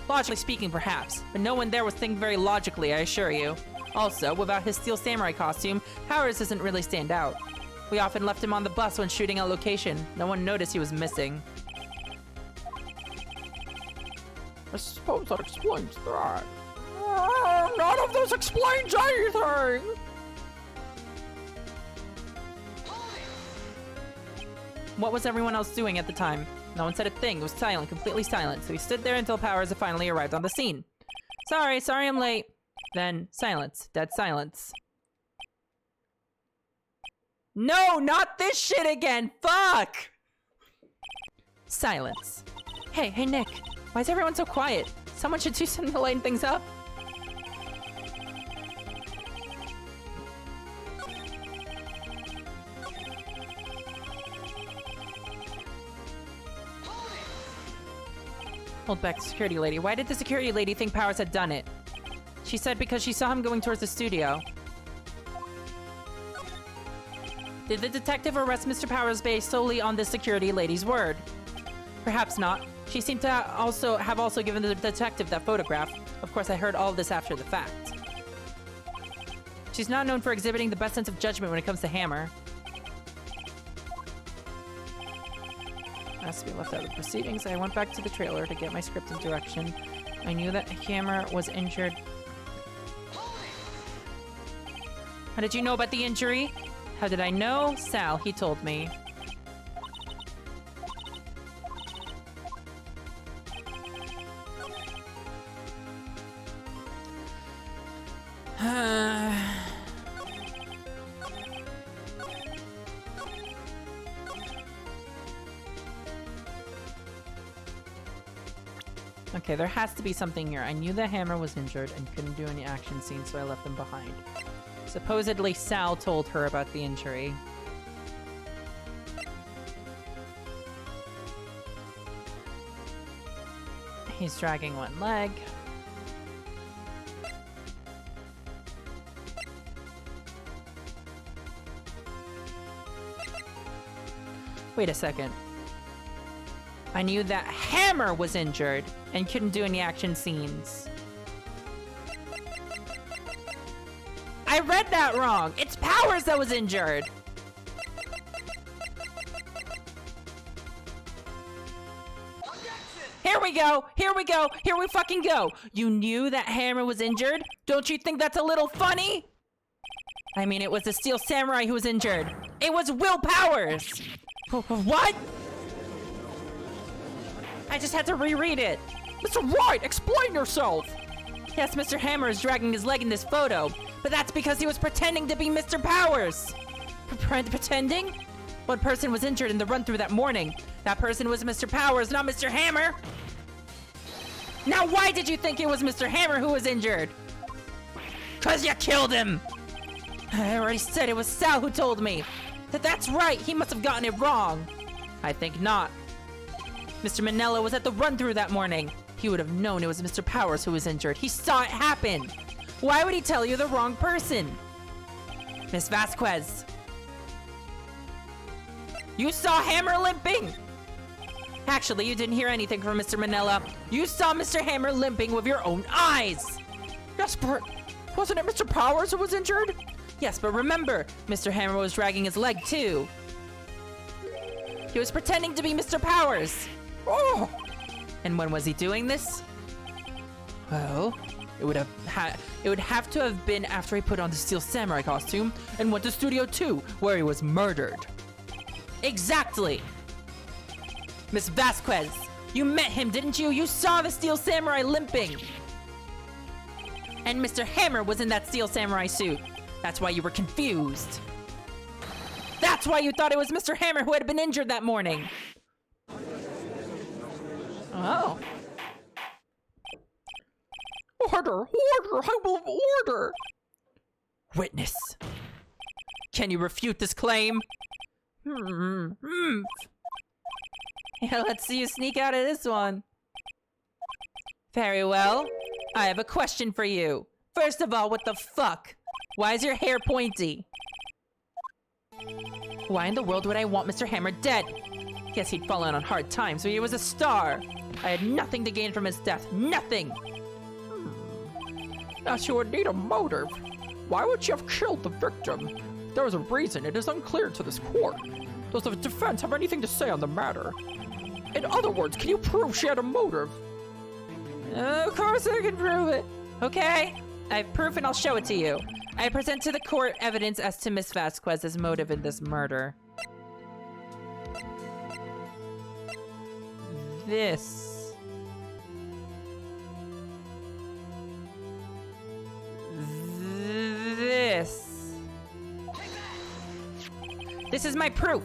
Logically speaking, perhaps, but no one there was thinking very logically, I assure you. Also, without his steel samurai costume, Powers doesn't really stand out. We often left him on the bus when shooting a location. No one noticed he was missing. I suppose that explains that. None of this explains anything! What was everyone else doing at the time? No one said a thing. It was silent, completely silent. So he stood there until Powers finally arrived on the scene. Sorry I'm late. Then silence. Dead silence. No, not this shit again! Fuck! Silence. Hey, Nick. Why is everyone so quiet? Someone should do something to lighten things up. Hold back, security lady. Why did the security lady think Powers had done it? She said because she saw him going towards the studio. Did the detective arrest Mr. Powers based solely on the security lady's word? Perhaps not. She seemed to have also given the detective that photograph. Of course, I heard all of this after the fact. She's not known for exhibiting the best sense of judgment when it comes to Hammer. Has to be left out of the proceedings. I went back to the trailer to get my script and direction. I knew that Hammer was injured. How did you know about the injury? How did I know? Sal, he told me. Okay, there has to be something here. I knew the hammer was injured and couldn't do any action scenes, so I left them behind. Supposedly, Sal told her about the injury. He's dragging one leg. Wait a second. I knew that hammer was injured and couldn't do any action scenes. I read that wrong. It's Powers that was injured. Here we go. Here we go. Here we fucking go. You knew that hammer was injured? Don't you think that's a little funny? I mean, it was the Steel Samurai who was injured. It was Will Powers. What? I just had to reread it. Mr. Wright, explain yourself! Yes, Mr. Hammer is dragging his leg in this photo, but that's because he was pretending to be Mr. Powers. Pretending? One person was injured in the run-through that morning. That person was Mr. Powers, not Mr. Hammer. Now why did you think it was Mr. Hammer who was injured? 'Cause you killed him! I already said it was Sal who told me. That's right, he must have gotten it wrong. I think not. Mr. Manella was at the run-through that morning. He would have known it was Mr. Powers who was injured. He saw it happen. Why would he tell you the wrong person? Miss Vasquez. You saw Hammer limping. Actually, you didn't hear anything from Mr. Manella. You saw Mr. Hammer limping with your own eyes. Yes, but wasn't it Mr. Powers who was injured? Yes, but remember, Mr. Hammer was dragging his leg too. He was pretending to be Mr. Powers. Oh! And when was he doing this? Well, it would have to have been after he put on the Steel Samurai costume and went to Studio 2, where he was murdered. Exactly! Miss Vasquez, you met him, didn't you? You saw the Steel Samurai limping! And Mr. Hammer was in that Steel Samurai suit. That's why you were confused. That's why you thought it was Mr. Hammer who had been injured that morning. Oh. Order! Order! I will order! Witness. Can you refute this claim? Yeah, let's see you sneak out of this one. Very well. I have a question for you. First of all, what the fuck? Why is your hair pointy? Why in the world would I want Mr. Hammer dead? Yes, he'd fallen on hard times, but he was a star. I had nothing to gain from his death. Nothing! Yes, you would need a motive. Why would she have killed the victim? There is a reason. It is unclear to this court. Does the defense have anything to say on the matter? In other words, can you prove she had a motive? Of course I can prove it. Okay, I have proof and I'll show it to you. I present to the court evidence as to Miss Vasquez's motive in this murder. This. This is my proof.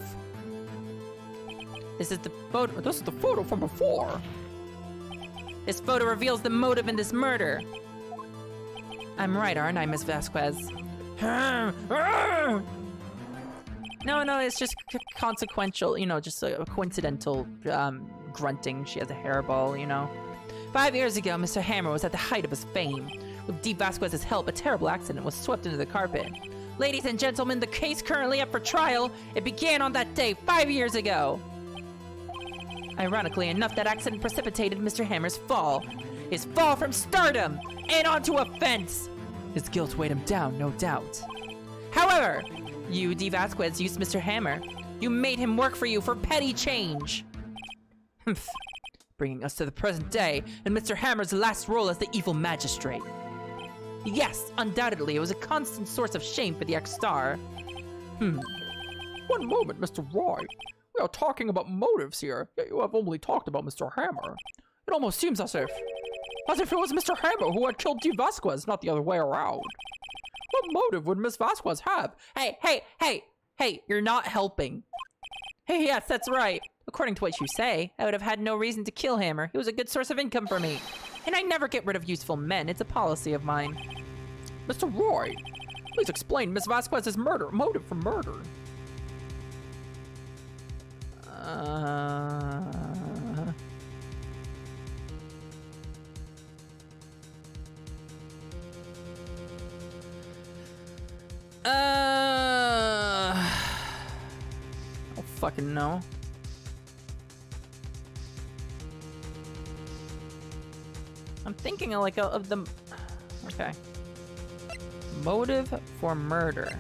This is the photo. This is the photo from before. This photo reveals the motive in this murder. I'm right, aren't I, Miss Vasquez? No, it's just consequential, you know, just a coincidental grunting. She has a hairball, you know. 5 years ago, Mr. Hammer was at the height of his fame. With D. Vasquez's help, a terrible accident was swept into the carpet. Ladies and gentlemen, the case currently up for trial. It began on that day 5 years ago. Ironically enough, that accident precipitated Mr. Hammer's fall. His fall from stardom and onto a fence. His guilt weighed him down, no doubt. However, you, D. Vasquez, used Mr. Hammer. You made him work for you for petty change. Bringing us to the present day and Mr. Hammer's last role as the evil magistrate. Yes, undoubtedly, it was a constant source of shame for the ex-star. One moment, Mr. Wright. We are talking about motives here, yet you have only talked about Mr. Hammer. It almost seems as if it was Mr. Hammer who had killed D. Vasquez, not the other way around. What motive would Miss Vasquez have? Hey, you're not helping. Hey, yes, that's right. According to what you say, I would have had no reason to kill Hammer. He was a good source of income for me. And I never get rid of useful men. It's a policy of mine. Mr. Wright, please explain Miss Vasquez's motive for murder. I don't fucking know. I'm thinking of the... Okay. Motive for murder.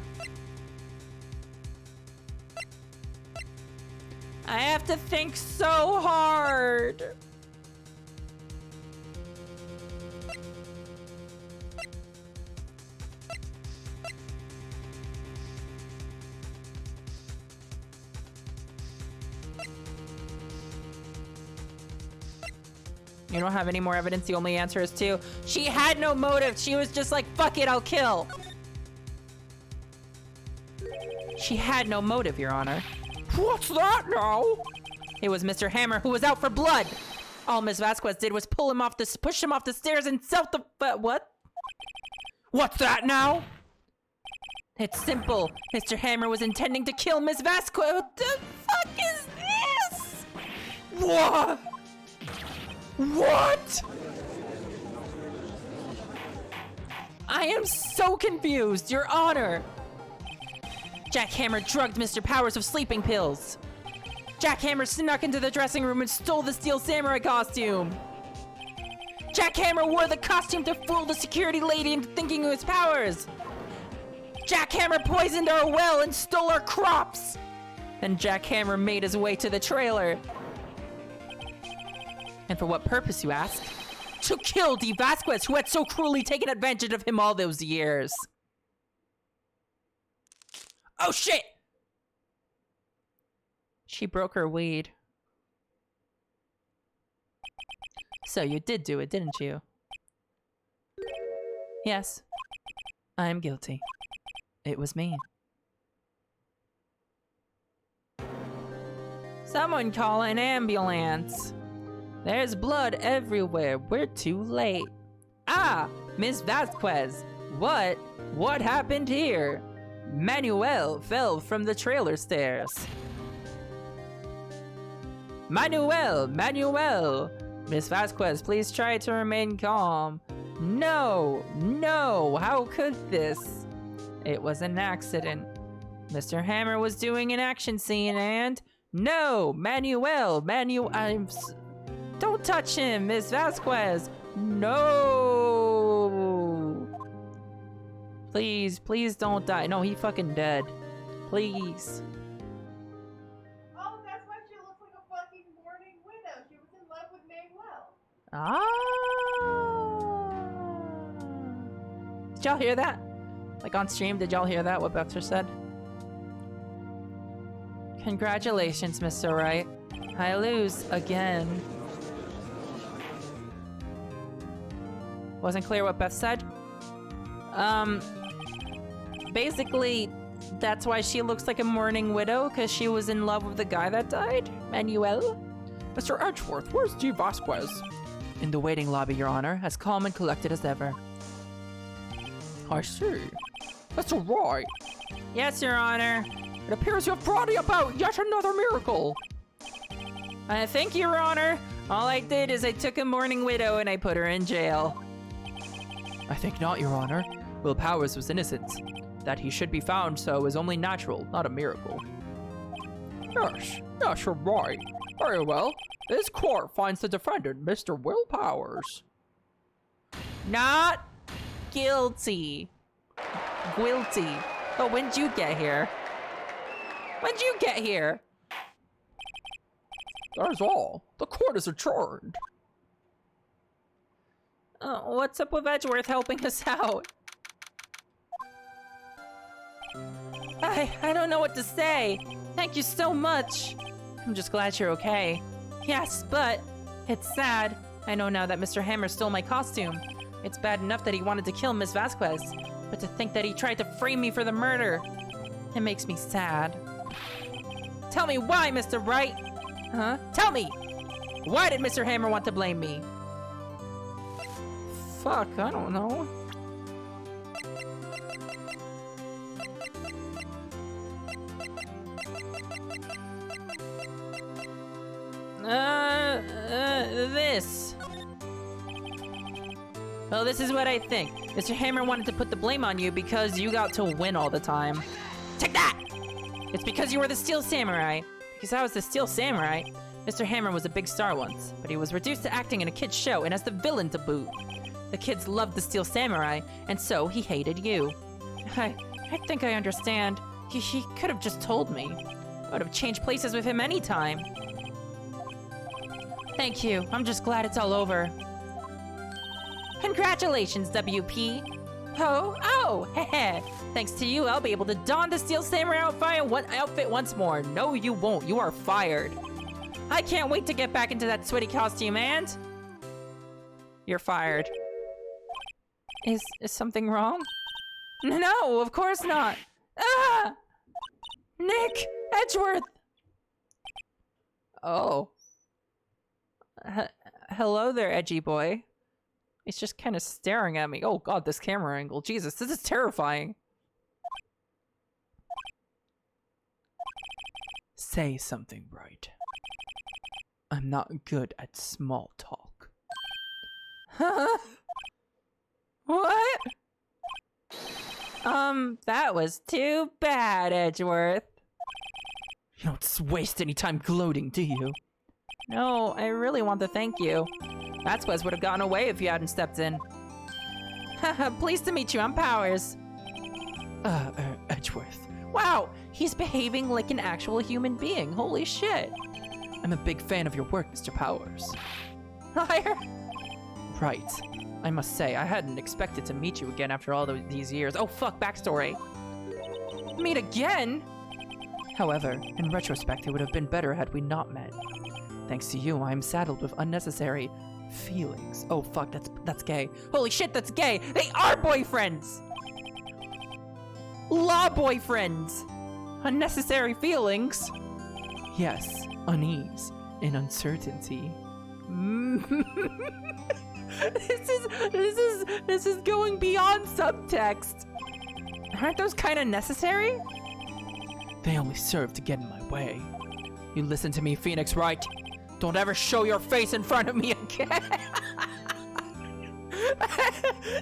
I have to think so hard. You don't have any more evidence? The only answer is 2. She had no motive. She was just like, fuck it, I'll kill. She had no motive, Your Honor. What's that now? It was Mr. Hammer who was out for blood. All Ms. Vasquez did was push him off the stairs and what? What's that now? It's simple. Mr. Hammer was intending to kill Ms. Vasquez. What the fuck is this? What? What? I am so confused, Your Honor. Jack Hammer drugged Mr. Powers of sleeping pills. Jack Hammer snuck into the dressing room and stole the steel samurai costume. Jack Hammer wore the costume to fool the security lady into thinking it was Powers. Jack Hammer poisoned our well and stole our crops. Then Jack Hammer made his way to the trailer. And for what purpose, you ask? To kill Dee Vasquez, who had so cruelly taken advantage of him all those years. Oh shit! She broke her weed. So you did do it, didn't you? Yes. I'm guilty. It was me. Someone call an ambulance. There's blood everywhere. We're too late. Ah, Miss Vasquez. What happened here? Manuel fell from the trailer stairs. Manuel! Miss Vasquez, please try to remain calm. No, how could this? It was an accident. Mr. Hammer was doing an action scene and... No, Manuel, don't touch him, Miss Vasquez. No. Please don't die. No, he fucking dead. Please. Oh, that's why she looks like a fucking mourning widow. She was in love with Manuel. Did y'all hear that? Like on stream, did y'all hear that, what Bethter said? Congratulations, Mr. Wright. I lose again. Wasn't clear what Beth said? Basically, that's why she looks like a mourning widow, because she was in love with the guy that died, Manuel. Mr. Edgeworth, where's Dee Vasquez? In the waiting lobby, Your Honor, as calm and collected as ever. I see. Mr. Wright. Yes, Your Honor. It appears you have brought about yet another miracle. Thank you, Your Honor. All I did is I took a mourning widow and I put her in jail. I think not, Your Honor. Will Powers was innocent. That he should be found so is only natural, not a miracle. Yes, you're right. Very well. This court finds the defendant, Mr. Will Powers. Not guilty. Guilty. Oh, when'd you get here? When'd you get here? That is all. The court is adjourned. What's up with Edgeworth helping us out? I don't know what to say. Thank you so much. I'm just glad you're okay. Yes, but it's sad. I know now that Mr. Hammer stole my costume. It's bad enough that he wanted to kill Miss Vasquez, but to think that he tried to frame me for the murder, it makes me sad. Tell me why, Mr. Wright. Huh? Tell me! Why did Mr. Hammer want to blame me? Fuck, I don't know. This. Well, this is what I think. Mr. Hammer wanted to put the blame on you because you got to win all the time. Take that! It's because you were the Steel Samurai. Because I was the Steel Samurai. Mr. Hammer was a big star once, but he was reduced to acting in a kid's show and as the villain to boot. The kids loved the Steel Samurai, and so he hated you. I think I understand. He could have just told me. I would have changed places with him anytime. Thank you. I'm just glad it's all over. Congratulations, WP. Oh, heh. Thanks to you, I'll be able to don the Steel Samurai outfit once more. No, you won't. You are fired. I can't wait to get back into that sweaty costume, and... You're fired. Is something wrong? No, of course not. Ah! Nick! Edgeworth! Oh. Hello there, edgy boy. He's just kind of staring at me. Oh god, this camera angle. Jesus, this is terrifying. Say something, Wright. I'm not good at small talk. Huh? What? That was too bad, Edgeworth. You don't waste any time gloating, do you? No, I really want to thank you. That quest would have gone away if you hadn't stepped in. Haha, pleased to meet you, I'm Powers. Edgeworth. Wow, he's behaving like an actual human being. Holy shit. I'm a big fan of your work, Mr. Powers. Lyra? Right. I must say, I hadn't expected to meet you again after all these years. Oh fuck, backstory. Meet again? However, in retrospect, it would have been better had we not met. Thanks to you, I am saddled with unnecessary feelings. Oh fuck, that's gay. Holy shit, that's gay! They are boyfriends! Law boyfriends! Unnecessary feelings? Yes, unease and uncertainty. This is going beyond subtext. Aren't those kind of necessary? They only serve to get in my way. You listen to me, Phoenix Wright. Don't ever show your face in front of me again.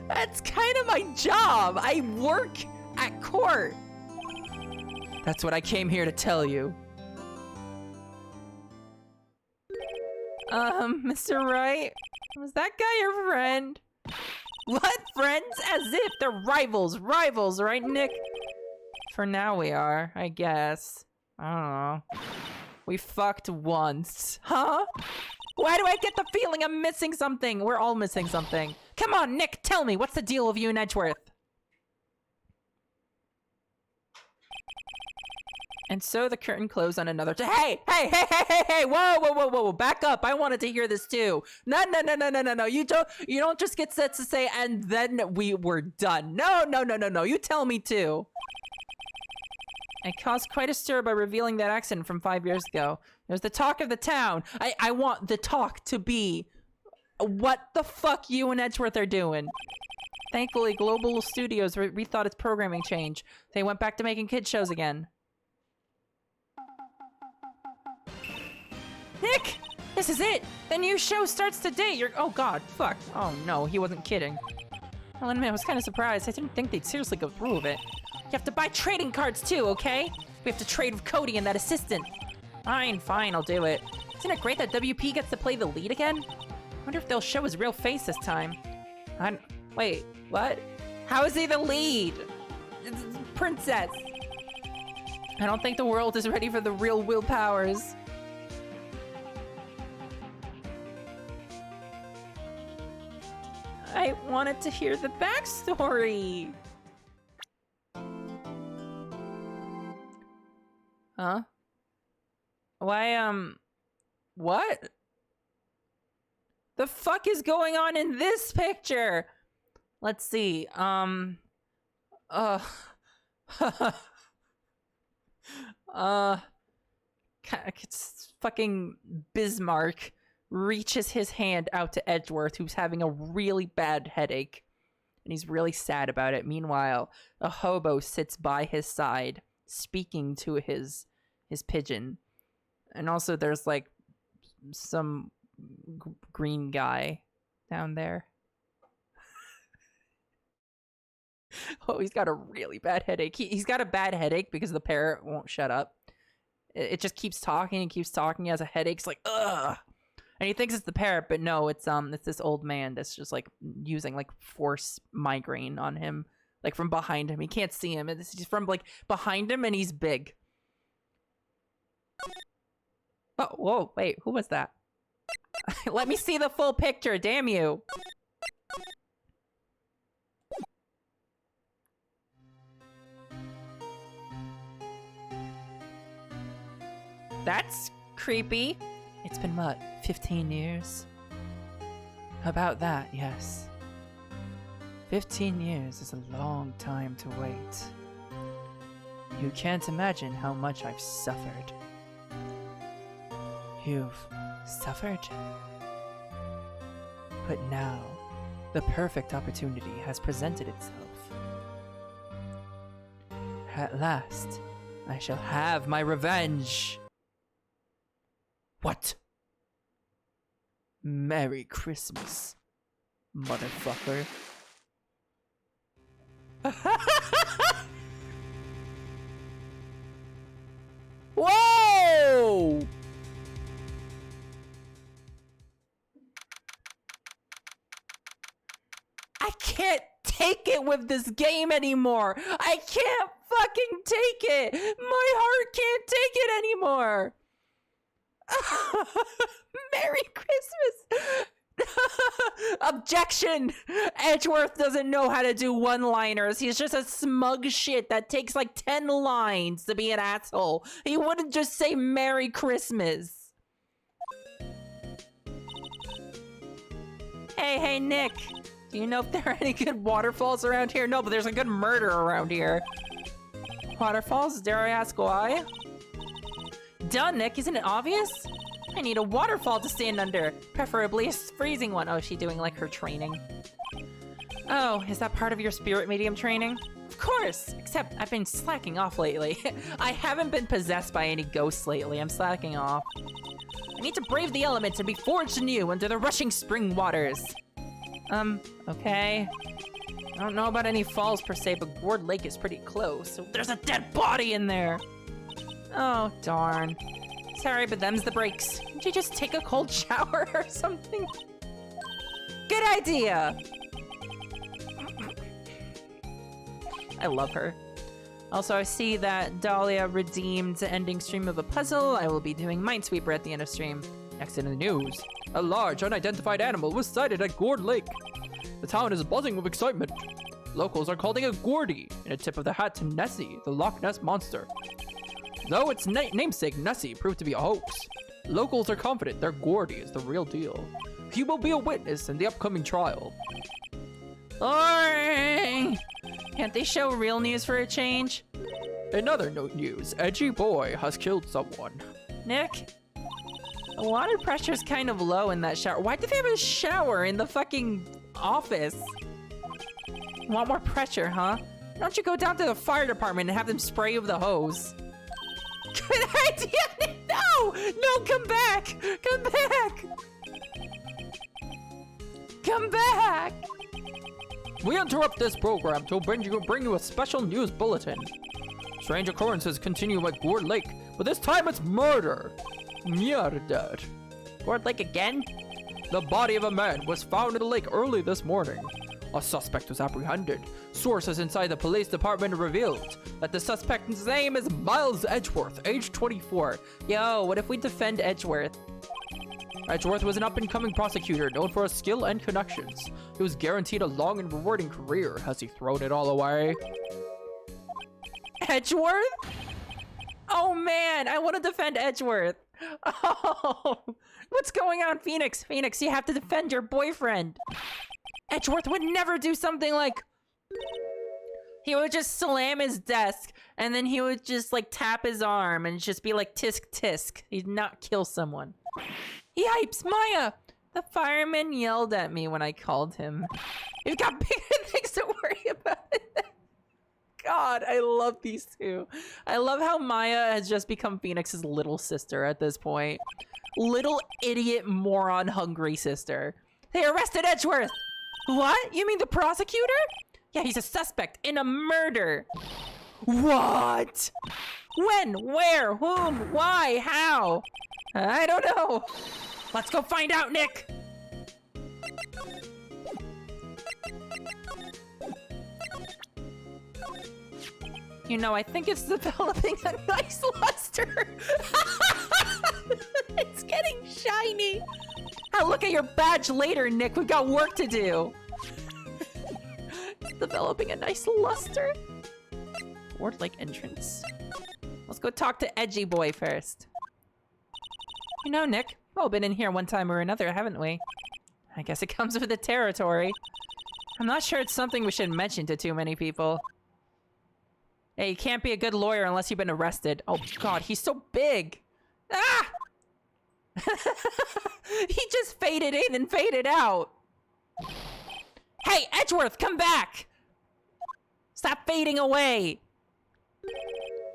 That's kind of my job. I work at court. That's what I came here to tell you. Mr. Wright, was that guy your friend? What, friends? As if they're rivals, right, Nick? For now we are, I guess. I don't know. We fucked once. Huh? Why do I get the feeling I'm missing something? We're all missing something. Come on, Nick, tell me, what's the deal with you and Edgeworth? And so the curtain closed on another hey, whoa, back up. I wanted to hear this too. No. You don't just get set to say, and then we were done. No. You tell me too. I caused quite a stir by revealing that accident from 5 years ago. It was the talk of the town. I want the talk to be what the fuck you and Edgeworth are doing. Thankfully, Global Studios rethought its programming change. They went back to making kid shows again. Nick! This is it! The new show starts today! Oh god, fuck. Oh no, he wasn't kidding. Well, I was kind of surprised. I didn't think they'd seriously go through with it. You have to buy trading cards too, okay? We have to trade with Cody and that assistant. Fine, I'll do it. Isn't it great that WP gets to play the lead again? I wonder if they'll show his real face this time. Wait, what? How is he the lead? Princess. I don't think the world is ready for the real Will Powers. I wanted to hear the backstory. Huh? Why, what? The fuck is going on in this picture? Let's see, It's fucking Bismarck reaches his hand out to Edgeworth, who's having a really bad headache. And he's really sad about it. Meanwhile, a hobo sits by his side, speaking to his pigeon. And also there's like some green guy down there. Oh, he's got a really bad headache. He's got a bad headache because the parrot won't shut up. It just keeps talking and keeps talking. He has a headache. It's like, ugh. And he thinks it's the parrot, but no, it's this old man that's just like using like force migraine on him, like from behind him. He can't see him. It's just from like behind him, and he's big. Oh, whoa, wait, who was that? Let me see the full picture, damn you. That's creepy. It's been what, 15 years? About that, yes. 15 years is a long time to wait. You can't imagine how much I've suffered. You've suffered? But now, the perfect opportunity has presented itself. At last, I shall have my revenge! What? Merry Christmas, motherfucker. Whoa! I can't take it with this game anymore. I can't fucking take it. My heart can't take it anymore. Merry Christmas! Objection! Edgeworth doesn't know how to do one-liners. He's just a smug shit that takes like 10 lines to be an asshole. He wouldn't just say Merry Christmas. Hey, Nick. Do you know if there are any good waterfalls around here? No, but there's a good murder around here. Waterfalls? Dare I ask why? Duh, Nick, isn't it obvious? I need a waterfall to stand under, preferably a freezing one. Oh, is she doing like her training? Oh, is that part of your spirit medium training? Of course, except I've been slacking off lately. I haven't been possessed by any ghosts lately. I'm slacking off. I need to brave the elements and be forged anew under the rushing spring waters. Okay. I don't know about any falls per se, but Gourd Lake is pretty close. So there's a dead body in there. Oh, darn. Sorry, but them's the breaks. Can't you just take a cold shower or something? Good idea! I love her. Also, I see that Dahlia redeemed the ending stream of a puzzle. I will be doing Minesweeper at the end of stream. Next in the news, a large unidentified animal was sighted at Gourd Lake. The town is buzzing with excitement. Locals are calling it Gourdy, in a tip of the hat to Nessie, the Loch Ness Monster. Though its namesake Nessie proved to be a hoax, locals are confident their Gourdy is the real deal. He will be a witness in the upcoming trial. Boring! Can't they show real news for a change? In other news, Edgy Boy has killed someone. Nick? The water pressure's kind of low in that shower. Why do they have a shower in the fucking office? Want more pressure, huh? Why don't you go down to the fire department and have them spray with the hose? Good idea! No! No, come back! Come back! Come back! We interrupt this program to bring you a special news bulletin. Strange occurrences continue at Gourd Lake, but this time it's murder. Murder. Gourd Lake again? The body of a man was found in the lake early this morning. A suspect was apprehended. Sources inside the police department revealed that the suspect's name is Miles Edgeworth, age 24. Yo, what if we defend Edgeworth? Edgeworth was an up-and-coming prosecutor known for his skill and connections. He was guaranteed a long and rewarding career. Has he thrown it all away? Edgeworth? Oh man, I want to defend Edgeworth. Oh, what's going on, Phoenix? Phoenix, you have to defend your boyfriend. Edgeworth would never do something like... He would just slam his desk, and then he would just, like, tap his arm and just be like, tisk tisk. He'd not kill someone. Yipes, Maya! The fireman yelled at me when I called him. You've got bigger things to worry about. God, I love these two. I love how Maya has just become Phoenix's little sister at this point. Little idiot moron hungry sister. They arrested Edgeworth! What? You mean the prosecutor? Yeah, he's a suspect in a murder. What? When? Where? Whom? Why? How? I don't know. Let's go find out, Nick. You know, I think it's developing a nice luster. It's getting shiny. I'll look at your badge later, Nick. We've got work to do. It's developing a nice luster. Ward-like entrance. Let's go talk to Edgy Boy first. You know, Nick, we've all been in here one time or another, haven't we? I guess it comes with the territory. I'm not sure it's something we should mention to too many people. Hey, you can't be a good lawyer unless you've been arrested. Oh god, he's so big! Ah! He just faded in and faded out. Hey, Edgeworth, come back! Stop fading away!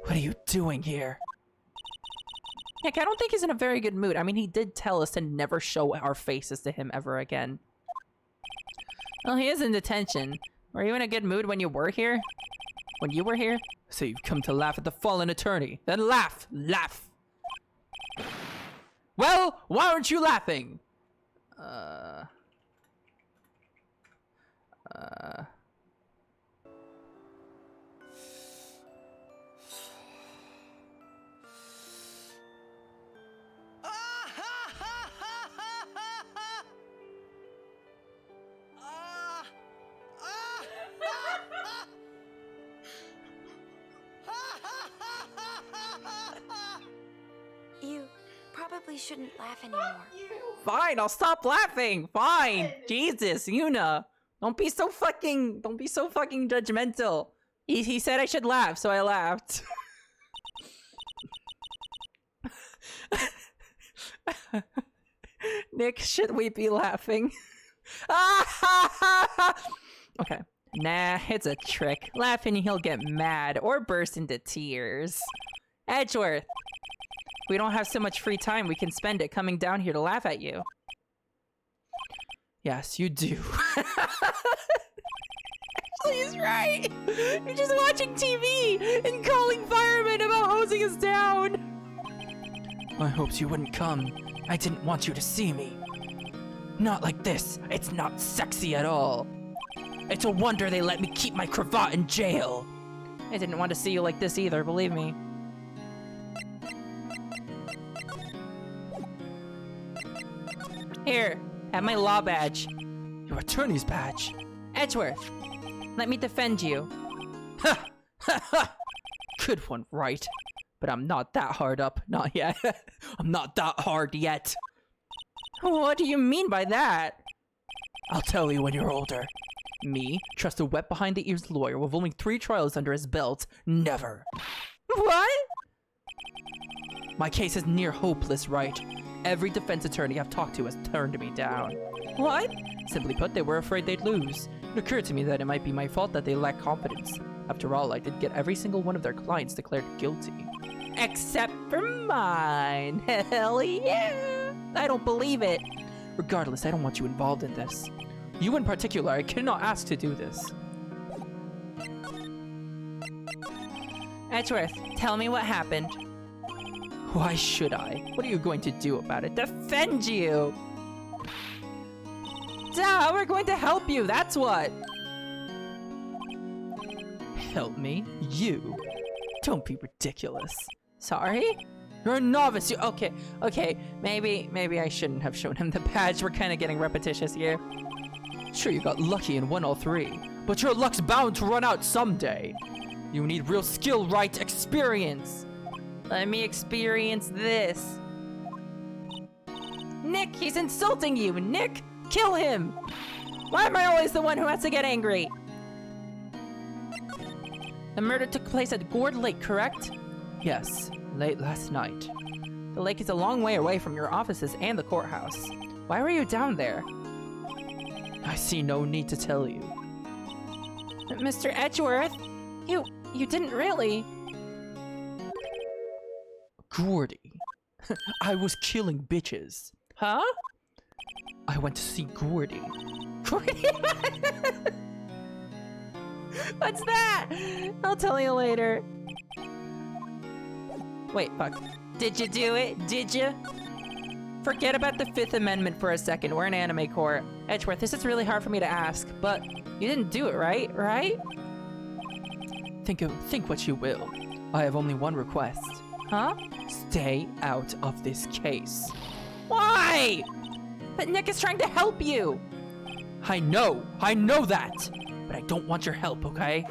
What are you doing here? Nick, I don't think he's in a very good mood. I mean, he did tell us to never show our faces to him ever again. Well, he is in detention. Were you in a good mood when you were here? When you were here? So you've come to laugh at the fallen attorney. Then laugh! Laugh! Well, why aren't you laughing? You probably shouldn't laugh anymore. Fine, I'll stop laughing. Fine. Jesus, Yuna. Don't be so fucking judgmental. He said I should laugh, so I laughed. Nick, should we be laughing? Okay. Nah, it's a trick. Laughing, he'll get mad or burst into tears. Edgeworth. We don't have so much free time we can spend it coming down here to laugh at you. Yes, you do. Actually, he's right. You're just watching TV and calling firemen about hosing us down. I hoped you wouldn't come. I didn't want you to see me. Not like this. It's not sexy at all. It's a wonder they let me keep my cravat in jail. I didn't want to see you like this either, believe me. Here, have my law badge. Your attorney's badge. Edgeworth, let me defend you. Ha! Ha ha! Good one, Wright. But I'm not that hard up. Not yet. I'm not that hard yet. What do you mean by that? I'll tell you when you're older. Me, trust a wet behind the ears lawyer with only 3 trials under his belt. Never. What? My case is near hopeless, Wright. Every defense attorney I've talked to has turned me down. What? Simply put, they were afraid they'd lose. It occurred to me that it might be my fault that they lack confidence. After all, I did get every single one of their clients declared guilty. Except for mine. Hell yeah! I don't believe it. Regardless, I don't want you involved in this. You in particular, I cannot ask to do this. Edgeworth, tell me what happened. Why should I? What are you going to do about it? Defend you! Duh, we're going to help you, that's what! Help me? You? Don't be ridiculous. Sorry? You're a novice, you- okay, maybe I shouldn't have shown him the badge. We're kind of getting repetitious here. Sure, you got lucky and won all 3, but your luck's bound to run out someday. You need real skill, right? Experience. Let me experience this. Nick, he's insulting you! Nick, kill him! Why am I always the one who has to get angry? The murder took place at Gourd Lake, correct? Yes, late last night. The lake is a long way away from your offices and the courthouse. Why were you down there? I see no need to tell you. Mr. Edgeworth, you didn't really. Gordy. I was killing bitches. Huh? I went to see Gordy. Gordy? What's that? I'll tell you later. Wait, fuck. Did you do it? Did you? Forget about the Fifth Amendment for a second. We're in anime court. Edgeworth, this is really hard for me to ask, but you didn't do it, right? Right? Think what you will. I have only one request. Huh? Stay out of this case. Why? But Nick is trying to help you. I know that. But I don't want your help, okay?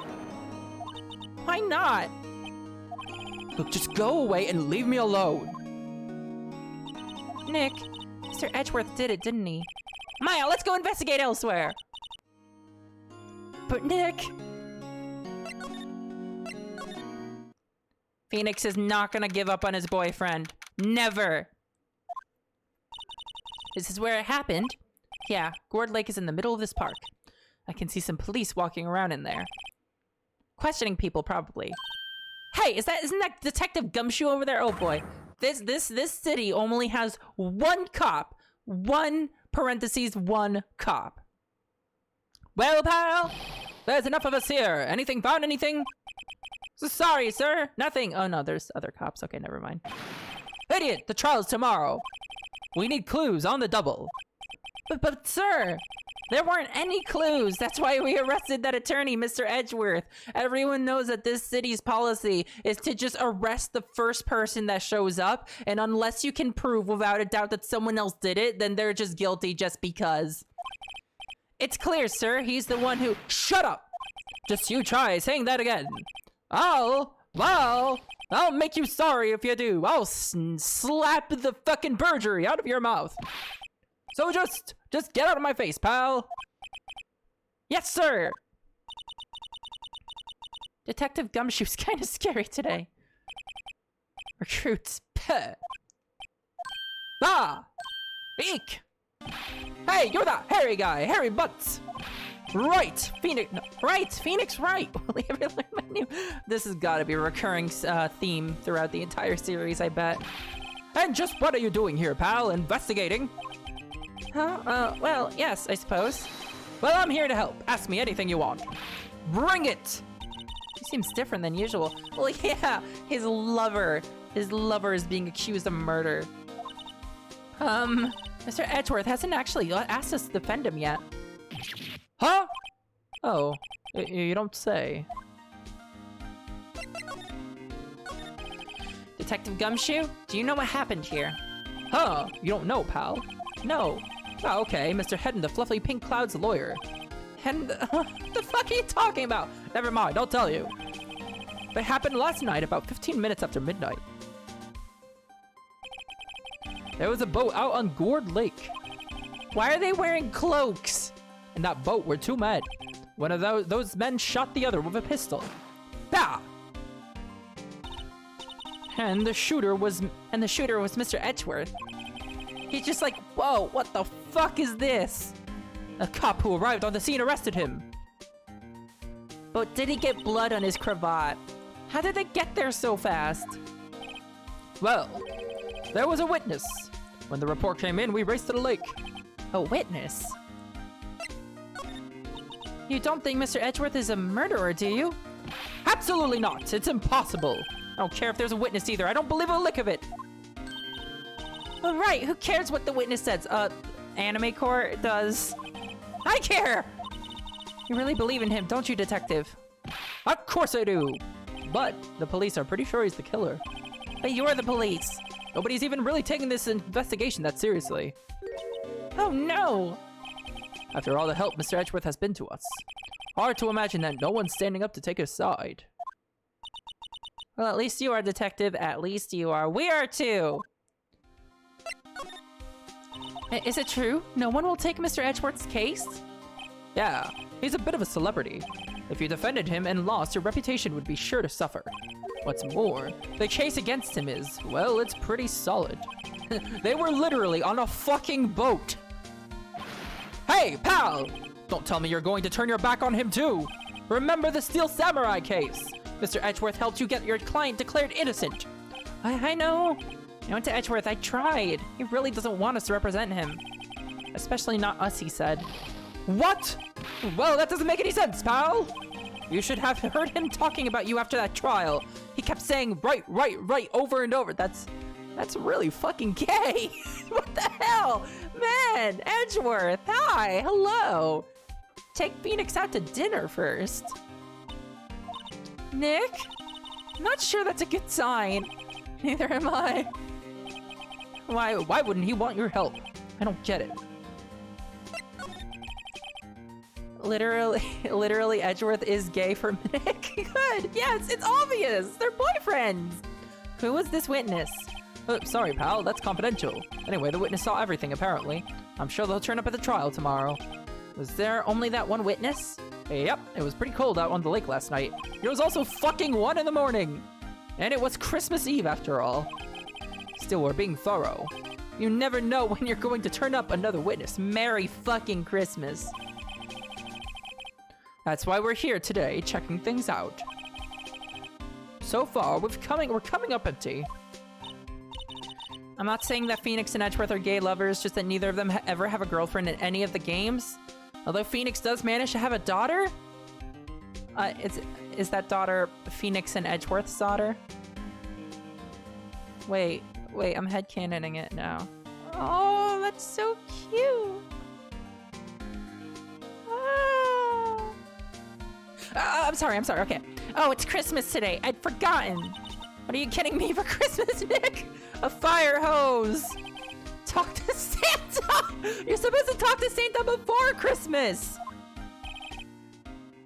Why not? Look, just go away and leave me alone. Nick, Mr. Edgeworth did it, didn't he? Maya, let's go investigate elsewhere. But Nick... Phoenix is not gonna give up on his boyfriend. Never. This is where it happened. Yeah, Gourd Lake is in the middle of this park. I can see some police walking around in there. Questioning people, probably. Hey, isn't that Detective Gumshoe over there? Oh boy. This city only has one cop. One cop. Well, pal, there's enough of us here. Anything found anything? Sorry, sir. Nothing. Oh no, there's other cops. Okay, never mind. Idiot, the trial's tomorrow. We need clues on the double. But sir, there weren't any clues. That's why we arrested that attorney, Mr. Edgeworth. Everyone knows that this city's policy is to just arrest the first person that shows up. And unless you can prove without a doubt that someone else did it, then they're just guilty just because. It's clear, sir. He's the one who... Shut up! Just you try saying that again. I'll make you sorry if you do. I'll slap the fucking perjury out of your mouth. So just get out of my face, pal. Yes, sir. Detective Gumshoe's kind of scary today. Recruits. Peh. Ah! Eek! Hey, you're that hairy guy, hairy butts! Right! Phoenix, no, Right! Phoenix Wright! Will he ever learn my name? This has got to be a recurring theme throughout the entire series, I bet. And just what are you doing here, pal? Investigating? Huh? Well, yes, I suppose. Well, I'm here to help. Ask me anything you want. Bring it! He seems different than usual. Well, yeah, his lover is being accused of murder. Mr. Edgeworth hasn't actually asked us to defend him yet. Huh? Oh, you don't say. Detective Gumshoe, do you know what happened here? Huh? You don't know, pal? No. Oh, okay, Mr. Head in the Fluffy Pink Cloud's lawyer. And what the fuck are you talking about? Never mind, I'll tell you. It happened last night about 15 minutes after midnight. There was a boat out on Gourd Lake. Why are they wearing cloaks? In that boat were two men. One of those men shot the other with a pistol. Bah! And the shooter was Mr. Edgeworth. He's just like, whoa, what the fuck is this? A cop who arrived on the scene arrested him. But did he get blood on his cravat? How did they get there so fast? Well, there was a witness. When the report came in, we raced to the lake. A witness? You don't think Mr. Edgeworth is a murderer, do you? Absolutely not. It's impossible. I don't care if there's a witness either. I don't believe a lick of it. All right, who cares what the witness says? Anime Court does. I care! You really believe in him, don't you, detective? Of course I do. But the police are pretty sure he's the killer. But you're the police. Nobody's even really taking this investigation that seriously. Oh no! After all the help Mr. Edgeworth has been to us, hard to imagine that no one's standing up to take his side. Well, at least you are, detective. At least you are. We are too! Is it true? No one will take Mr. Edgeworth's case? Yeah, he's a bit of a celebrity. If you defended him and lost, your reputation would be sure to suffer. What's more, the case against him is, well, it's pretty solid. They were literally on a fucking boat. Hey, pal! Don't tell me you're going to turn your back on him too. Remember the Steel Samurai case. Mr. Edgeworth helped you get your client declared innocent. I know. I went to Edgeworth. I tried. He really doesn't want us to represent him. Especially not us, he said. What? Well, that doesn't make any sense, pal. You should have heard him talking about you after that trial. He kept saying right, right, right over and over. That's really fucking gay. What the hell? Man, Edgeworth, hi, hello. Take Phoenix out to dinner first. Nick? I'm not sure that's a good sign. Neither am I. Why wouldn't he want your help? I don't get it. Literally, Edgeworth is gay for Nick. Good. Yes, it's obvious. They're boyfriends. Who was this witness? Oh, sorry, pal. That's confidential. Anyway, the witness saw everything, apparently. I'm sure they'll turn up at the trial tomorrow. Was there only that one witness? Yep, it was pretty cold out on the lake last night. It was also fucking 1 in the morning. And it was Christmas Eve, after all. Still, we're being thorough. You never know when you're going to turn up another witness. Merry fucking Christmas. That's why we're here today, checking things out. So far, we're coming up empty. I'm not saying that Phoenix and Edgeworth are gay lovers, just that neither of them ever have a girlfriend in any of the games. Although Phoenix does manage to have a daughter? Is that daughter Phoenix and Edgeworth's daughter? Wait, I'm headcanoning it now. Oh, that's so cute. I'm sorry, okay. Oh, it's Christmas today. I'd forgotten. What are you getting me for Christmas, Nick? A fire hose. Talk to Santa. You're supposed to talk to Santa before Christmas.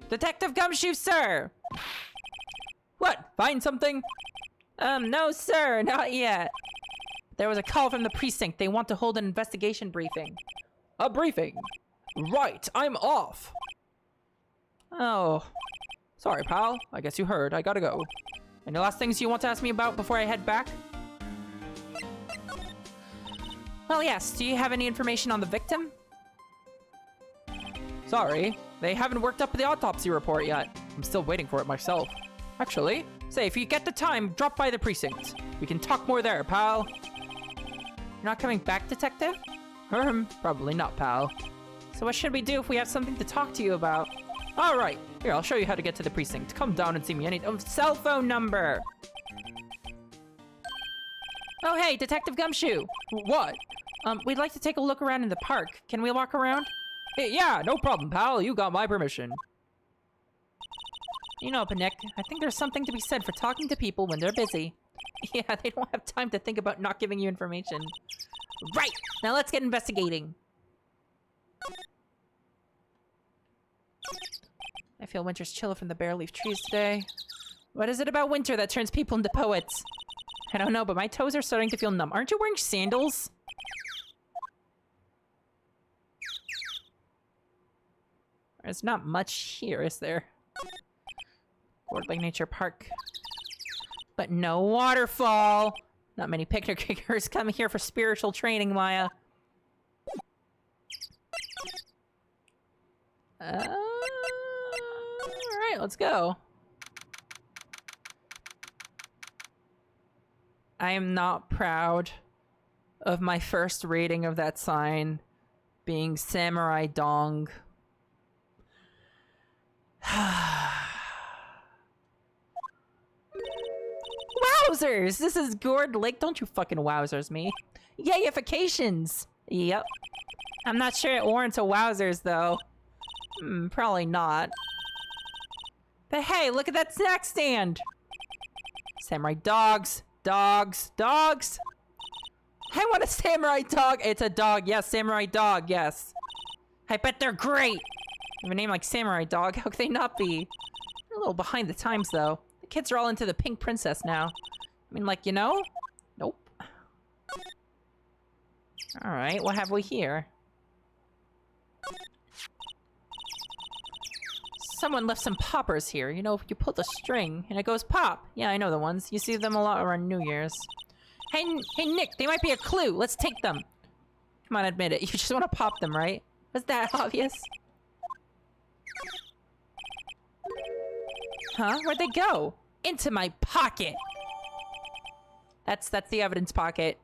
Detective Gumshoe, sir. What? Find something? No, sir, not yet. There was a call from the precinct. They want to hold an investigation briefing. A briefing? Right, I'm off. Oh. Sorry, pal. I guess you heard. I gotta go. Any last things you want to ask me about before I head back? Well, yes. Do you have any information on the victim? Sorry. They haven't worked up the autopsy report yet. I'm still waiting for it myself. Actually, say, if you get the time, drop by the precinct. We can talk more there, pal. You're not coming back, detective? Probably not, pal. So what should we do if we have something to talk to you about? All right. Here, I'll show you how to get to the precinct. Come down and see me. I need a cell phone number. Oh, hey, Detective Gumshoe. What? We'd like to take a look around in the park. Can we walk around? Hey, yeah, no problem, pal. You got my permission. You know, Nick, I think there's something to be said for talking to people when they're busy. Yeah, they don't have time to think about not giving you information. Right! Now let's get investigating. I feel winter's chill from the bare leaf trees today. What is it about winter that turns people into poets? I don't know, but my toes are starting to feel numb. Aren't you wearing sandals? There's not much here, is there? Lord Lake Nature Park. But no waterfall! Not many picnickers come here for spiritual training, Maya. Alright, let's go. I am not proud of my first rating of that sign being Samurai Dong. Wowzers! This is Gourd Lake. Don't you fucking wowzers me. Yayifications! Yep. I'm not sure it warrants a wowzers, though. Probably not. But hey, look at that snack stand! Samurai dogs. Dogs. Dogs! I want a samurai dog! It's a dog. Yes, samurai dog. Yes. I bet they're great! With a name like Samurai Dog, how could they not be? They're a little behind the times, though. The kids are all into the pink princess now. I mean, like, you know? Nope. Alright, what have we here? Someone left some poppers here. You know, you pull the string and it goes pop. Yeah, I know the ones. You see them a lot around New Year's. Hey, Nick, they might be a clue. Let's take them. Come on, admit it. You just want to pop them, right? Was that obvious? Huh? Where'd they go? Into my pocket. That's the evidence pocket.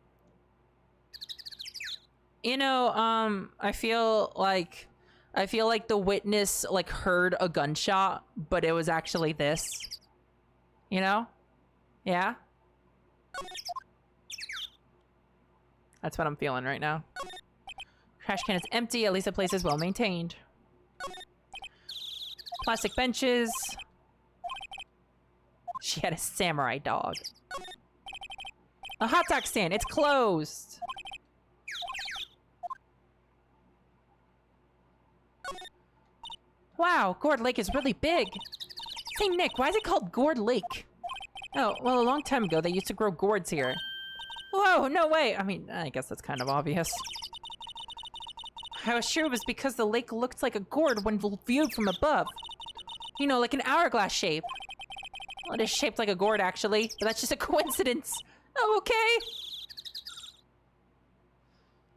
You know, I feel like the witness like heard a gunshot, but it was actually this. You know? Yeah? That's what I'm feeling right now. Trash can is empty, at least the place is well maintained. Plastic benches. She had a samurai dog. A hot dog stand, it's closed. Wow, Gourd Lake is really big. Say, Nick, why is it called Gourd Lake? Oh, well, a long time ago, they used to grow gourds here. Whoa, no way. I mean, I guess that's kind of obvious. I was sure it was because the lake looked like a gourd when viewed from above. You know, like an hourglass shape. Well, it is shaped like a gourd, actually, but that's just a coincidence. Oh, okay.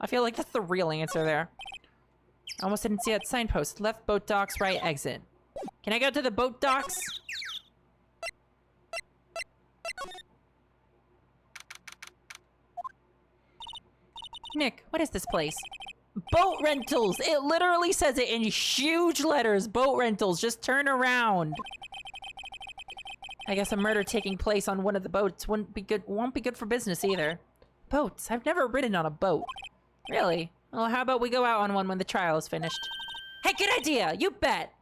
I feel like that's the real answer there. I almost didn't see that signpost. Left boat docks, right exit. Can I go to the boat docks? Nick, what is this place? Boat rentals! It literally says it in huge letters. Boat rentals. Just turn around. I guess a murder taking place on one of the boats won't be good for business either. Boats? I've never ridden on a boat. Really? Well, how about we go out on one when the trial is finished? Hey, good idea! You bet!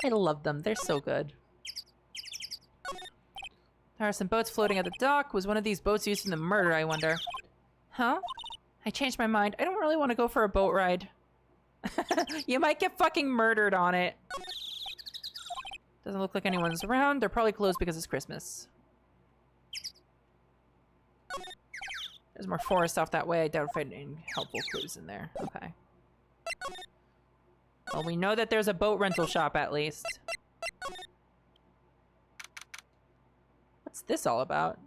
I love them. They're so good. There are some boats floating at the dock. Was one of these boats used in the murder, I wonder? Huh? I changed my mind. I don't really want to go for a boat ride. You might get fucking murdered on it. Doesn't look like anyone's around. They're probably closed because it's Christmas. There's more forest off that way. I doubt if I had any helpful clues in there. Okay. Well, we know that there's a boat rental shop at least. What's this all about?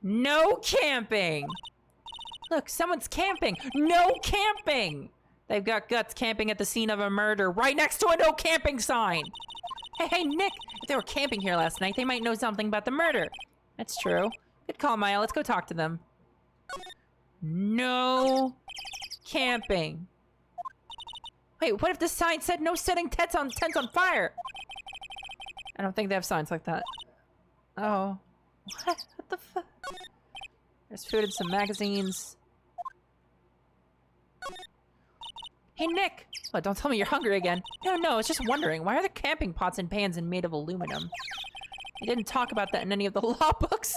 No camping! Look, someone's camping! No camping! They've got guts camping at the scene of a murder right next to a no camping sign! Hey, Nick! If they were camping here last night, they might know something about the murder. That's true. Good call, Maya. Let's go talk to them. No camping. Wait, what if the sign said no setting tents on fire? I don't think they have signs like that. Oh. What the fuck? There's food and some magazines. Hey, Nick! What, don't tell me you're hungry again. No, I was just wondering, why are there camping pots and pans made of aluminum? They didn't talk about that in any of the law books.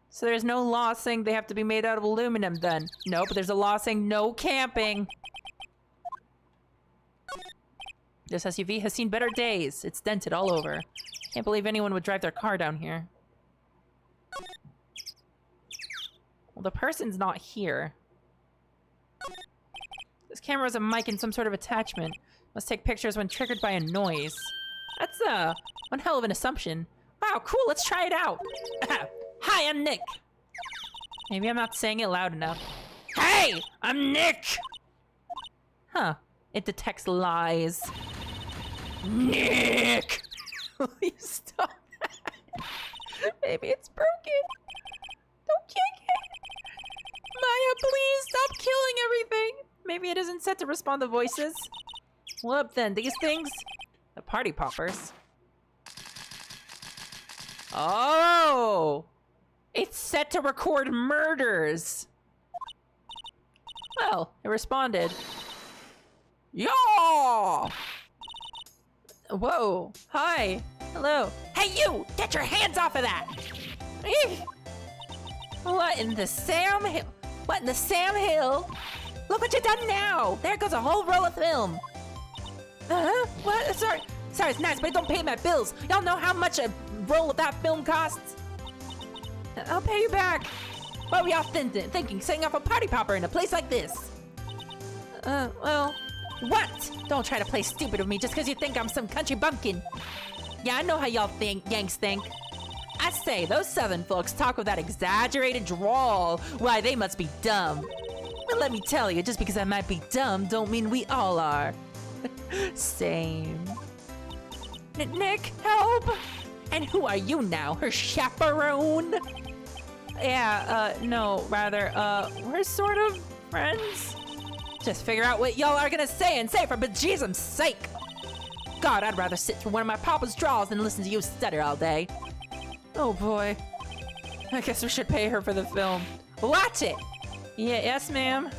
So there's no law saying they have to be made out of aluminum then. No, but there's a law saying no camping. This SUV has seen better days. It's dented all over. Can't believe anyone would drive their car down here. Well, the person's not here. This camera has a mic and some sort of attachment. Must take pictures when triggered by a noise. That's, one hell of an assumption. Wow, cool, let's try it out. Hi, I'm Nick. Maybe I'm not saying it loud enough. Hey, I'm Nick! Huh, it detects lies. Nick! Will you stop that? Maybe it's broken. Don't kick it. Maya, please stop killing everything. Maybe it isn't set to respond to voices. Well, up then, these things? The party poppers. Oh! It's set to record murders. Well, it responded. Yeah! Whoa. Hi. Hello. Hey, you! Get your hands off of that! Eek. What in the Sam Hill? What in the Sam Hill? Look what you done now! There goes a whole roll of film. What? Sorry, it's nice, but don't pay my bills. Y'all know how much a roll of that film costs? I'll pay you back. What were y'all thinking? Setting off a party popper in a place like this? Well, What? Don't try to play stupid with me just because you think I'm some country bumpkin. Yeah, I know how y'all Yanks think. I say, those Southern folks talk with that exaggerated drawl. Why, they must be dumb. Well, let me tell you, just because I might be dumb don't mean we all are. Same. Nick, help! And who are you now, her chaperone? Yeah, no, rather, we're sort of friends. Just figure out what y'all are gonna say and say for bejesus's sake. God, I'd rather sit through one of my papa's draws than listen to you stutter all day. Oh boy. I guess we should pay her for the film. Watch it! Yeah, yes, ma'am.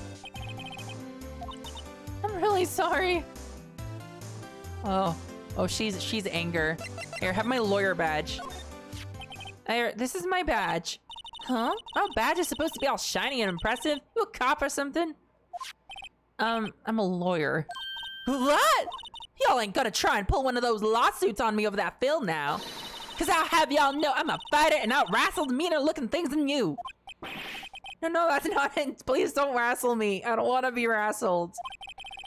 I'm really sorry. Oh, she's anger. Here, have my lawyer badge. Here, this is my badge. Huh? Oh, badge is supposed to be all shiny and impressive? You a cop or something? I'm a lawyer. What? Y'all ain't gonna try and pull one of those lawsuits on me over that film now. Cause I'll have y'all know I'm a fighter and I'll wrestle meaner looking things than you. No, that's not it. Please don't wrestle me. I don't want to be wrestled.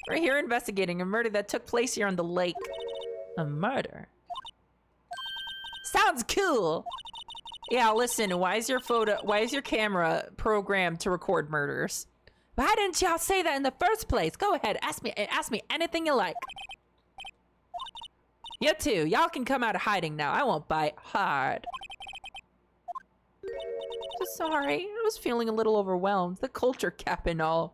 We're here investigating a murder that took place here on the lake. A murder? Sounds cool. Yeah, listen, why is your camera programmed to record murders? Why didn't y'all say that in the first place? Go ahead, ask me anything you like. You too, y'all can come out of hiding now. I won't bite hard. Just sorry, I was feeling a little overwhelmed. The culture cap and all.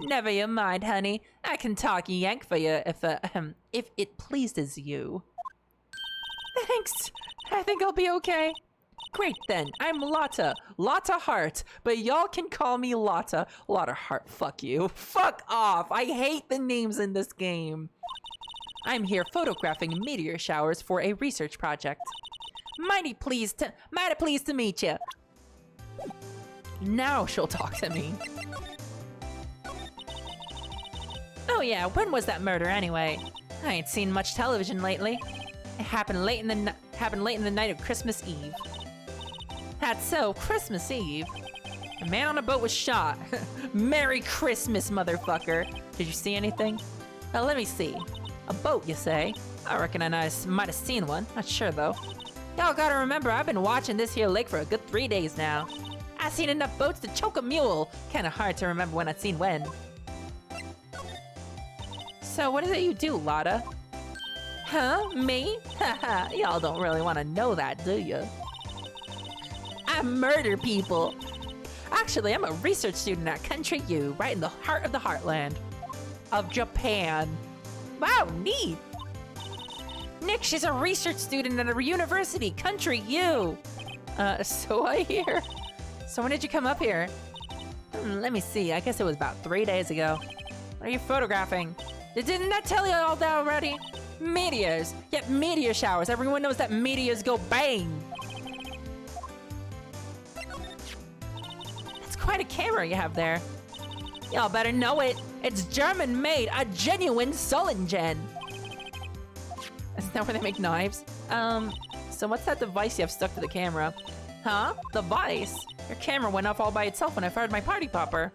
Never you mind, honey. I can talk yank for you if it pleases you. Thanks. I think I'll be okay. Great then. I'm Lotta Hart, but y'all can call me Lotta Hart. Fuck you. Fuck off. I hate the names in this game. I'm here photographing meteor showers for a research project. Mighty pleased to meet you. Now she'll talk to me. Oh yeah, when was that murder anyway? I ain't seen much television lately. It happened late in the night of Christmas Eve. That's so, Christmas Eve. A man on a boat was shot. Merry Christmas, motherfucker. Did you see anything? Let me see. A boat, you say? I reckon I might have seen one. Not sure though. Y'all gotta remember, I've been watching this here lake for a good 3 days now. I've seen enough boats to choke a mule. Kinda hard to remember when I've seen when. So what is it you do, Lotta? Huh? Me? Haha, y'all don't really want to know that, do you? I murder people. Actually, I'm a research student at Country U, right in the heart of the heartland of Japan. Wow, neat. Nick, she's a research student at a university, Country U. So I hear. So when did you come up here? Let me see, I guess it was about 3 days ago. What are you photographing? Didn't I tell you all that already? Meteors. Yet meteor showers. Everyone knows that meteors go bang. That's quite a camera you have there. Y'all better know it. It's German made, a genuine Solingen. Isn't that where they make knives? So what's that device you have stuck to the camera? Huh? Device? Your camera went off all by itself when I fired my party popper.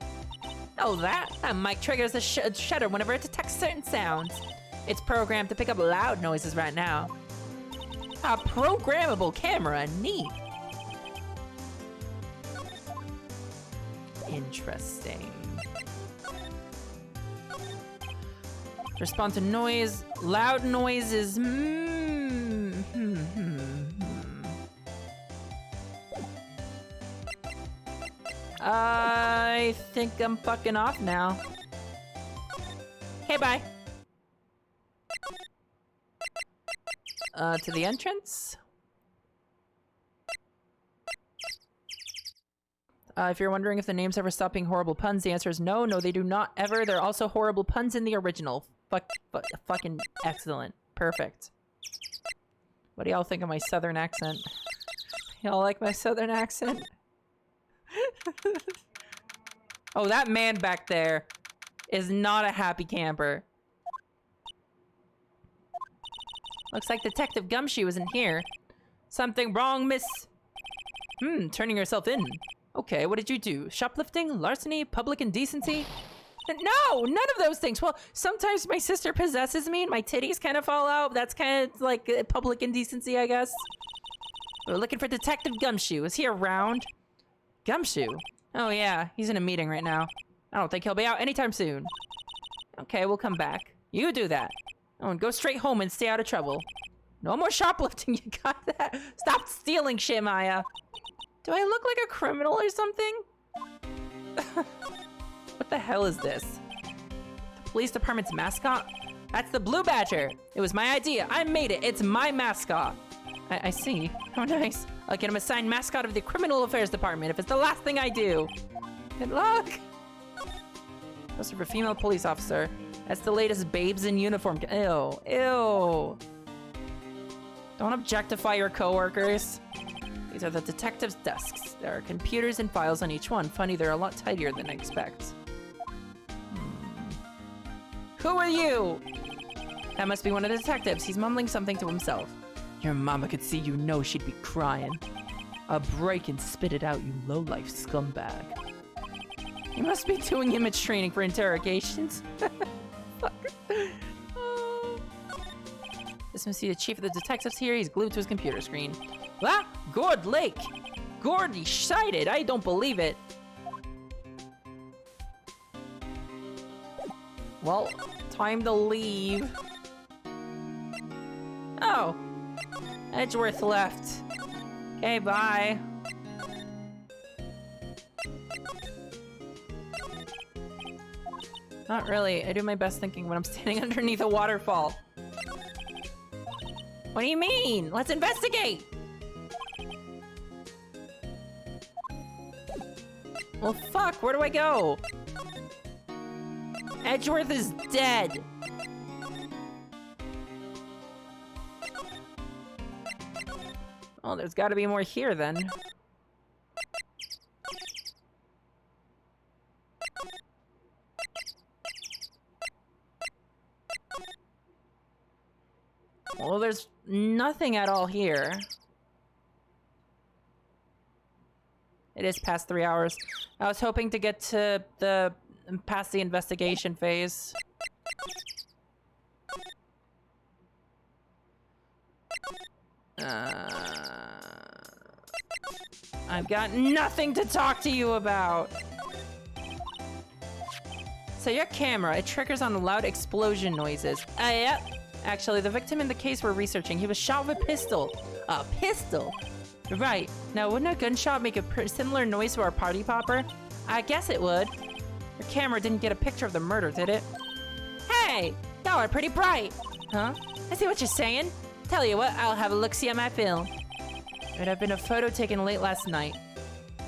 Oh, that mic triggers the shutter whenever it detects certain sounds. It's programmed to pick up loud noises right now. A programmable camera, neat. Interesting. Respond to noise, loud noises. I think I'm fucking off now. Okay, bye. To the entrance. If you're wondering if the names ever stop being horrible puns, the answer is no. No, they do not ever. They're also horrible puns in the original. Fucking excellent. Perfect. What do y'all think of my southern accent? Y'all like my southern accent? Oh, that man back there is not a happy camper. Looks like Detective Gumshoe isn't here. Something wrong, miss? Turning yourself in. Okay, what did you do? Shoplifting? Larceny? Public indecency? No, none of those things. Well, sometimes my sister possesses me and my titties kind of fall out. That's kind of like public indecency, I guess. We're looking for Detective Gumshoe. Is he around? Gumshoe? Oh yeah, he's in a meeting right now. I don't think he'll be out anytime soon. Okay, we'll come back. You do that. Oh, and go straight home and stay out of trouble. No more shoplifting, you got that? Stop stealing shit, Maya. Do I look like a criminal or something? What the hell is this? The police department's mascot? That's the Blue Badger. It was my idea. I made it. It's my mascot. I see. How nice. I'll get him assigned mascot of the Criminal Affairs Department if it's the last thing I do. Good luck. Poster for female police officer. That's the latest babes in uniform. Ew. Ew. Don't objectify your coworkers. These are the detectives' desks. There are computers and files on each one. Funny, they're a lot tidier than I expect. Who are you? That must be one of the detectives. He's mumbling something to himself. Your mama could see you know she'd be crying. I'll break and spit it out, you low-life scumbag. You must be doing image training for interrogations. Fuck. This must be the chief of the detectives here. He's glued to his computer screen. Ah, Gord Lake! Gordy sighted! I don't believe it. Well, time to leave. Oh. Edgeworth left. Okay, bye. Not really. I do my best thinking when I'm standing underneath a waterfall. What do you mean? Let's investigate! Well, fuck, where do I go? Edgeworth is dead. Well, there's gotta be more here then. Well, there's nothing at all here. It is past 3 hours. I was hoping to get to the past the investigation phase. I've got nothing to talk to you about. So your camera, it triggers on loud explosion noises. Yep. Actually, the victim in the case we're researching, he was shot with a pistol. A pistol? Right. Now, wouldn't a gunshot make a similar noise to our party popper? I guess it would. Your camera didn't get a picture of the murder, did it? Hey! Y'all are pretty bright! Huh? I see what you're saying. Tell you what, I'll have a look-see at my film. It would have been a photo taken late last night.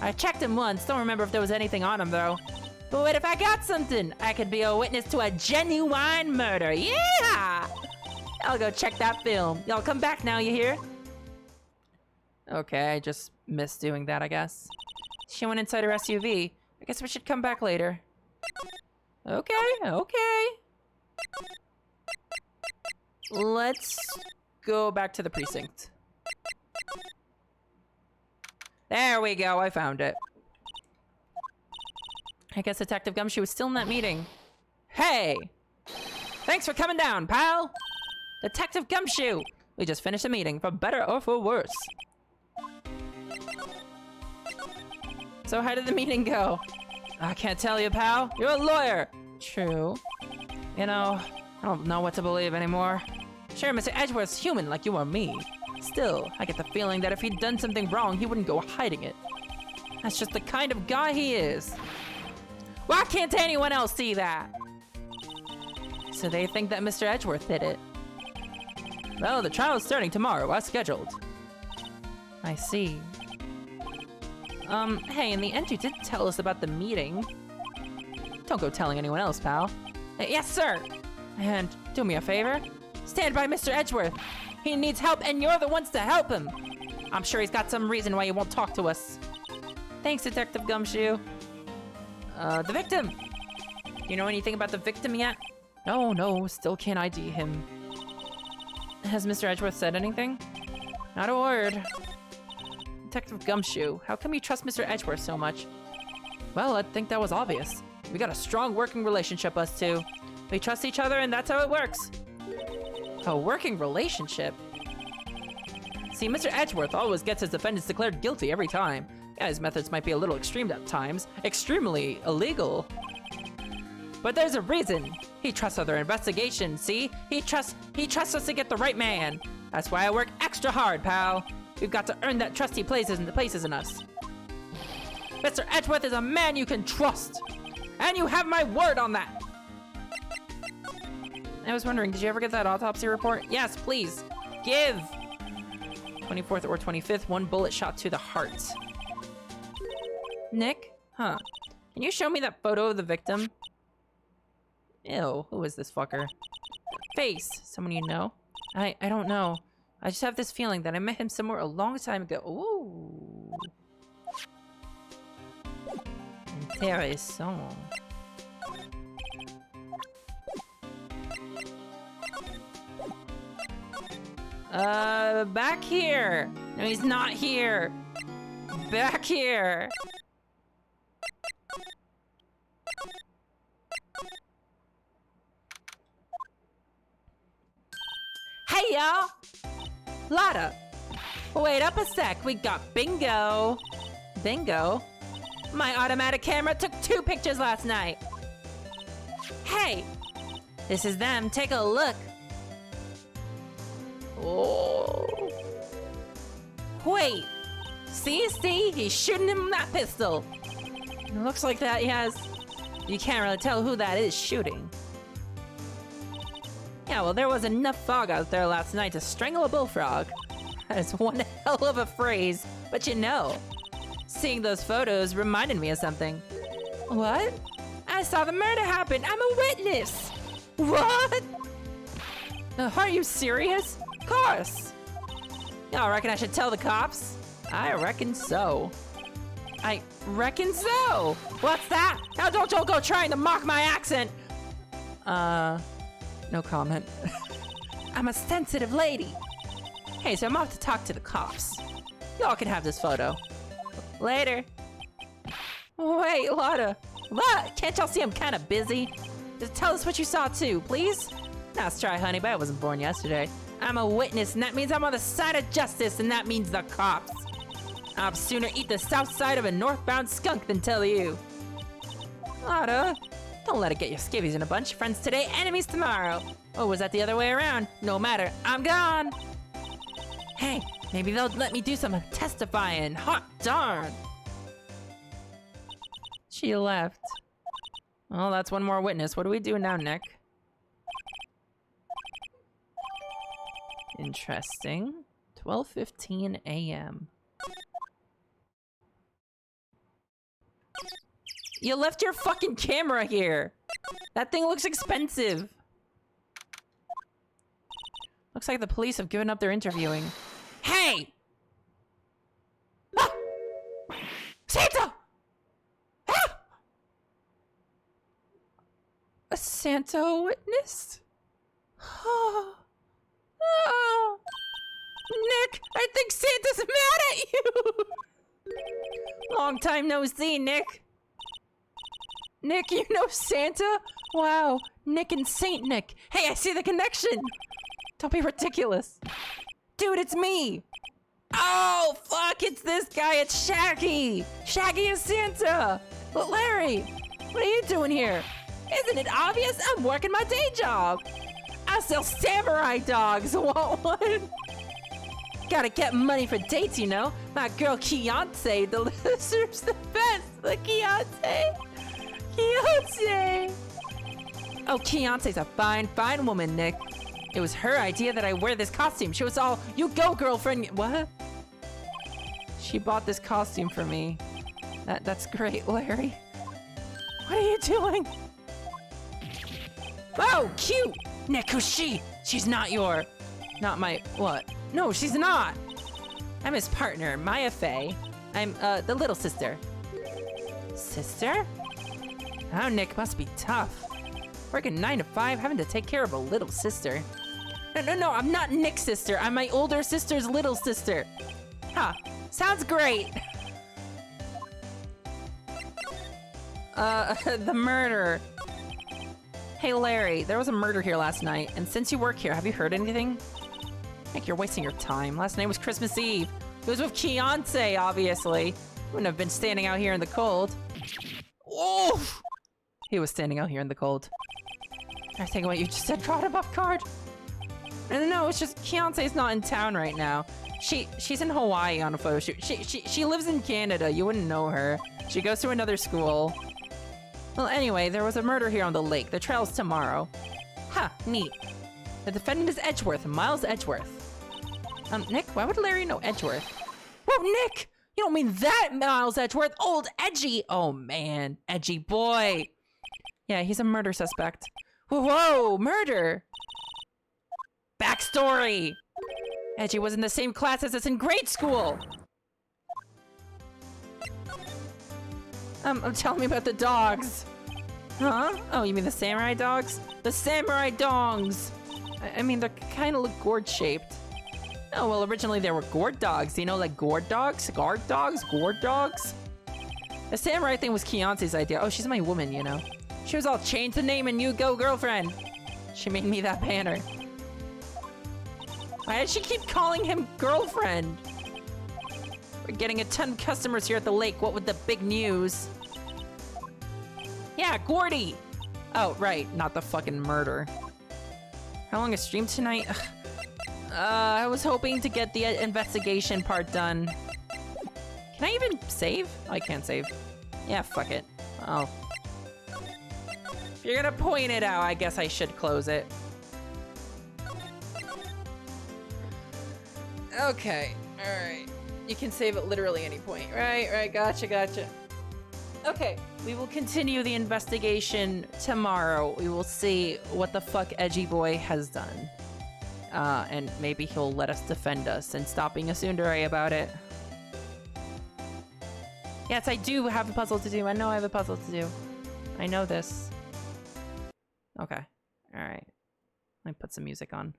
I checked him once, don't remember if there was anything on him, though. But what if I got something? I could be a witness to a genuine murder. Yeah! I'll go check that film. Y'all come back now, you hear? Okay, I just missed doing that, I guess. She went inside her SUV. I guess we should come back later. Okay, okay. Let's go back to the precinct. There we go, I found it. I guess Detective Gumshoe was still in that meeting. Hey! Thanks for coming down, pal! Detective Gumshoe! We just finished a meeting, for better or for worse. So how did the meeting go? I can't tell you, pal. You're a lawyer! True. You know, I don't know what to believe anymore. Sure, Mr. Edgeworth's human like you or me. Still, I get the feeling that if he'd done something wrong, he wouldn't go hiding it. That's just the kind of guy he is. Why can't anyone else see that? So they think that Mr. Edgeworth did it. Well, the trial is starting tomorrow, as scheduled. I see. Hey, in the end you did tell us about the meeting. Don't go telling anyone else, pal. Yes, sir! And do me a favor. Stand by Mr. Edgeworth. He needs help and you're the ones to help him. I'm sure he's got some reason why he won't talk to us. Thanks, Detective Gumshoe. The victim! Do you know anything about the victim yet? No, still can't ID him. Has Mr. Edgeworth said anything? Not a word. Detective Gumshoe, how come you trust Mr. Edgeworth so much? Well, I think that was obvious. We got a strong working relationship, us two. We trust each other, and that's how it works. A working relationship? See, Mr. Edgeworth always gets his defendants declared guilty every time. Yeah, his methods might be a little extreme at times. Extremely illegal. But there's a reason. He trusts other investigations, see? He trusts us to get the right man. That's why I work extra hard, pal. We've got to earn that trust he places in us. Mr. Edgeworth is a man you can trust. And you have my word on that. I was wondering, did you ever get that autopsy report? Yes, please. Give. 24th or 25th, 1 bullet shot to the heart. Nick? Huh. Can you show me that photo of the victim? Ew, who is this fucker? Face. Someone you know? I don't know. I just have this feeling that I met him somewhere a long time ago. Ooh. Intéressant. Back here. No, he's not here. Back here. Hey, y'all. Lyra. Wait up a sec. We got bingo. Bingo? My automatic camera took 2 pictures last night. Hey. This is them. Take a look. Oh. Wait. See? He's shooting him with that pistol. It looks like that he has... You can't really tell who that is shooting. Yeah, well, there was enough fog out there last night to strangle a bullfrog. That is one hell of a phrase, but you know. Seeing those photos reminded me of something. What? I saw the murder happen. I'm a witness. What? Are you serious? Of course. Y'all reckon I should tell the cops? I reckon so. I reckon so. What's that? Now don't y'all go trying to mock my accent. No comment. I'm a sensitive lady. Hey, so I'm off to talk to the cops. Y'all can have this photo. Later. Wait, Lyra. What? Can't y'all see I'm kind of busy? Just tell us what you saw too, please. Nice try, honey, but I wasn't born yesterday. I'm a witness, and that means I'm on the side of justice, and that means the cops. I'd sooner eat the south side of a northbound skunk than tell you. Lyra, don't let it get your skivvies in a bunch. Friends today, enemies tomorrow. Or was that the other way around? No matter, I'm gone. Hey, maybe they'll let me do some testifying. Hot darn. She left. Well, that's one more witness. What do we do now, Nick? Interesting. 12:15 a.m. You left your fucking camera here. That thing looks expensive. Looks like the police have given up their interviewing. Hey! Ah! Santa! Ah! A Santa witness? Oh. Oh. Nick, I think Santa's mad at you! Long time no see, Nick. Nick, you know Santa? Wow, Nick and Saint Nick. Hey, I see the connection! Don't be ridiculous. Dude, it's me! Oh, fuck, it's this guy, it's Shaggy! Shaggy is Santa! But Larry, what are you doing here? Isn't it obvious? I'm working my day job! I sell samurai dogs, want one? Gotta get money for dates, you know? My girl Keontae delivers the best! The Keontae! Keontae! Oh, Keontae's a fine, fine woman, Nick. It was her idea that I wear this costume. She was all, you go, girlfriend. What? She bought this costume for me. That's great, Larry. What are you doing? Oh, cute! Nick, who's she? She's not my, what? No, she's not. I'm his partner, Maya Faye. I'm, the little sister. Sister? Oh, Nick, must be tough. Working 9 to 5, having to take care of a little sister. No, I'm not Nick's sister. I'm my older sister's little sister. Huh, sounds great. The murder. Hey, Larry, there was a murder here last night, and since you work here, have you heard anything? Heck, you're wasting your time. Last night was Christmas Eve. It was with Beyonce, obviously. Wouldn't have been standing out here in the cold. Oof! He was standing out here in the cold. I think what you just said caught him off guard. No, it's just Beyonce's not in town right now. She's in Hawaii on a photo shoot. She lives in Canada. You wouldn't know her. She goes to another school. Well, anyway, there was a murder here on the lake. The trial's tomorrow. Huh, neat. The defendant is Edgeworth, Miles Edgeworth. Nick, why would Larry know Edgeworth? Whoa, Nick! You don't mean that Miles Edgeworth, old Edgy! Oh man, Edgy boy. Yeah, he's a murder suspect. Whoa, murder! Backstory! Edgy was in the same class as us in grade school! Tell me about the dogs. Huh? Oh, you mean the samurai dogs? The samurai dongs! I mean, they kind of look gourd-shaped. Oh, well, originally they were gourd dogs. You know, like gourd dogs? Guard dogs? Gourd dogs? The samurai thing was Beyonce's idea. Oh, she's my woman, you know. She was all, change the name and you go, girlfriend. She made me that banner. Why did she keep calling him girlfriend? We're getting a ton of customers here at the lake. What with the big news? Yeah, Gordy! Oh, right, not the fucking murder. How long is stream tonight? I was hoping to get the investigation part done. Can I even save? I can't save. Yeah, fuck it. Oh. If you're gonna point it out, I guess I should close it. Okay, alright. You can save at literally any point. Right, gotcha. Okay, we will continue the investigation tomorrow. We will see what the fuck Edgy Boy has done. And maybe he'll let us defend us and stop being a tsundere about it. Yes, I do have a puzzle to do. I know I have a puzzle to do. I know this. Okay. Alright. Let me put some music on.